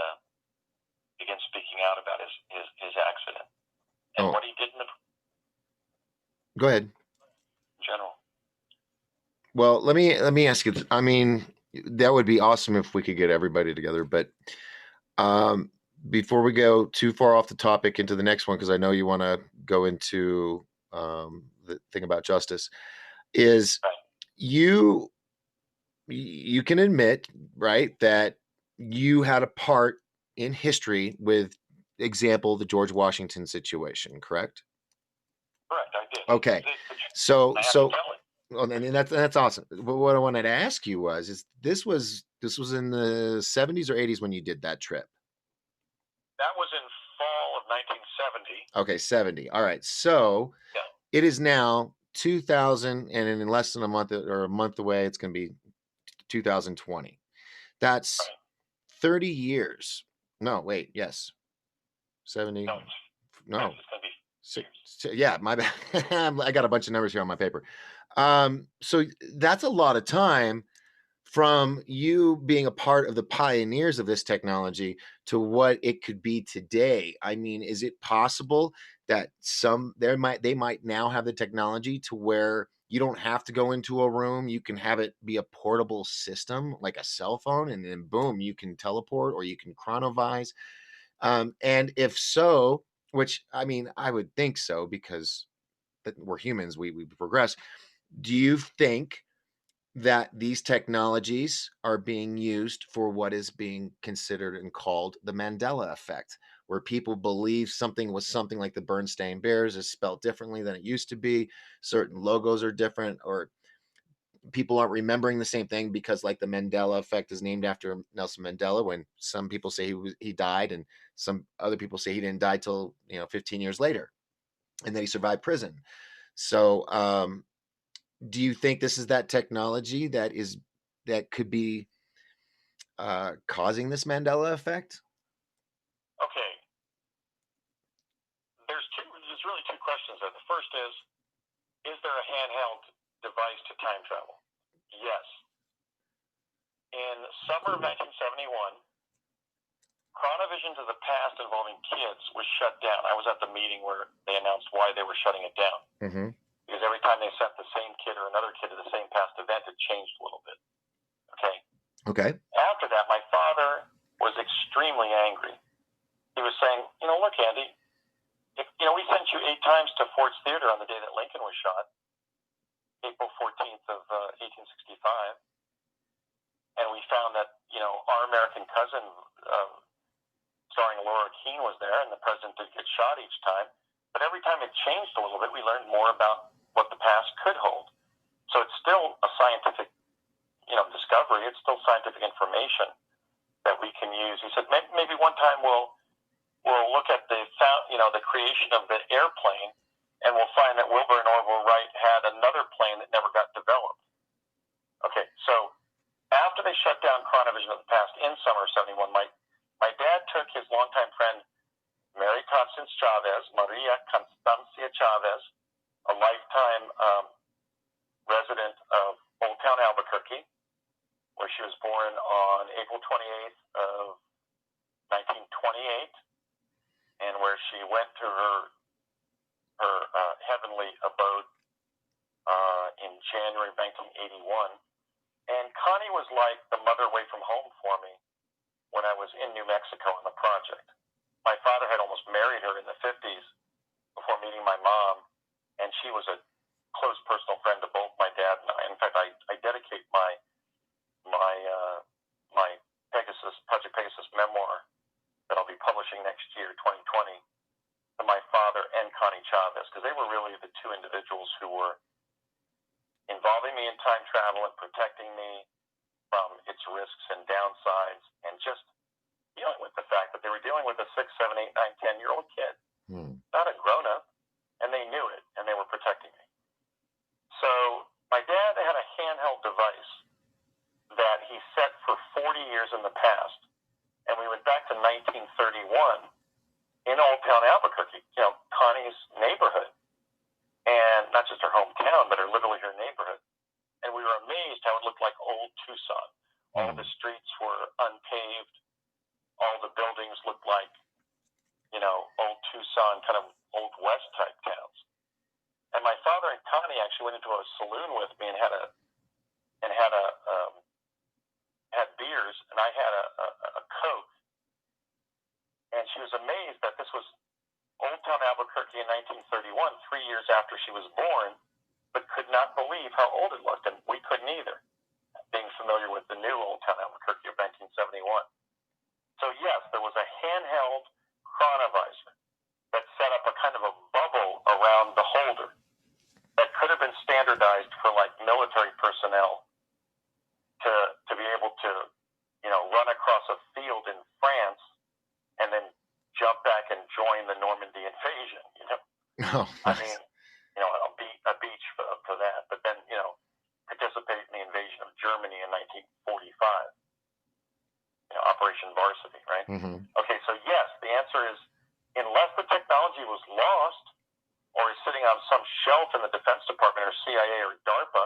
begin speaking out about his accident and what he did in the Go ahead. general. Well, let me ask you. I mean, that would be awesome if we could get everybody together. But before we go too far off the topic into the next one, because I know you want to go into the thing about justice, is Right. you can admit, right, that you had a part in history with example the George Washington situation, correct? Correct, I did. Okay. So well, and that's awesome. But what I wanted to ask you is this was in the 70s or 80s when you did that trip? That was in fall of 1970. Okay, 70. All right. So yeah. It is now 2000, and in less than a month or a month away, it's going to be 2020. That's Right. 30 years. No, wait, yes. 70. No. It's going to be yeah, my bad. I got a bunch of numbers here on my paper. So that's a lot of time from you being a part of the pioneers of this technology to what it could be today. I mean, is it possible that they might now have the technology to where you don't have to go into a room, you can have it be a portable system like a cell phone, and then boom, you can teleport or you can chronovise. And if so, which I mean, I would think so because we're humans, we progress. Do you think that these technologies are being used for what is being considered and called the Mandela effect, where people believe something was something, like the Bernstein Bears is spelled differently than it used to be, certain logos are different, or people aren't remembering the same thing because, like, the Mandela effect is named after Nelson Mandela, when some people say he died and some other people say he didn't die till 15 years later, and that he survived prison. So do you think this is that technology that could be causing this Mandela effect? Okay. There's really two questions there. The first is there a handheld device to time travel? Yes. In summer of 1971, Chronovision to the Past involving kids was shut down. I was at the meeting where they announced why they were shutting it down. Mm-hmm. Because every time they sent the same kid or another kid to the same past event, it changed a little bit. Okay? Okay. After that, my father was extremely angry. He was saying, look, Andy, we sent you 8 times to Ford's Theater on the day that Lincoln was shot, April 14th of 1865, and we found that, our American cousin, starring Laura Keene, was there, and the president did get shot each time. But every time it changed a little bit, we learned more about what the past could hold. So it's still a scientific, discovery. It's still scientific information that we can use. He said maybe one time we'll look at the creation of the airplane, and we'll find that Wilbur and Orville Wright had another plane that never got developed. Okay, so after they shut down Chronovision of the Past in summer of 71, my dad took his longtime friend Maria Constancia Chavez, a lifetime resident of Old Town Albuquerque, where she was born on April 28th of 1928, and where she went to her heavenly abode in January of 1981. And Connie was like the mother away from home for me when I was in New Mexico on the project. My father had almost married her in the 50s before meeting my mom, and she was a close personal friend to both my dad and I. In fact, I dedicate my Project Pegasus memoir that I'll be publishing next year, 2020, to my father and Connie Chavez, because they were really the two individuals who were involving me in time travel and protecting me from its risks and downsides, and just dealing with the fact that they were dealing with a 6, 7, 8, 9, 10-year-old kid, not a grown-up, and they knew it, and they were protecting me. So my dad had a handheld device that he set for 40 years in the past, and we went back to 1931 in Old Town Albuquerque, Connie's neighborhood, and not just her hometown, but literally her neighborhood. And we were amazed how it looked like old Tucson. All the streets were unpaved. All the buildings looked like, old Tucson, kind of old West type towns. And my father and Connie actually went into a saloon with me and had beers, and I had a Coke. And she was amazed that this was Old Town Albuquerque in 1931, 3 years after she was born, but could not believe how old it looked, and we couldn't either, being familiar with the new Old Town Albuquerque of 1971. So yes, there was a handheld chronovisor that set up a kind of a bubble around the holder that could have been standardized for like military personnel to be able to, run across a field in France and then jump back and join the Normandy invasion. Oh, I mean, a beach for that, but then participate in the invasion of Germany in 1945. Operation Varsity, right? Mm-hmm. Okay, so yes, the answer is unless the technology was lost or is sitting on some shelf in the Defense Department or CIA or DARPA,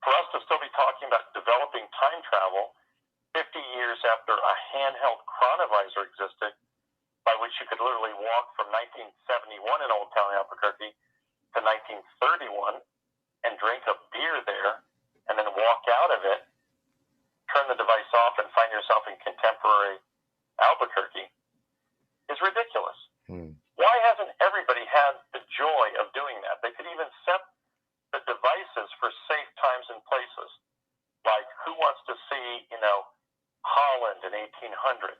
for us to still be talking about developing time travel 50 years after a handheld chronovisor existed, by which you could literally walk from 1971 in Old Town Albuquerque to 1931 and drink a beer there and then walk out of it, turn the device off, and find yourself in contemporary Albuquerque is ridiculous. Why hasn't everybody had the joy of doing that? They could even set the devices for safe times and places, like who wants to see, Holland in 1800?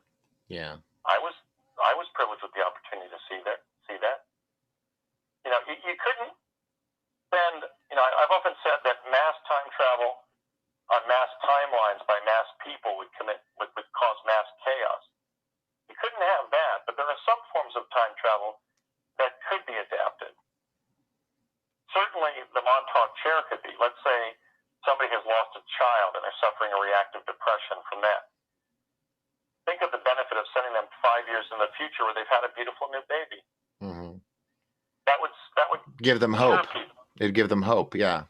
Yeah. I was privileged with the opportunity to see that. You couldn't spend. I've often said that mass time travel on mass timelines by mass people would cause mass chaos. You couldn't have that, but there are some forms of time travel that could be adapted. Certainly, the Montauk chair could be. Let's say somebody has lost a child and they're suffering a reactive depression from that. Think of the benefit of sending them 5 years in the future where they've had a beautiful new baby. Mm-hmm. That would give them hope. It'd give them hope, yeah.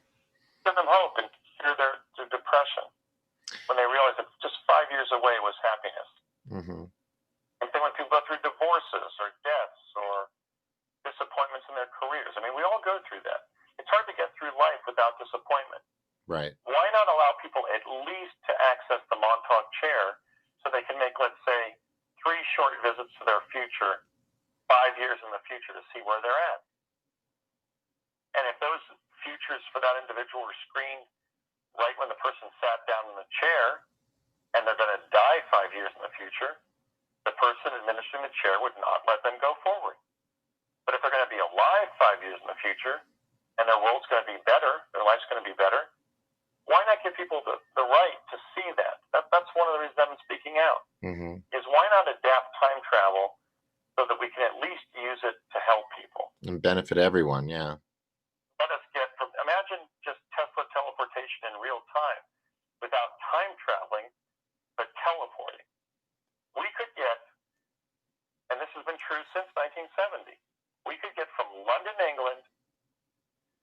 Give them hope and cure their depression when they realize that just 5 years away was happiness. Mm-hmm. And then when people go through divorces or deaths or disappointments in their careers, I mean, we all go through that. It's hard to get through life without disappointment. Right. Why not allow people at least to access the Montauk chair so they can make, let's say, 3 short visits to their future, 5 years in the future, to see where they're at? And if those futures for that individual were screened right when the person sat down in the chair and they're going to die 5 years in the future, the person administering the chair would not let them go forward. But if they're going to be alive 5 years in the future and their world's going to be better, their life's going to be better, why not give people the right to see that? That's one of the reasons I'm speaking out, is why not adapt time travel so that we can at least use it to help people? And benefit everyone, yeah. Let us imagine just Tesla teleportation in real time without time traveling, but teleporting. We could get, and this has been true since 1970, we could get from London, England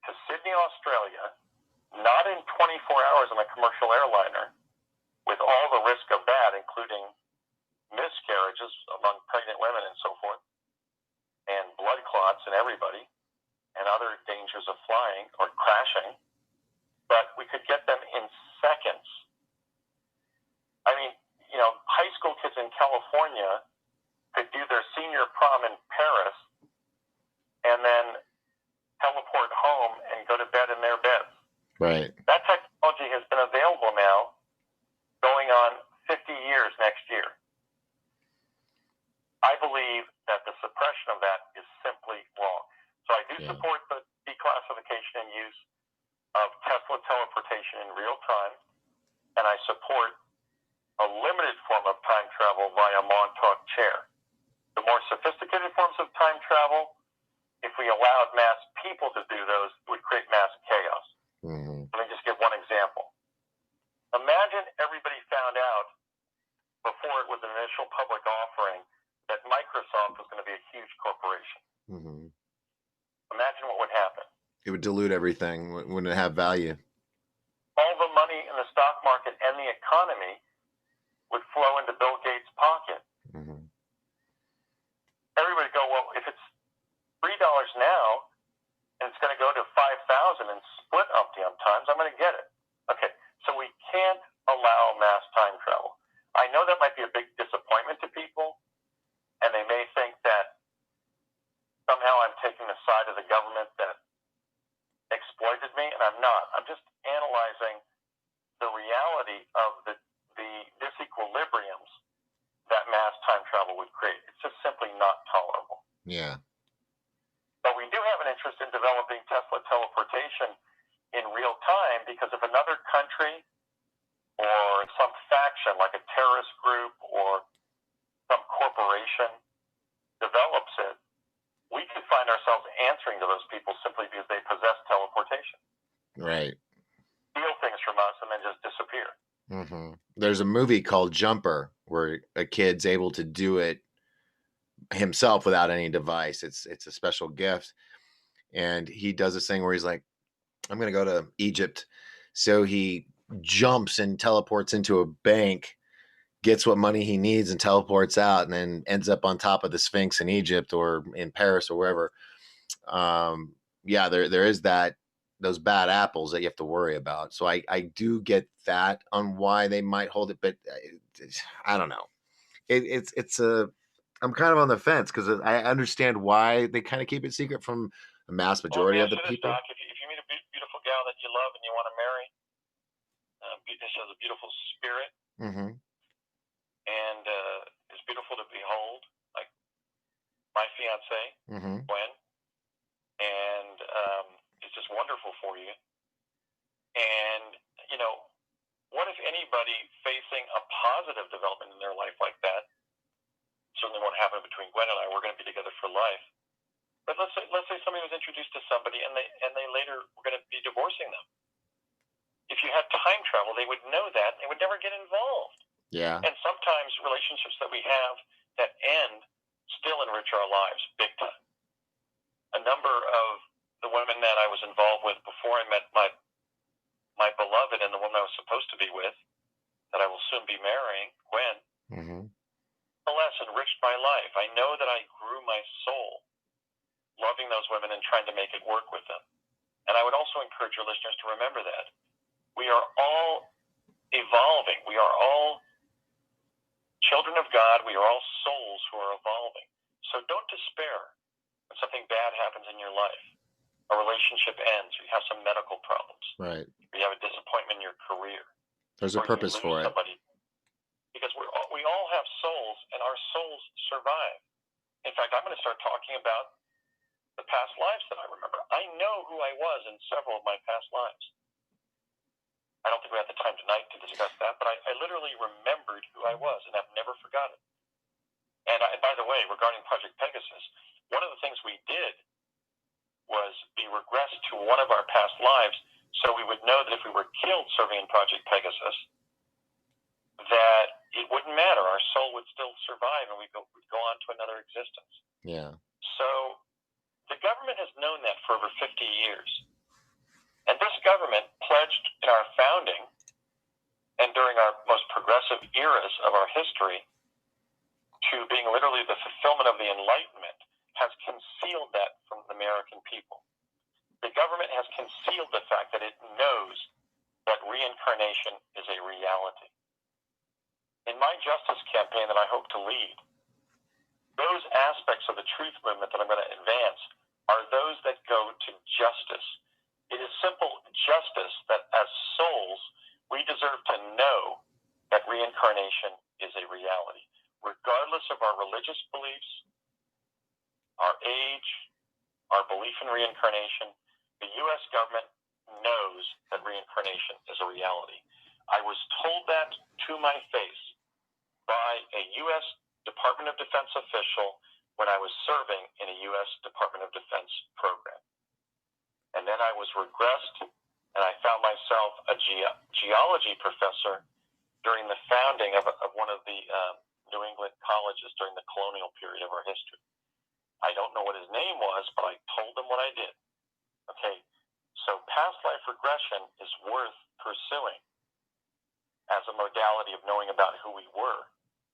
to Sydney, Australia, not in 24 hours on a commercial airliner, with all the risk of that, including miscarriages among pregnant women and so forth, and blood clots in everybody, and other dangers of flying or crashing, but we could get them in seconds. I mean, high school kids in California could do their senior prom in Paris and then teleport home and go to bed in their beds. Right. That technology has been available now going on 50 years next year. I believe that the suppression of that is simply wrong. So I do support the declassification and use of Tesla teleportation in real time, and I support a limited form of time travel via Montauk chair. The more sophisticated forms of time travel, if we allowed mass people to do those, would create mass chaos. Let me just give one example. Imagine everybody found out before it was an initial public offering that Microsoft was going to be a It would dilute everything. Wouldn't have value. All the money in the stock market and the economy would flow into Bill Gates' pocket. Mm-hmm. Everybody would go, well, if it's $3 now and it's going to go to 5,000 and split umpty times, I'm going to get it. Okay, so we can't allow mass time travel. I know that might be a big disappointment to people, and they may think that somehow I'm taking the side of the government that exploited me, and I'm not. I'm just analyzing the reality of the disequilibriums that mass time travel would create. It's just simply not tolerable. Yeah. But we do have an interest in developing Tesla teleportation in real time, because if another country or some faction like a terrorist group or some corporation develops it, we could find ourselves answering to those people simply because they possess teleportation. Right. Steal things from us and then just disappear. Mm-hmm. There's a movie called Jumper where a kid's able to do it himself without any device. It's a special gift. And he does this thing where he's like, I'm going to go to Egypt. So he jumps and teleports into a bank, gets what money he needs and teleports out, and then ends up on top of the Sphinx in Egypt or in Paris or wherever. Yeah, there is those bad apples that you have to worry about. So I do get that on why they might hold it, but I don't know. It's I'm kind of on the fence because I understand why they kind of keep it secret from a mass majority of the people. Doc, if you meet a beautiful gal that you love and you want to marry, she has a beautiful spirit, Mm-hmm. and is beautiful to behold, like my fiance, Mm-hmm. Gwen, and it's just wonderful for you. And, what if anybody facing a positive development in their life like that, certainly won't happen between Gwen and I, we're going to be together for life. But let's say somebody was introduced to somebody and they later were going to be divorcing them. If you had time travel, they would know that and they would never get involved. Yeah. And sometimes relationships that we have that end still enrich our lives big time. A number of the women that I was involved with before I met my beloved and the woman I was supposed to be with, that I will soon be marrying, Gwen, nonetheless enriched my life. I know that I grew my soul loving those women and trying to make it work with them. And I would also encourage your listeners to remember that we are all evolving. We are all children of God. We are all souls who are evolving. So don't despair when something bad happens in your life. A relationship ends, or you have some medical problems. Right. Or you have a disappointment in your career. There's a purpose for it. Because we all have souls, and our souls survive. In fact, I'm going to start talking about the past lives that I remember. I know who I was in several of my past lives. I don't think we have the time tonight to discuss that, but I literally remembered who I was, and I've never forgotten. And by the way, regarding Project Pegasus, one of the things we did was be regressed to one of our past lives, so we would know that if we were killed serving in Project Pegasus, that it wouldn't matter. Our soul would still survive, and we'd go on to another existence. Yeah. So the government has known that for over 50 years. And this government pledged in our founding and during our most progressive eras of our history to being literally the fulfillment of the Enlightenment, has concealed that from the American people. The government has concealed the fact that it knows that reincarnation is a reality. In my justice campaign that I hope to lead, those aspects of the truth movement that I'm going to advance are those that go to justice. It is simple justice that as souls, we deserve to know that reincarnation is a reality. Regardless of our religious beliefs, our age, our belief in reincarnation, the U.S. government knows that reincarnation is a reality. I was told that to my face by a U.S. Department of Defense official when I was serving in a U.S. Department of Defense program. And then I was regressed, and I found myself a geology professor during the founding of one of the New England colleges during the colonial period of our history. I don't know what his name was, but I told him what I did. Okay, So past life regression is worth pursuing as a modality of knowing about who we were.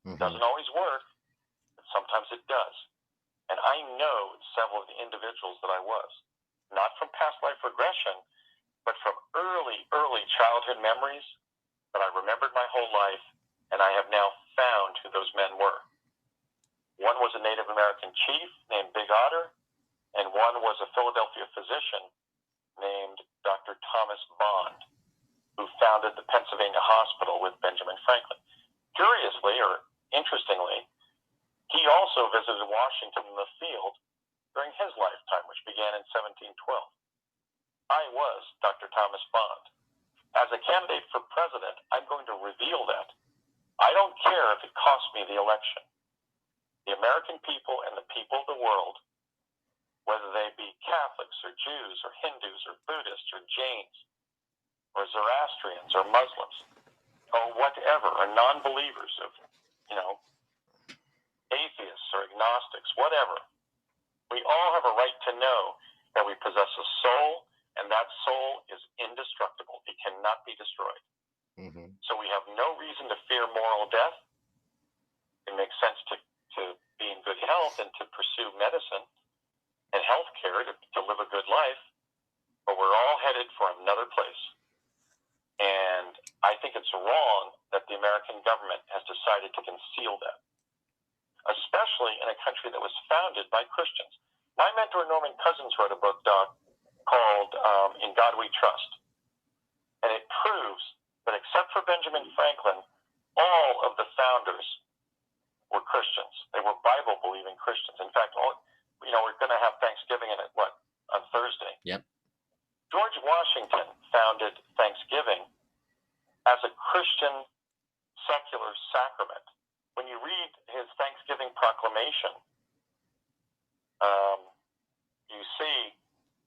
Hmm. Doesn't always work, but sometimes it does. And I know several of the individuals that I was, not from past life regression, but from early childhood memories that I remembered my whole life, and I have now found who those men were. One was a Native American chief named Big Otter, and one was a Philadelphia physician named Dr. Thomas Bond, who founded the Pennsylvania Hospital with Benjamin Franklin. Curiously, or interestingly, he also visited Washington in the field during his lifetime, which began in 1712. I was Dr. Thomas Bond. As a candidate for president, I'm going to reveal that. I don't care if it costs me the election. The American people and the people of the world, whether they be Catholics or Jews or Hindus or Buddhists or Jains or Zoroastrians or Muslims or whatever, or non-believers of, atheists or agnostics, whatever, we all have a right to know that we possess a soul, and that soul is indestructible. It cannot be destroyed. Hmm. So we have no reason to fear moral death. It makes sense to be in good health and to pursue medicine and health care to live a good life, but we're all headed for another place. And I think it's wrong that the American government has decided to conceal that, especially in a country that was founded by Christians. My mentor, Norman Cousins, wrote a book, Doc, called In God We Trust. And it proves that except for Benjamin Franklin, all of the founders were Christians. They were Bible-believing Christians. In fact, we're going to have Thanksgiving on Thursday. Yep. George Washington founded Thanksgiving as a Christian secular sacrament. When you read his Thanksgiving proclamation, you see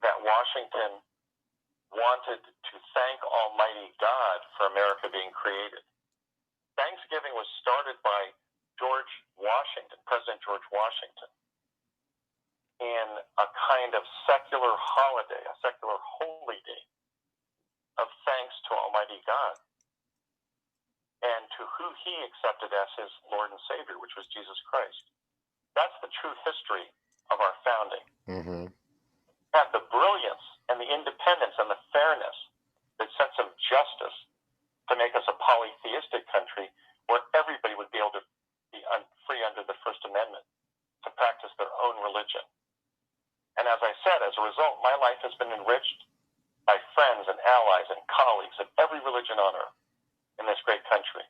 that Washington wanted to thank Almighty God for America being created. Thanksgiving was started by George Washington, President George Washington, in a kind of secular holiday, a secular holy day of thanks to Almighty God and to who he accepted as his Lord and Savior, which was Jesus Christ. That's the true history of our founding. Hmm. And the brilliance and the independence and the fairness, the sense of justice to make us a polytheistic country where everybody would be able to be free under the First Amendment to practice their own religion. And as I said, as a result, my life has been enriched by friends and allies and colleagues of every religion on earth in this great country.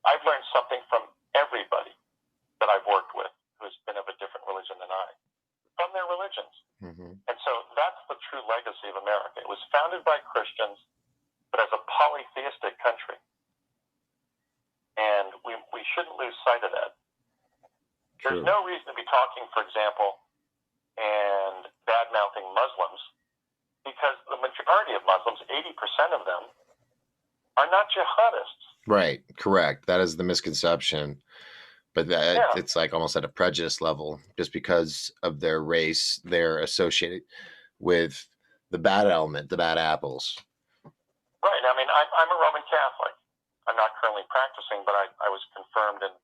I've learned something from everybody that I've worked with who's been of a different religion than I, from their religions. Hmm. And so that's the true legacy of America. It was founded by Christians, but as a polytheistic country. And we shouldn't lose sight of that. True. There's no reason to be talking, for example, and bad-mouthing Muslims, because the majority of Muslims, 80% of them, are not jihadists. Right. Correct. That is the misconception. But it's like almost at a prejudice level, just because of their race, they're associated with the bad element, the bad apples. Right. I mean, I'm a Roman Catholic. I'm not currently practicing, but I was confirmed and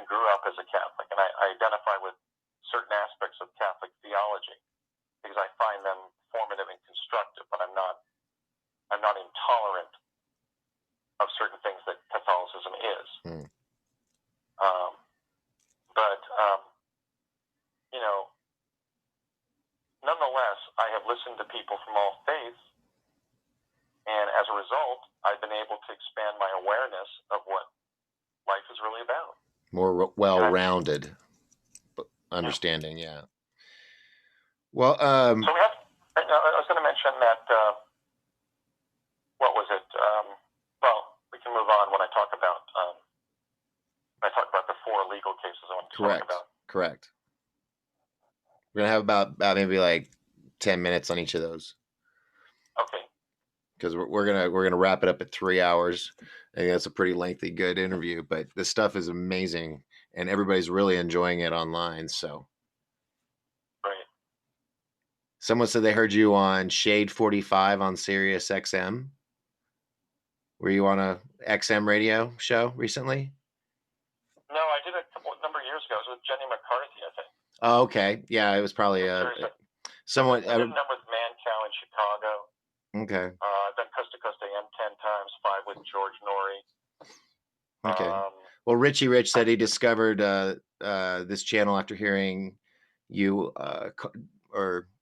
grew up as a Catholic, and I identify with certain aspects of Catholic theology because I find them formative and constructive. But I'm not intolerant of certain things that Catholicism is. Mm. Nonetheless, I have listened to people from all faiths, and as a result, I've been able to expand my awareness of what life is really about. More well-rounded understanding, yeah. Well, so we have. I was going to mention that. What was it? Well, we can move on when I talk about the 4 legal cases I want to talk about. Correct. We're gonna have about maybe like 10 minutes on each of those. Okay. Because we're gonna wrap it up at 3 hours. I think that's a pretty lengthy, good interview. But this stuff is amazing, and everybody's really enjoying it online. So. Great. Someone said they heard you on Shade 45 on Sirius XM. Were you on a XM radio show recently? No, I did it a number of years ago. It was with Jenny McCarthy, I think. Oh, okay. Yeah, it was probably someone. I did a number with Mancow in Chicago. Okay. I've done Coast to Coast AM 10 times, 5 with George Norrie. Okay. Well, Richie Rich said he discovered this channel after hearing you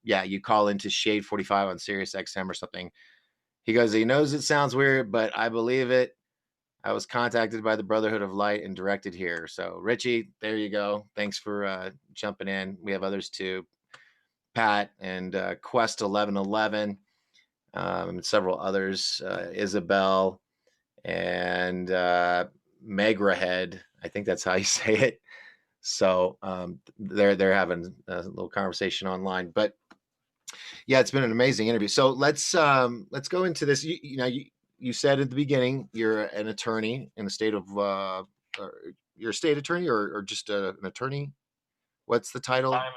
you call into Shade 45 on Sirius XM or something. He goes, he knows it sounds weird, but I believe it. I was contacted by the Brotherhood of Light and directed here. So, Richie, there you go. Thanks for jumping in. We have others too. Pat and Quest 1111, and several others. Isabel and Megrahead. I think that's how you say it. So they're having a little conversation online. But yeah, it's been an amazing interview. So let's go into this. You said at the beginning you're an attorney in the state of you're a state attorney or just an attorney. What's the title? I'm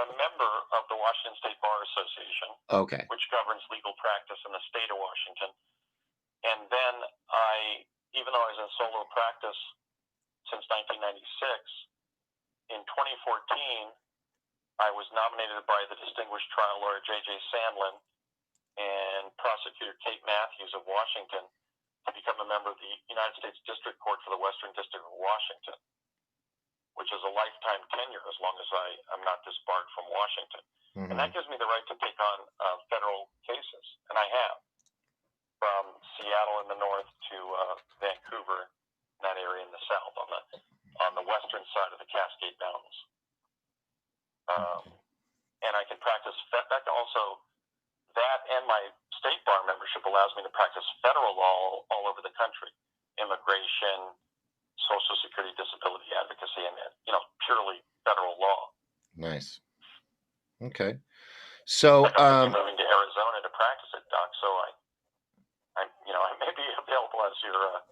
a member of the Washington State Bar Association, okay, which governs legal practice in the state of Washington. And then even though I was in solo practice since 1996, in 2014, I was nominated by the distinguished trial lawyer J.J. Sandlin and prosecutor Kate Matthews of Washington to become a member of the United States District Court for the Western District of Washington, which is a lifetime tenure as long as I'm not disbarred from Washington. Mm-hmm. And that gives me the right to take on federal cases, and I have, from Seattle in the north to Vancouver, that area in the south, on the western side of the Cascade Mountains. And I can practice also that, and my state bar membership allows me to practice federal law all over the country, immigration, Social Security, disability advocacy, and purely federal law. Nice. Okay. So I'm moving to Arizona to practice it, Doc. So I may be available as your.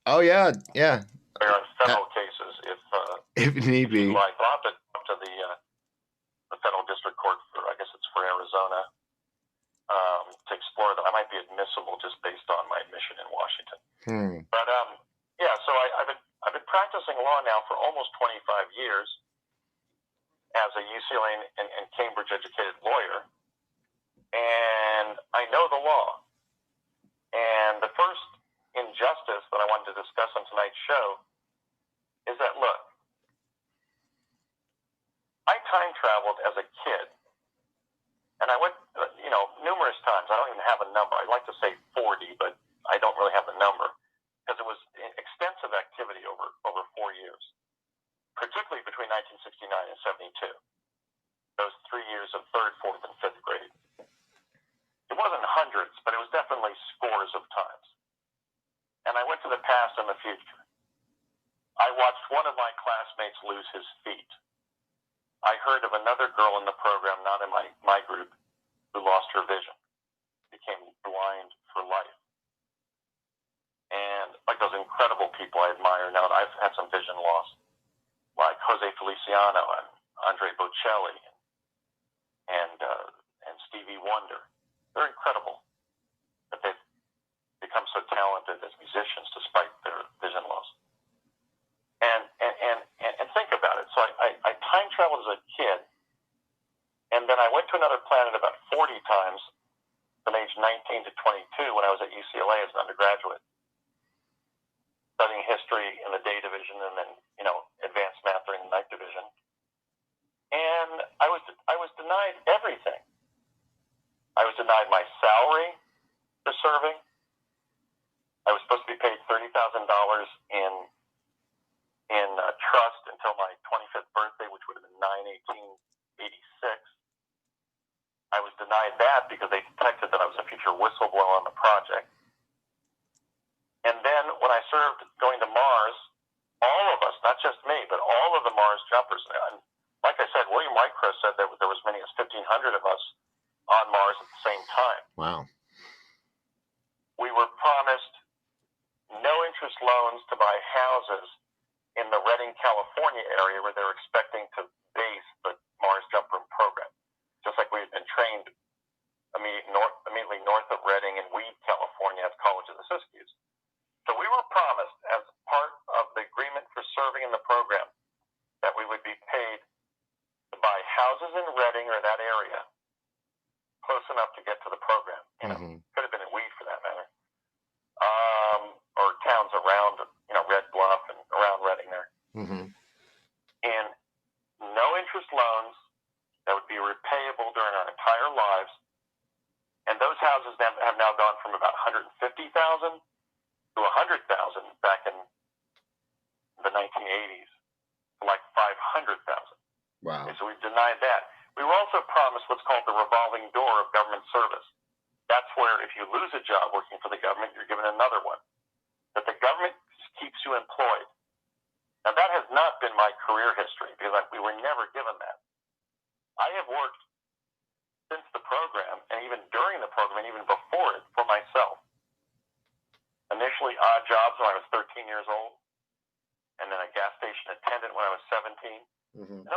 Oh yeah. On federal cases if need be. Like, I'll have to up to the federal district court for, I guess it's for Arizona, to explore that. I might be admissible just based on my admission in Washington. But yeah, so I've been practicing law now for almost 25 years as a UCLA and Cambridge educated lawyer, and I know the law. And the first injustice that I wanted to discuss on tonight's show is that, look, I time traveled as a kid, and I went, numerous times. I don't even have a number. I'd like to say 40, but I don't really have the number, because it was extensive activity over 4 years, particularly between 1969 and 72. Those 3 years of 3rd, 4th, and 5th grade. It wasn't hundreds, but it was definitely scores of times. And I went to the past and the future. I watched one of my classmates lose his feet. I heard of another girl in the program, not in my group, who lost her vision, became blind for life. And like those incredible people I admire now, I've had some vision loss, like Jose Feliciano and Andre Bocelli and Stevie Wonder. They're incredible, but they've become so talented as musicians despite their vision loss. And think about it. So I time traveled as a kid, and then I went to another planet about 40 times from age 19 to 22 when I was at UCLA as an undergraduate, studying history in the day division and then, advanced math during the night division. And I was denied everything. I was denied my salary for serving. I was supposed to be paid $30,000 in trust until my 25th birthday, which would have been 9/18/86. I was denied that because they detected that I was a future whistleblower on the project. And then when I served going to Mars, all of us, not just me, but all of the Mars jumpers, and like I said, William Whitecross said that there was as many as 1,500 of us on Mars at the same time. Wow. We were promised no interest loans to buy houses in the Redding, California area where they were expecting to base the Mars Jump Room program. trained immediately north of Redding in Weed, California, at the College of the Siskiyous. So we were promised, as part of the agreement for serving in the program, that we would be paid to buy houses in Redding or that area close enough to get to the program. Could have been in Weed for that matter, or towns around, Red Bluff and around Redding there. And no interest loans that would be repayable during our entire lives. And those houses have now gone from about 150,000 to 100,000 back in the 1980s to like 500,000. Wow. Okay, so we've denied that. We were also promised what's called the revolving door of government service. That's where if you lose a job working for the government, you're given another one. That the government keeps you employed. Now, that has not been my career history because we were never given that. I have worked since the program, and even during the program, and even before it, for myself. Initially, odd jobs when I was 13 years old, and then a gas station attendant when I was 17.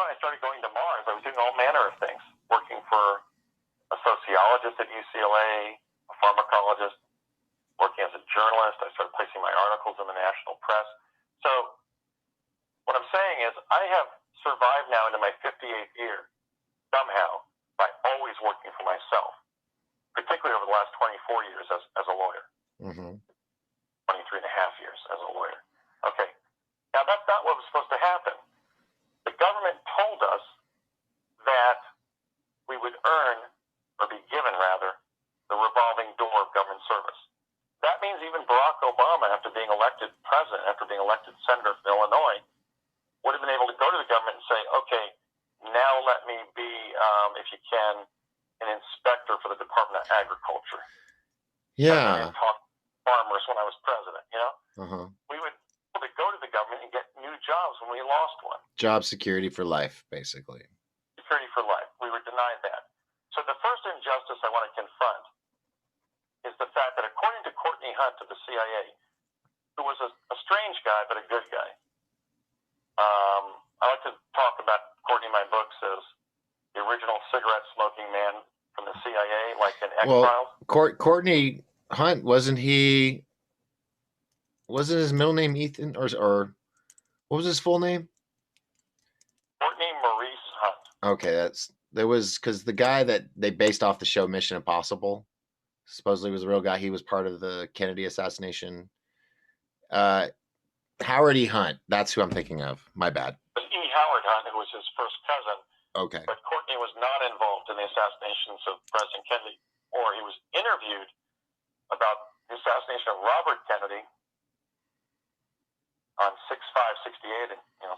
I started going to Mars. I was doing all manner of things, working for a sociologist at UCLA, a pharmacologist, working as a journalist. I started placing my articles in the national press. So what I'm saying is I have survived now into my 58th year somehow by always working for myself, particularly over the last 24 years as a lawyer, 23 and a half years as a lawyer. Okay, now that's not what was supposed to happen. The government told us that we would earn, or be given rather, the revolving door of government service. That means even Barack Obama, after being elected president, after being elected senator from Illinois, would have been able to go to the government and say, okay, now let me be, if you can, an inspector for the Department of Agriculture. Yeah. I talked to farmers when I was president, Uh-huh. We would be able to go to the government and get new jobs when we lost one. Job security for life, basically. Security for life. We were denied that. So the first injustice I want to confront is the fact that according to Courtney Hunt of the CIA, who was a strange guy but a good guy, I like to talk about Courtney in my books as the original cigarette-smoking man from the CIA, like in X-Files. Well, Courtney Hunt, wasn't his middle name Ethan, or what was his full name? Courtney Maurice Hunt. Okay, there was, because the guy that they based off the show Mission Impossible supposedly was a real guy. He was part of the Kennedy assassination. Howard E. Hunt, that's who I'm thinking of. My bad. E. Howard Hunt, who was his first cousin. Okay. But Courtney was not involved in the assassinations of President Kennedy, or he was interviewed about the assassination of Robert Kennedy on 6/5/68, and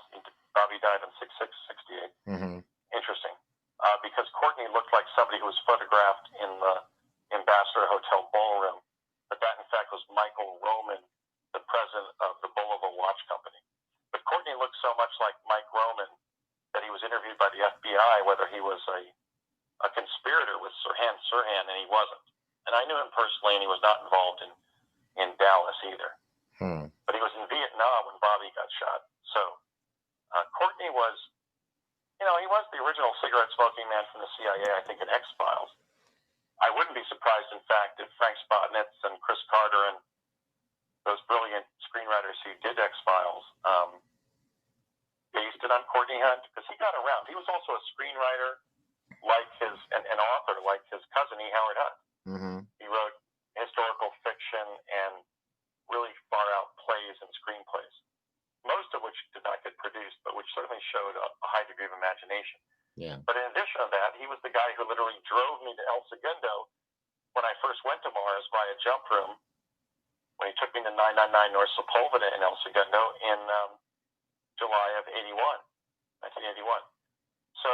Bobby died on 6/6/68. Interesting, because Courtney looked like somebody who was photographed in the Ambassador Hotel ballroom, but that in fact was Michael Roman, the president of the Bulova Watch Company. But Courtney looked so much like Mike Roman that he was interviewed by the FBI whether he was a conspirator with Sirhan, and he wasn't. And I knew him personally, and he was not involved in Dallas either. But he was in Vietnam when Bobby got shot. So Courtney was, he was the original cigarette-smoking man from the CIA, I think, in X-Files. I wouldn't be surprised, in fact, if Frank Spotnitz and Chris Carter and those brilliant screenwriters who did X-Files based it on Courtney Hunt, because he got around. He was also a screenwriter like an author like his cousin, E. Howard Hunt. He wrote historical fiction and really far-out plays and screenplays, most of which did not get produced, but which certainly showed a high degree of imagination. Yeah. But in addition to that, he was the guy who literally drove me to El Segundo when I first went to Mars via jump room, when he took me to 999 North Sepulveda in El Segundo in July of 1981. So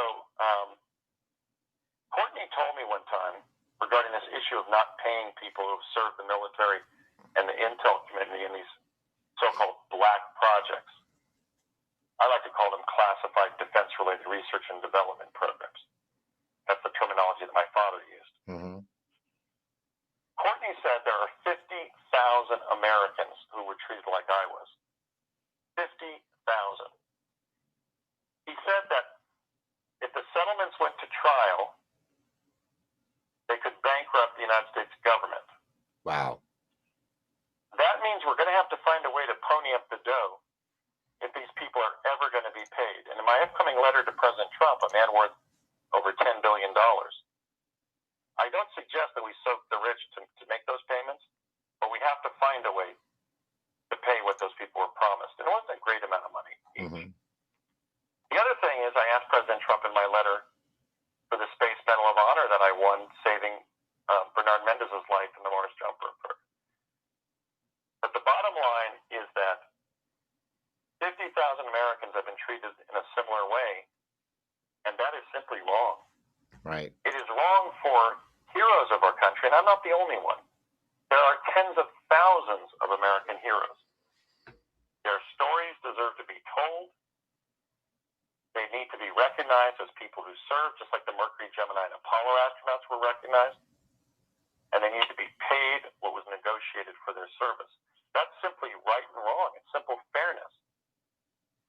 Courtney told me one time regarding this issue of not paying people who served the military and the intel community in these so-called black projects. I like to call them classified defense-related research and development programs. That's the terminology that my father used. Courtney said there are 50,000 Americans who were treated like I was. 50,000. He said that if the settlements went to trial, the United States government. Wow. That means we're going to have to find a way to pony up the dough if these people are ever going to be paid. And in my upcoming letter to President Trump, a man worth over $10 billion, I don't suggest that we soak the rich to make those payments, but we have to find a way to pay what those people were promised. And it wasn't a great amount of money. Mm-hmm. The other thing is I asked President Trump in my letter for the Space Medal of Honor that I won saving Bernard Mendez's life in the Mars jumper. But the bottom line is that 50,000 Americans have been treated in a similar way, and that is simply wrong. Right. It is wrong for heroes of our country, and I'm not the only one. There are tens of thousands of American heroes. Their stories deserve to be told. They need to be recognized as people who served, just like the Mercury, Gemini, and Apollo astronauts were recognized. And they need to be paid what was negotiated for their service. That's simply right and wrong. It's simple fairness.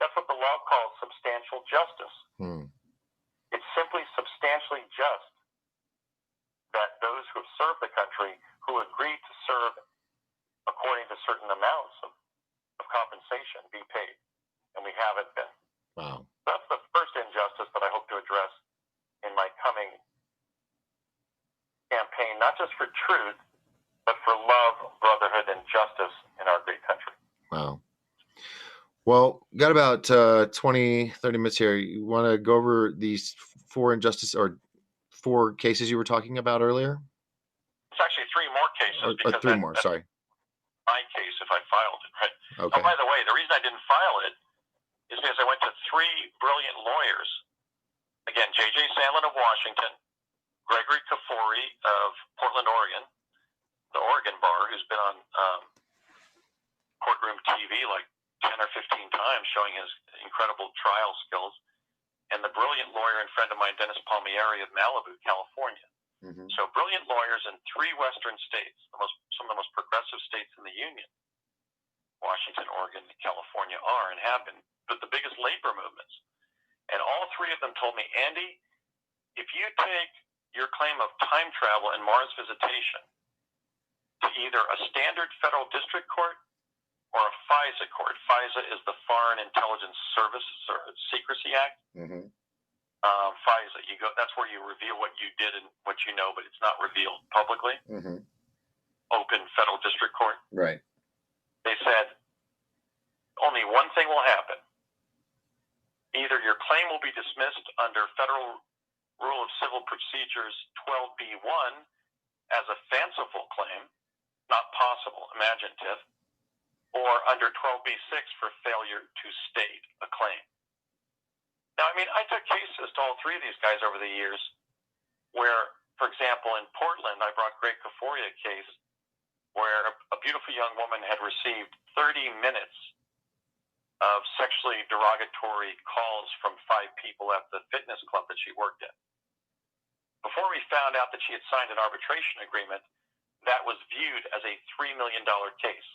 That's what the law calls substantial justice. It's simply substantially just that those who have served the country, who agreed to serve according to certain amounts of compensation, be paid. And we haven't been. Wow. That's the first injustice that I hope to address in my coming campaign, not just for truth, but for love, brotherhood, and justice in our great country. Wow. Well, got about 20, 30 minutes here. You want to go over these four cases you were talking about earlier? It's actually three more cases. Or three more, sorry. My case, if I filed it, right? Okay. Oh, by the way, the reason I didn't file it is because I went to three brilliant lawyers. Again, J.J. Sandlin of Washington, Gregory Kafuri of Portland, Oregon, the Oregon Bar, who's been on courtroom TV like 10 or 15 times showing his incredible trial skills, and the brilliant lawyer and friend of mine, Dennis Palmieri of Malibu, California. Mm-hmm. So brilliant lawyers in three western states, some of the most progressive states in the Union. Washington, Oregon, and California are and have been, but the biggest labor movements. And all three of them told me, Andy, if you take your claim of time travel and Mars visitation to either a standard federal district court or a FISA court. FISA is the Foreign Intelligence Services or Secrecy Act. Mm-hmm. FISA, that's where you reveal what you did and what you know, but it's not revealed publicly. Mm-hmm. Open federal district court. Right. They said only one thing will happen. Either your claim will be dismissed under Federal Rule of Civil Procedures 12b-1 as a fanciful claim, not possible, imaginative, or under 12b-6 for failure to state a claim. Now, I took cases to all three of these guys over the years where, for example, in Portland, I brought Greg Kafuri a case where a beautiful young woman had received 30 minutes of sexually derogatory calls from 5 people at the fitness club that she worked at. Before we found out that she had signed an arbitration agreement, that was viewed as a $3 million case.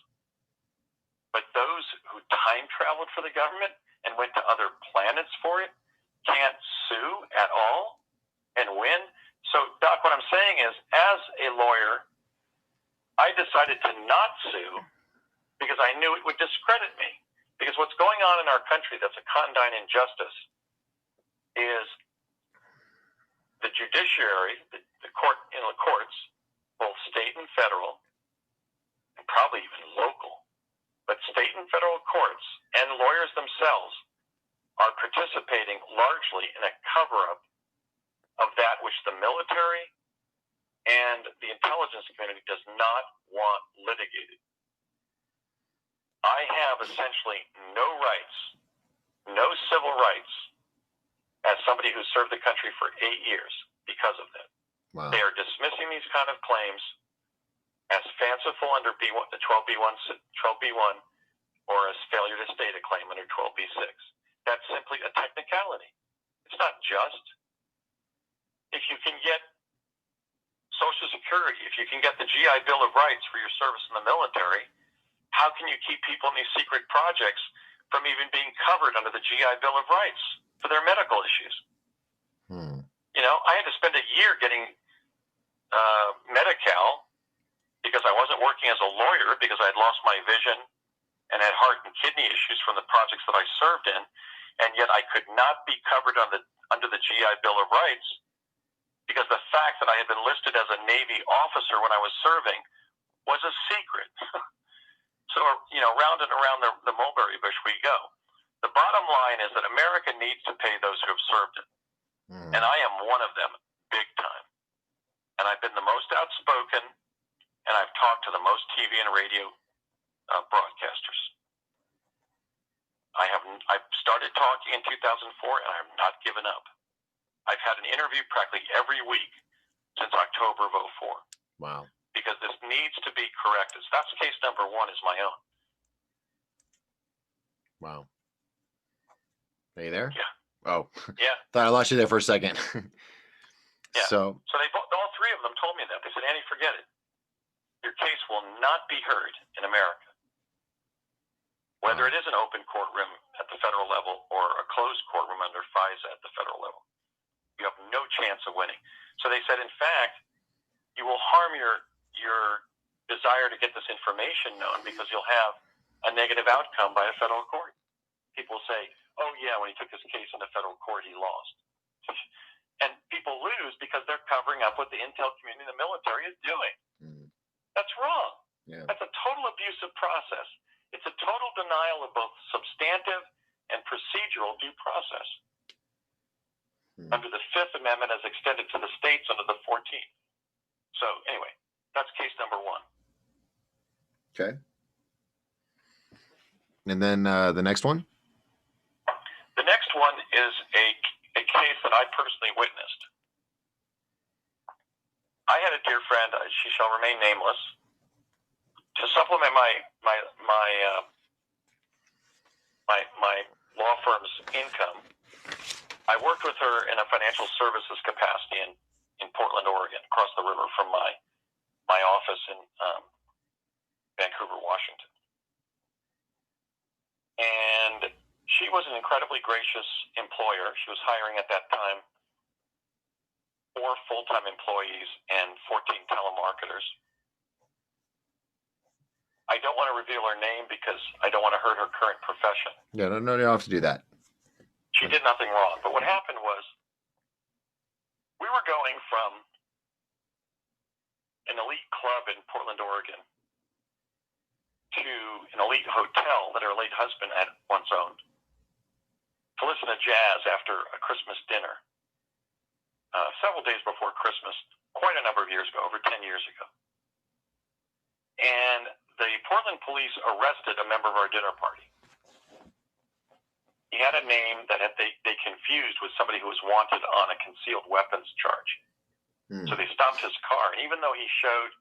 But those who time traveled for the government and went to other planets for it can't sue at all and win. So, Doc, what I'm saying is, as a lawyer, I decided to not sue because I knew it would discredit me. Because what's going on in our country that's a condign injustice is the judiciary, the courts, both state and federal, and probably even local, but state and federal courts and lawyers themselves are participating largely in a cover-up of that which the military and the intelligence community does not want litigated. I have essentially no rights, no civil rights, as somebody who served the country for 8 years because of that. Wow. They are dismissing these kind of claims as fanciful under B1, the 12b-1, or as failure to state a claim under 12b-6. That's simply a technicality. It's not just. If you can get Social Security, if you can get the GI Bill of Rights for your service in the military, how can you keep people in these secret projects from even being covered under the GI Bill of Rights for their medical issues? I had to spend a year getting Medi-Cal because I wasn't working as a lawyer because I had lost my vision and had heart and kidney issues from the projects that I served in, and yet I could not be covered under the GI Bill of Rights because the fact that I had been listed as a Navy officer when I was serving was a secret. So, round and around the mulberry bush we go. The bottom line is that America needs to pay those who have served it. And I am one of them, big time. And I've been the most outspoken, and I've talked to the most TV and radio broadcasters. I've started talking in 2004, and I have not given up. I've had an interview practically every week since October of 2004. Wow. Because this needs to be corrected. So that's case number one, is my own. Wow. Are you there? Yeah. Oh. Yeah. Thought I lost you there for a second. Yeah. So they all three of them told me that. They said, Andy, forget it. Your case will not be heard in America. Whether it is an open courtroom at the federal level or a closed courtroom under FISA at the federal level, you have no chance of winning. So they said, in fact, you will harm your desire to get this information known because you'll have a negative outcome by a federal court. People say, oh, yeah, when he took his case in the federal court, he lost. And people lose because they're covering up what the intel community and the military is doing. That's wrong. Yeah. That's a total abusive process. It's a total denial of both substantive and procedural due process under the Fifth Amendment as extended to the states under the 14th. So anyway, that's case number one. Okay. And then the next one? The next one is a case that I personally witnessed. I had a dear friend, she shall remain nameless, to supplement my law firm's income. I worked with her in a financial services capacity in Portland, Oregon, across the river from my office in Vancouver, Washington. And she was an incredibly gracious employer. She was hiring at that time 4 full-time employees and 14 telemarketers. I don't want to reveal her name because I don't want to hurt her current profession. No, you don't have to do that. She did nothing wrong. But what happened was we were going from an elite club in Portland, Oregon to an elite hotel that her late husband had once owned to listen to jazz after a Christmas dinner. Several days before Christmas, quite a number of years ago, over 10 years ago. And the Portland police arrested a member of our dinner party. He had a name that they confused with somebody who was wanted on a concealed weapons charge. So they stopped his car, and even though he showed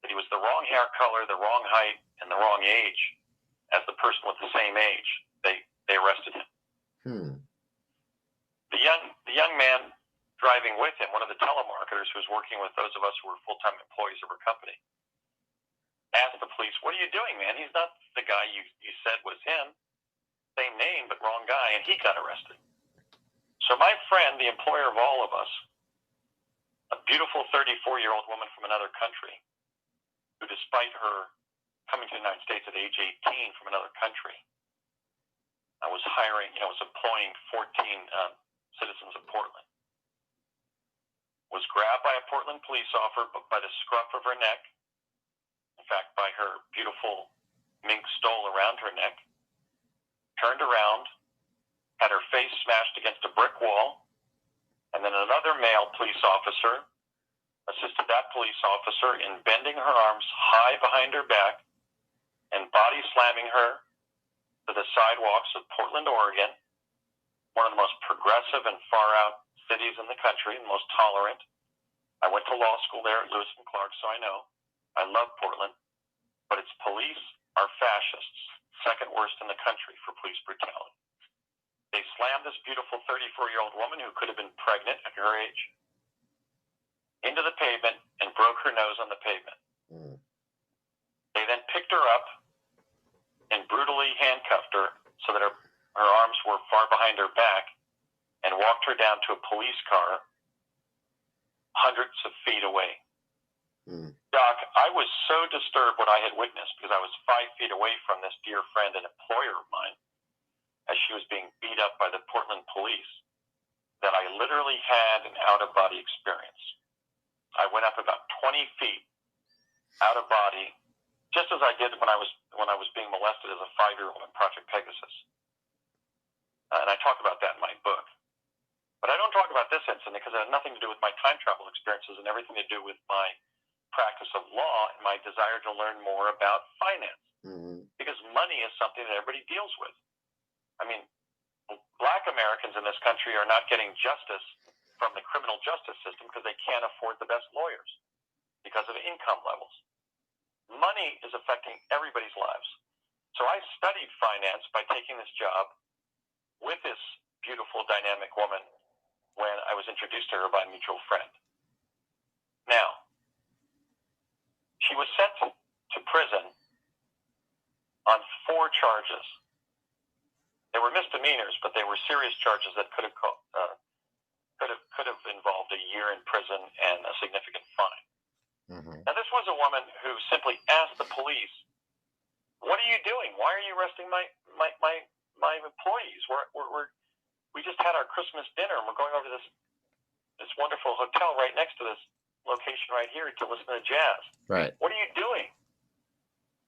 that he was the wrong hair color, the wrong height, and the wrong age as the person with the same age, they arrested him. The young man driving with him, one of the telemarketers who was working with those of us who were full-time employees of our company, asked the police, "What are you doing, man? He's not the guy you said was him. Same name, but wrong guy," and he got arrested. So my friend, the employer of all of us, a beautiful 34-year-old woman from another country, who despite her coming to the United States at age 18 from another country, I was employing 14 citizens of Portland, was grabbed by a Portland police officer by the scruff of her neck, in fact, by her beautiful mink stole around her neck, turned around, had her face smashed against a brick wall, and then another male police officer assisted that police officer in bending her arms high behind her back and body slamming her to the sidewalks of Portland, Oregon, one of the most progressive and far-out cities in the country, and most tolerant. I went to law school there at Lewis and Clark, so I know. I love Portland, but its police are fascists, second worst in the country for police brutality. They slammed this beautiful 34-year-old woman who could have been pregnant at her age into the pavement and broke her nose on the pavement. They then picked her up and brutally handcuffed her so that her arms were far behind her back and walked her down to a police car hundreds of feet away. Mm. Doc, I was so disturbed what I had witnessed because I was 5 feet away from this dear friend and employer of mine as she was being beat up by the Portland police that I literally had an out-of-body experience. I went up about 20 feet out of body, just as I did when I was being molested as a 5-year-old in Project Pegasus. And I talk about that in my book. But I don't talk about this incident because it had nothing to do with my time travel experiences and everything to do with my practice of law and my desire to learn more about finance. Mm-hmm. Because money is something that everybody deals with. I mean, Black Americans in this country are not getting justice from the criminal justice system because they can't afford the best lawyers because of income levels. Money is affecting everybody's lives. So I studied finance by taking this job with this beautiful, dynamic woman when I was introduced to her by a mutual friend. Now, she was sent to prison on 4 charges. They were misdemeanors, but they were serious charges that could have involved a year in prison and a significant fine. Mm-hmm. Now, this was a woman who simply asked the police, "What are you doing? Why are you arresting my employees? We just had our Christmas dinner, and we're going over to this wonderful hotel right next to this location right here to listen to jazz. Right. What are you doing?"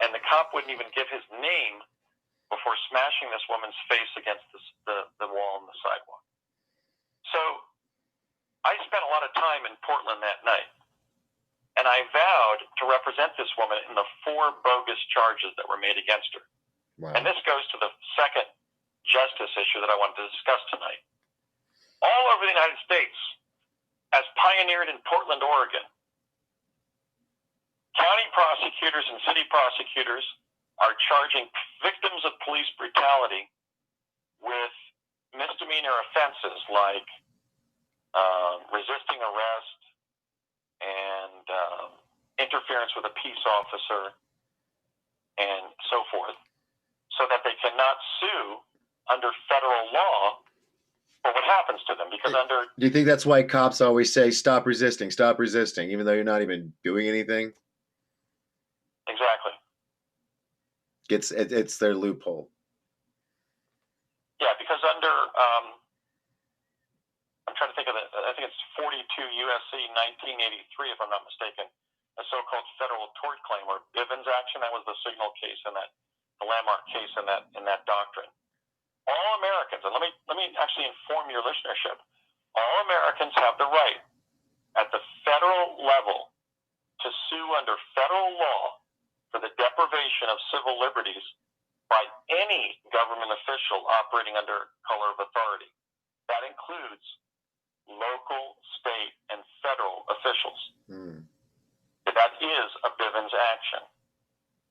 And the cop wouldn't even give his name before smashing this woman's face against the wall on the sidewalk. So I spent a lot of time in Portland that night, and I vowed to represent this woman in the 4 bogus charges that were made against her. Wow. And this goes to the second justice issue that I wanted to discuss tonight. All over the United States, as pioneered in Portland, Oregon, county prosecutors and city prosecutors are charging victims of police brutality with misdemeanor offenses like resisting arrest and interference with a peace officer and so forth, so that they cannot sue under federal law for what happens to them. Because under... Do you think that's why cops always say, stop resisting, even though you're not even doing anything? Exactly. It's their loophole. Yeah, because under, I'm trying to think of it, I think it's 42 U.S.C. 1983, if I'm not mistaken, a so-called federal tort claim or Bivens action. That was the signal case in that, the landmark case in that doctrine. All Americans, and let me actually inform your listenership, all Americans have the right at the federal level to sue under federal law for the deprivation of civil liberties by any government official operating under color of authority. That includes local, state, and federal officials. Mm. That is a Bivens action.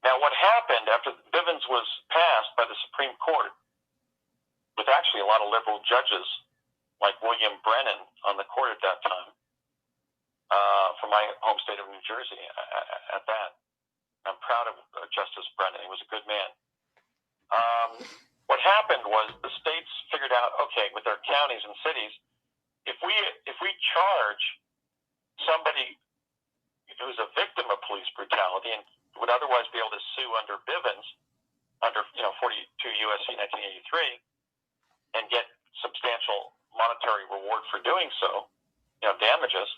Now, what happened after Bivens was passed by the Supreme Court, with actually a lot of liberal judges like William Brennan on the court at that time, from my home state of New Jersey at that. I'm proud of Justice Brennan. He was a good man. What happened was the states figured out, okay, with their counties and cities, if we charge somebody who's a victim of police brutality and would otherwise be able to sue under Bivens, under 42 U.S.C. 1983, and get substantial monetary reward for doing so, damages,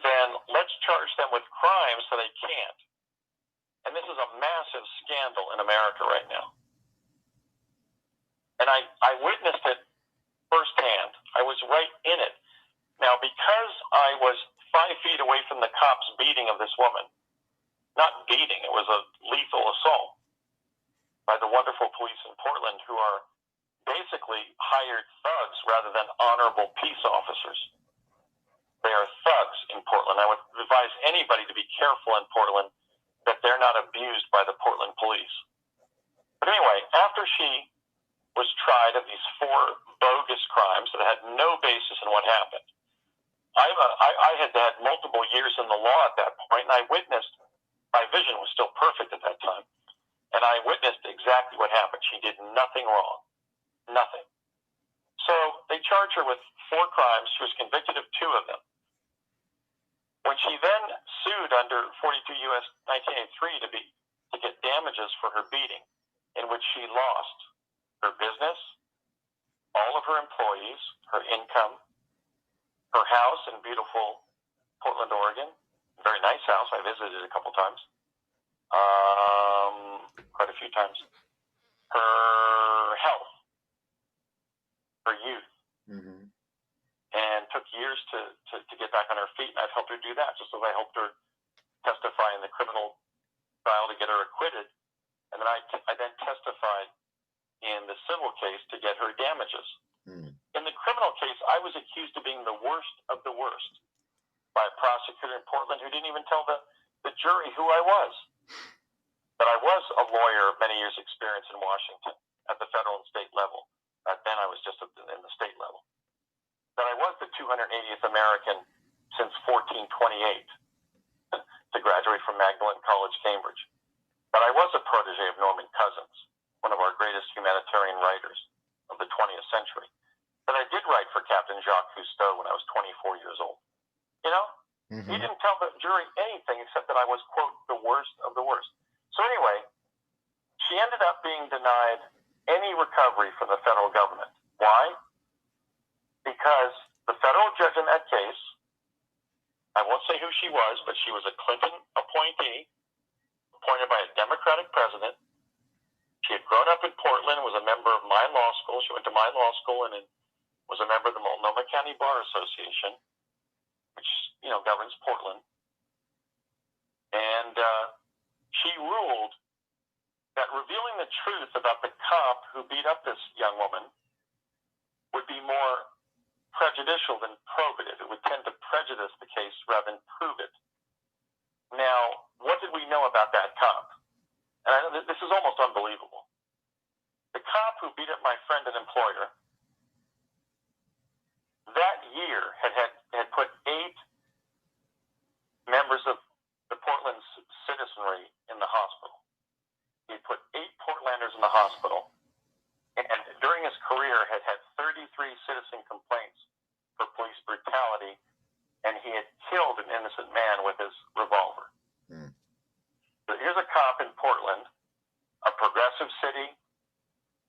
then let's charge them with crimes so they can't. And this is a massive scandal in America right now. And I witnessed it firsthand. I was right in it. Now, because I was 5 feet away from the cops beating of this woman, not beating, it was a lethal assault by the wonderful police in Portland who are basically hired thugs rather than honorable peace officers. They are thugs in Portland. I would advise anybody to be careful in Portland that they're not abused by the Portland police. But anyway, after she was tried of these 4 bogus crimes that had no basis in what happened, I had had multiple years in the law at that point, and I witnessed, my vision was still perfect at that time, and I witnessed exactly what happened. She did nothing wrong. Nothing. So they charged her with 4 crimes. She was convicted of 2 of them. When she then sued under 42 U.S. 1983 to get damages for her beating, in which she lost her business, all of her employees, her income, her house in beautiful Portland, Oregon, very nice house. I visited a couple times, quite a few times. Her health, her youth, and took years to get back on her feet. And I've helped her do that, just as I helped her testify in the criminal trial to get her acquitted. And then I then testified in the civil case to get her damages. In the criminal case, I was accused of being the worst of the worst by a prosecutor in Portland who didn't even tell the jury who I was. But I was a lawyer of many years' experience in Washington at the federal and state level. Back then I was just in the state level. That I was the 280th American since 1428 to graduate from Magdalen College, Cambridge. But I was a protege of Norman Cousins, one of our greatest humanitarian writers of the 20th century. That I did write for Captain Jacques Cousteau when I was 24 years old. You know? He didn't tell the jury anything except that I was, quote, the worst of the worst. So anyway, she ended up being denied any recovery from the federal government. Why? Because the federal judge in that case, I won't say who she was, but she was a Clinton appointee, appointed by a Democratic president. She had grown up in Portland, was a member of my law school. She went to my law school and was a member of the Multnomah County Bar Association, which, you know, governs Portland. And she ruled that revealing the truth about the cop who beat up this young woman would be more prejudicial than probative. It would tend to prejudice the case rather than prove it. Now, what did we know about that cop? And I know this is almost unbelievable. The cop who beat up my friend and employer that year had put 8 members of the Portland citizenry in the hospital. He put 8 Portlanders in the hospital, and during his career had 33 citizen complaints for police brutality, and he had killed an innocent man with his revolver. So here's a cop in Portland, a progressive city,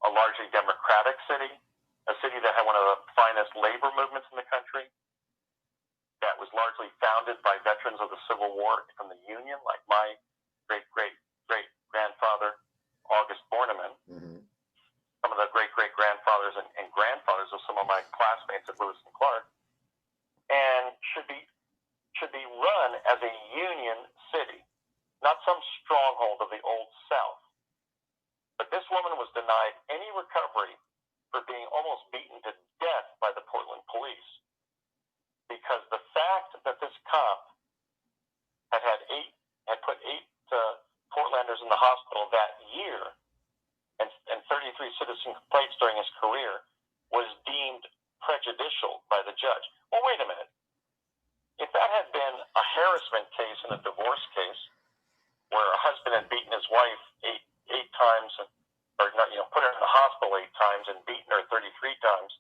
a largely democratic city, a city that had one of the finest labor movements in the country, that was largely founded by veterans of the Civil War from the Union, like my great-great-great-grandfather, August Borneman. Some of the great-great-grandfathers and grandfathers of some of my classmates at Lewis and Clark, and should be run as a Union city, not some stronghold of the Old South. But this woman was denied any recovery for being almost beaten to death by the Portland police, because the fact that this cop had put 8 Portlanders in the hospital that year and 33 citizen complaints during his career was deemed prejudicial by the judge. Well, wait a minute. If that had been a harassment case and a divorce case where a husband had beaten his wife eight times, or not, put her in the hospital 8 times and beaten her 33 times,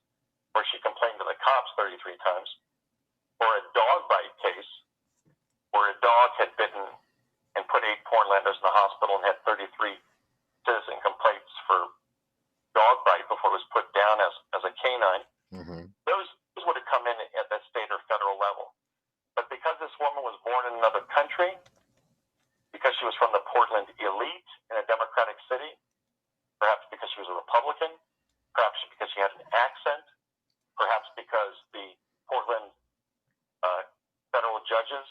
where she complained to the cops 33 times, or a dog bite case where a dog had bitten and put 8 Portlanders in the hospital and had 33 citizen complaints for dog bite before it was put down as a canine, those would have come in at the state or federal level. But because this woman was born in another country, because she was from the Portland elite in a democratic city, perhaps because she was a Republican, perhaps because she had an accent, perhaps because the Portland federal judges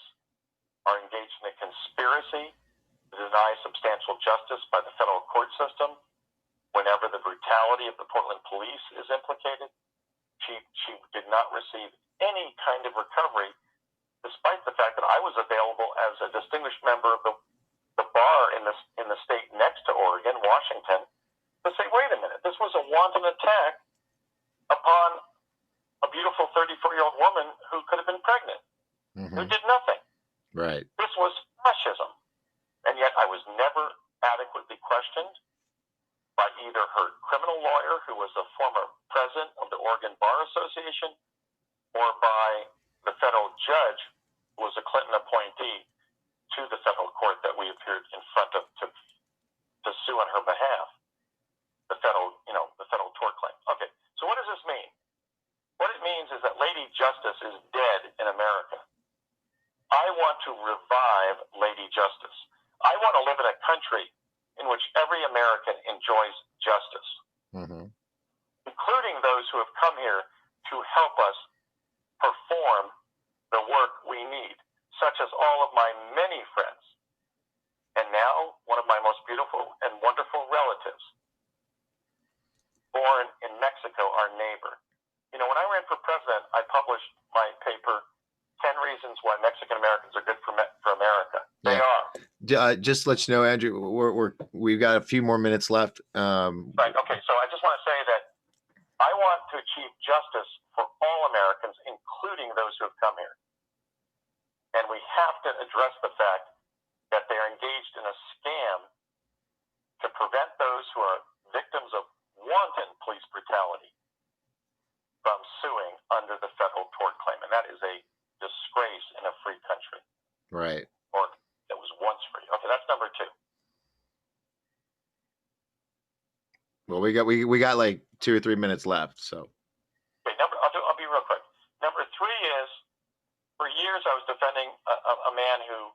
are engaged in a conspiracy to deny substantial justice by the federal court system whenever the brutality of the Portland police is implicated. She did not receive any kind of recovery, despite the fact that I was available as a distinguished member of the bar in the state next to Oregon, Washington, to say, wait a minute, this was a wanton attack upon a beautiful 34-year-old woman who could have been pregnant, who did nothing. Right. This was fascism. And yet I was never adequately questioned by either her criminal lawyer, who was a former president of the Oregon Bar Association, or by the federal judge, who was a Clinton want to revive Lady Justice. I want to live in a country in which every American enjoys justice, including those who have come here to help us perform the work we need, such as all of my many friends, and now one of my most beautiful and wonderful relatives, born in Mexico, our neighbor. You know, when I ran for president, I published my paper, 10 Reasons Why Mexican Americans Are Good for America. They are. Just to let you know, Andrew, we've got a few more minutes left. Right. Okay. So I just want to say that I want to achieve justice for all Americans, including those who have come here. And we have to address the fact that they're engaged in a scam to prevent those who are victims of wanton police brutality from suing under the federal tort claim. And that is a disgrace in a free country. Right. Or that was once free. Okay, that's number two. Well, we got like 2 or 3 minutes left, so. Okay, I'll be real quick. Number three is, for years I was defending a man who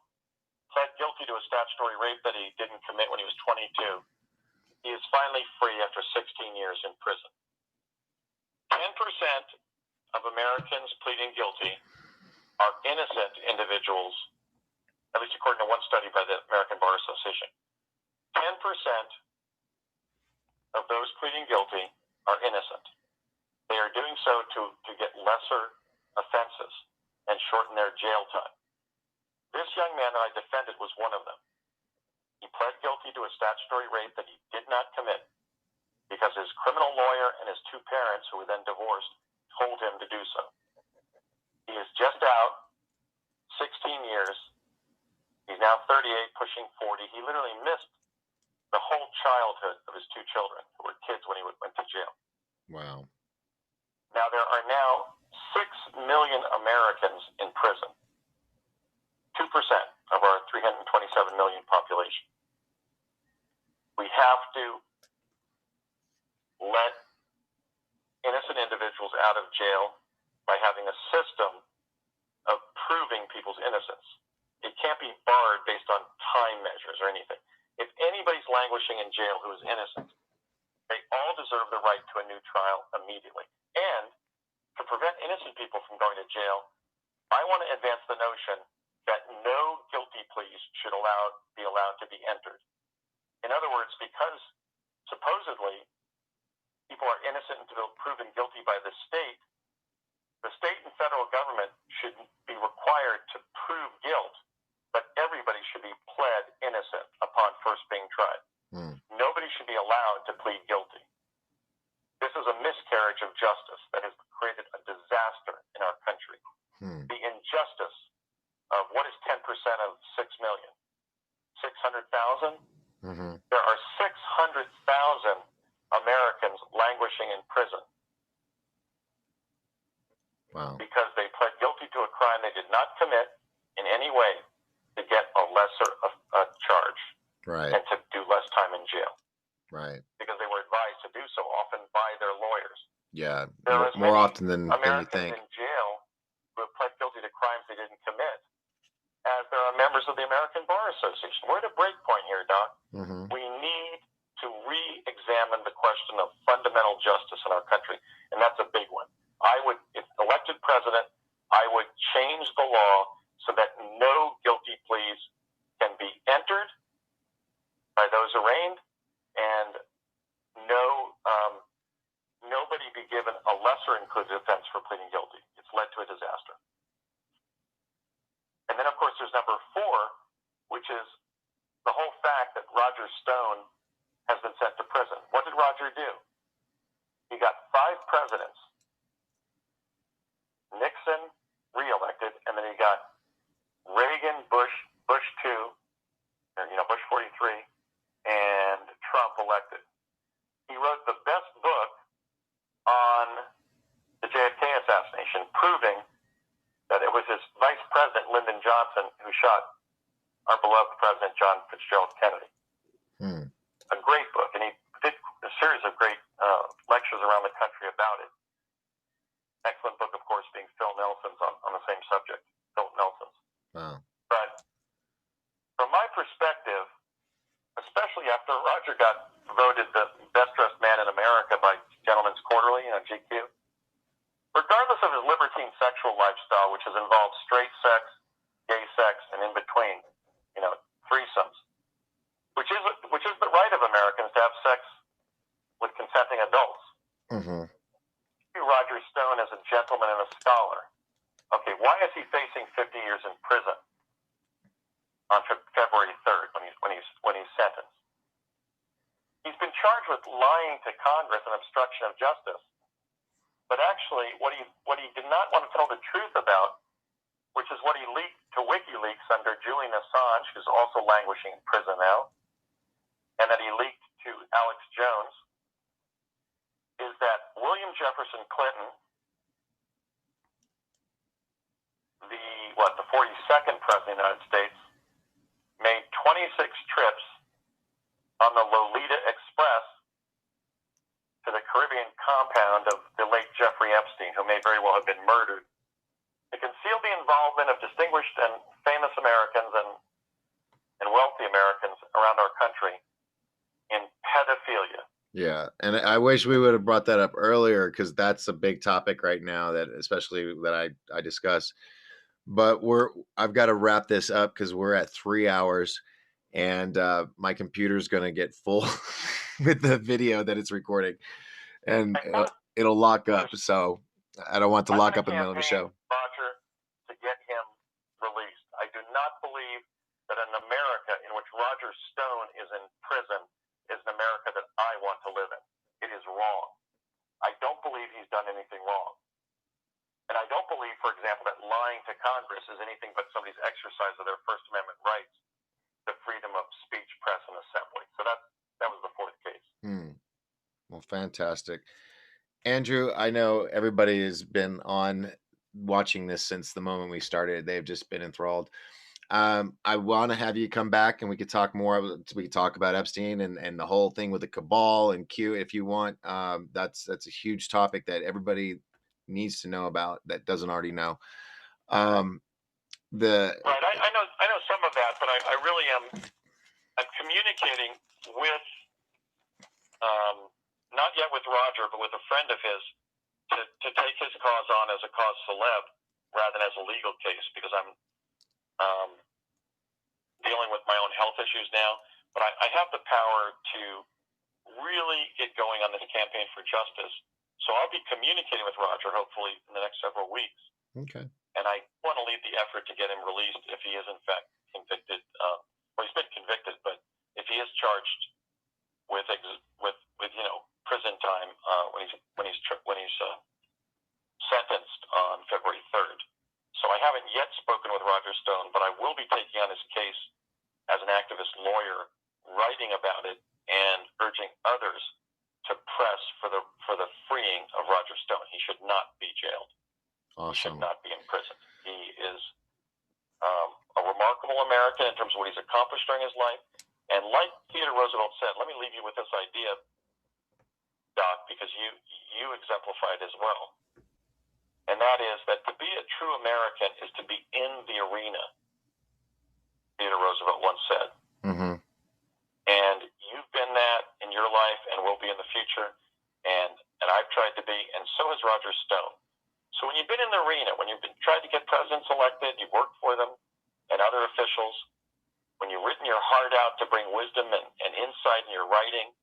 pled guilty to a statutory rape that he didn't commit when he was 22. He is finally free after 16 years in prison. 10% of Americans pleading guilty are innocent individuals, at least according to one study by the American Bar Association. 10% of those pleading guilty are innocent. They are doing so to get lesser offenses and shorten their jail time. This young man that I defended was one of them. He pled guilty to a statutory rape that he did not commit because his criminal lawyer and his two parents, who were then divorced, told him to do so. He is just out, 16 years. He's now 38, pushing 40. He literally missed the whole childhood of his two children, who were kids when he went to jail. Wow. Now, there are now 6 million Americans in prison, 2% of our 327 million population. We have to let innocent individuals out of jail by having a system of proving people's innocence. It can't be barred based on time measures or anything. If anybody's languishing in jail who is innocent, they all deserve the right to a new trial immediately. And to prevent innocent people from going to jail, I want to advance the notion that no guilty pleas should be allowed to be entered. In other words, because supposedly people are innocent until proven guilty by the state and federal government should be required to prove guilt, but everybody should be pled innocent upon first being tried. Nobody should be allowed to plead guilty. This is a miscarriage of justice that has created a disaster in our country. The injustice of what is 10% of 6 million? 600,000? There are 600,000 Americans languishing in prison. Wow. Because they pled guilty to a crime they did not commit in any way to get a lesser charge. Right. And to do less time in jail. Right. Because they were advised to do so, often by their lawyers. Yeah, There are more often than you Americans think. in jail who have pled guilty to crimes they didn't commit, as there are members of the American Bar Association. We're at a break point here, Doc. We need to re-examine the question of fundamental justice in our country, and that's a big one. If elected president, I would change the law so that no guilty pleas can be entered by those arraigned, and nobody be given a lesser included offense for pleading guilty. It's led to a disaster. And then, of course, there's number 4, which is the whole fact that Roger Stone has been sent to prison. What did Roger do? He got 5 presidents. Nixon reelected, and then he got Reagan, Bush 2, Bush 43, and Trump elected. He wrote the best book on the JFK assassination, proving that it was his vice president, Lyndon Johnson, who shot our beloved President John Fitzgerald Kennedy. A great book, and he did a series of great lectures around the country about it. Excellent book, of course, being Phil Nelson's on the same subject, Philip Nelson's. Wow. Roger got voted the best dressed man in America by Gentleman's Quarterly, GQ. Regardless of his libertine sexual lifestyle, which has involved straight sex, gay sex, and in between, threesomes, which is the right of Americans to have sex with consenting adults. Mm-hmm. Roger Stone as a gentleman and a scholar. Okay, why is he facing 50 years in prison on February 3rd when he's sentenced? He's been charged with lying to Congress and obstruction of justice. But actually, what he did not want to tell the truth about, which is what he leaked to WikiLeaks under Julian Assange, who's also languishing in prison now, and that he leaked to Alex Jones, is that William Jefferson Clinton, the 42nd president of the United States, made 26 trips on the Lolita Express to the Caribbean compound of the late Jeffrey Epstein, who may very well have been murdered, to conceal the involvement of distinguished and famous Americans and wealthy Americans around our country in pedophilia. Yeah, and I wish we would have brought that up earlier, because that's a big topic right now, that especially that I discuss. But I've got to wrap this up because we're at 3 hours, and my computer's going to get full with the video that it's recording, and it'll lock up. So I don't want to lock up in the middle of the show. Roger, to get him released. I do not believe that an America in which Roger Stone is in prison is an America that I want to live in. It is wrong. I don't believe he's done anything wrong. And I don't believe, for example, that lying to Congress is anything but somebody's exercise of their First Amendment rights, the freedom of speech, press, and assembly. So that was the fourth case. Well, fantastic. Andrew, I know everybody has been on watching this since the moment we started. They've just been enthralled. I want to have you come back and we could talk more. We could talk about Epstein and the whole thing with the cabal and Q if you want. That's a huge topic that everybody needs to know about that doesn't already know. Right. I know some of that, but I really I'm communicating with not yet with Roger, but with a friend of his to take his cause on as a cause celeb rather than as a legal case, because I'm dealing with my own health issues now. But I have the power to really get going on this campaign for justice. So I'll be communicating with Roger, hopefully, in the next several weeks. Okay. And I want to lead the effort to get him released if he is, in fact, convicted. Well, he's been convicted, but if he is charged with prison time when he's sentenced on February 3rd. So I haven't yet spoken with Roger Stone, but I will be taking on his case as an activist lawyer, writing about it and urging others to press for the freeing of Roger Stone. He should not be jailed. Awesome. He should not be imprisoned. He is a remarkable American in terms of what he's accomplished during his life. And like Theodore Roosevelt said, let me leave you with this idea, Doc, because you exemplified as well. And that is that to be a true American is to be in the arena, Theodore Roosevelt once said. Mm-hmm. And you've been that in your life and will be in the future. And I've tried to be, and so has Roger Stone. So when you've been in the arena, when you've tried to get presidents elected, you've worked for them and other officials, when you've written your heart out to bring wisdom and insight in your writing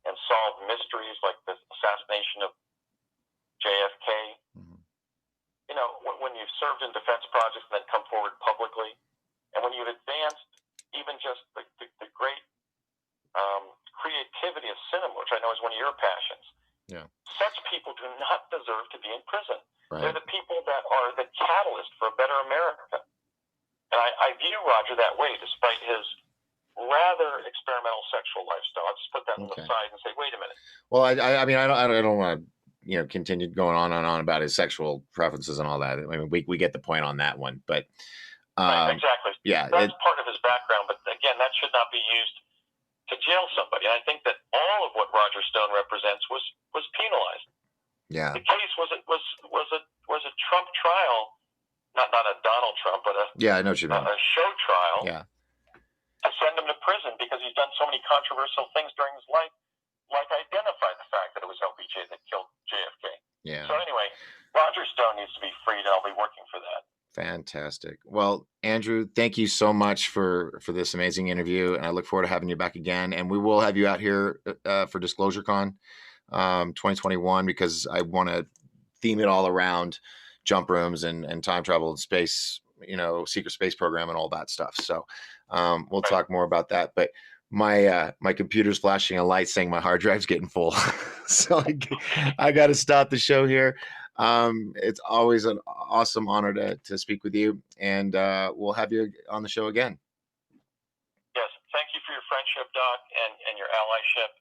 and solve mysteries like the assassination of JFK, when you've served in defense projects and then come forward publicly, and when you've advanced even just the great creativity of cinema, which I know is one of your passions. Yeah. Such people do not deserve to be in prison. Right. They're the people that are the catalyst for a better America. And I view Roger that way, despite his rather experimental sexual lifestyle. I'll just put that on the side and say, wait a minute. Well, I mean, I don't want to continue going on and on about his sexual preferences and all that. I mean, we get the point on that one, but right, exactly. Yeah, that's part of his background. But again, that should not be used to jail somebody. And I think that all of what Roger Stone represents was penalized. Yeah. The case was a Trump trial, not a Donald Trump, but I know what you mean. A show trial. Yeah. To send him to prison because he's done so many controversial things during his life, like identify the fact that it was LBJ that killed JFK. Yeah. So anyway, Roger Stone needs to be freed, and I'll be working for that. Fantastic. Well, Andrew, thank you so much for this amazing interview, and I look forward to having you back again. And we will have you out here for Disclosure Con 2021 because I want to theme it all around jump rooms and time travel and space, secret space program and all that stuff. So we'll Right. talk more about that. But my computer's flashing a light saying my hard drive's getting full, so I got to stop the show here. It's always an awesome honor to speak with you, and we'll have you on the show again. Yes, thank you for your friendship, Doc, and your allyship,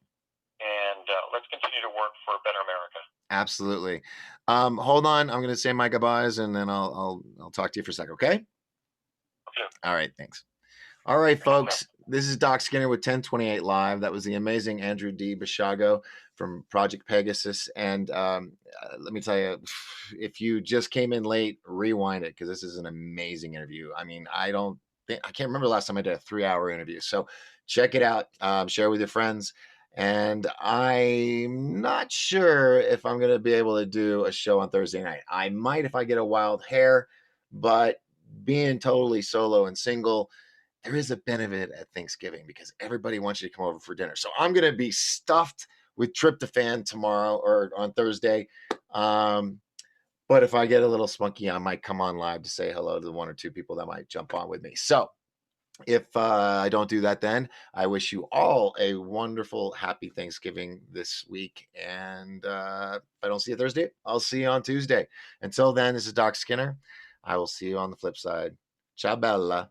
and let's continue to work for a better America. Absolutely. Hold on, I'm going to say my goodbyes, and then I'll talk to you for a sec. Okay. Okay. All right. Thanks. All right, folks. This is Doc Skinner with 1028 Live. That was the amazing Andrew D. BASIAGO from Project Pegasus. And let me tell you, if you just came in late, rewind it because this is an amazing interview. I mean, I can't remember the last time I did a 3-hour interview. So check it out, share with your friends. And I'm not sure if I'm going to be able to do a show on Thursday night. I might if I get a wild hair, but being totally solo and single, there is a benefit at Thanksgiving because everybody wants you to come over for dinner. So I'm going to be stuffed with tryptophan tomorrow or on Thursday. But if I get a little spunky, I might come on live to say hello to the one or two people that might jump on with me. So if I don't do that, then I wish you all a wonderful, happy Thanksgiving this week. And if I don't see you Thursday, I'll see you on Tuesday. Until then, this is Doc Skinner. I will see you on the flip side. Ciao, Bella.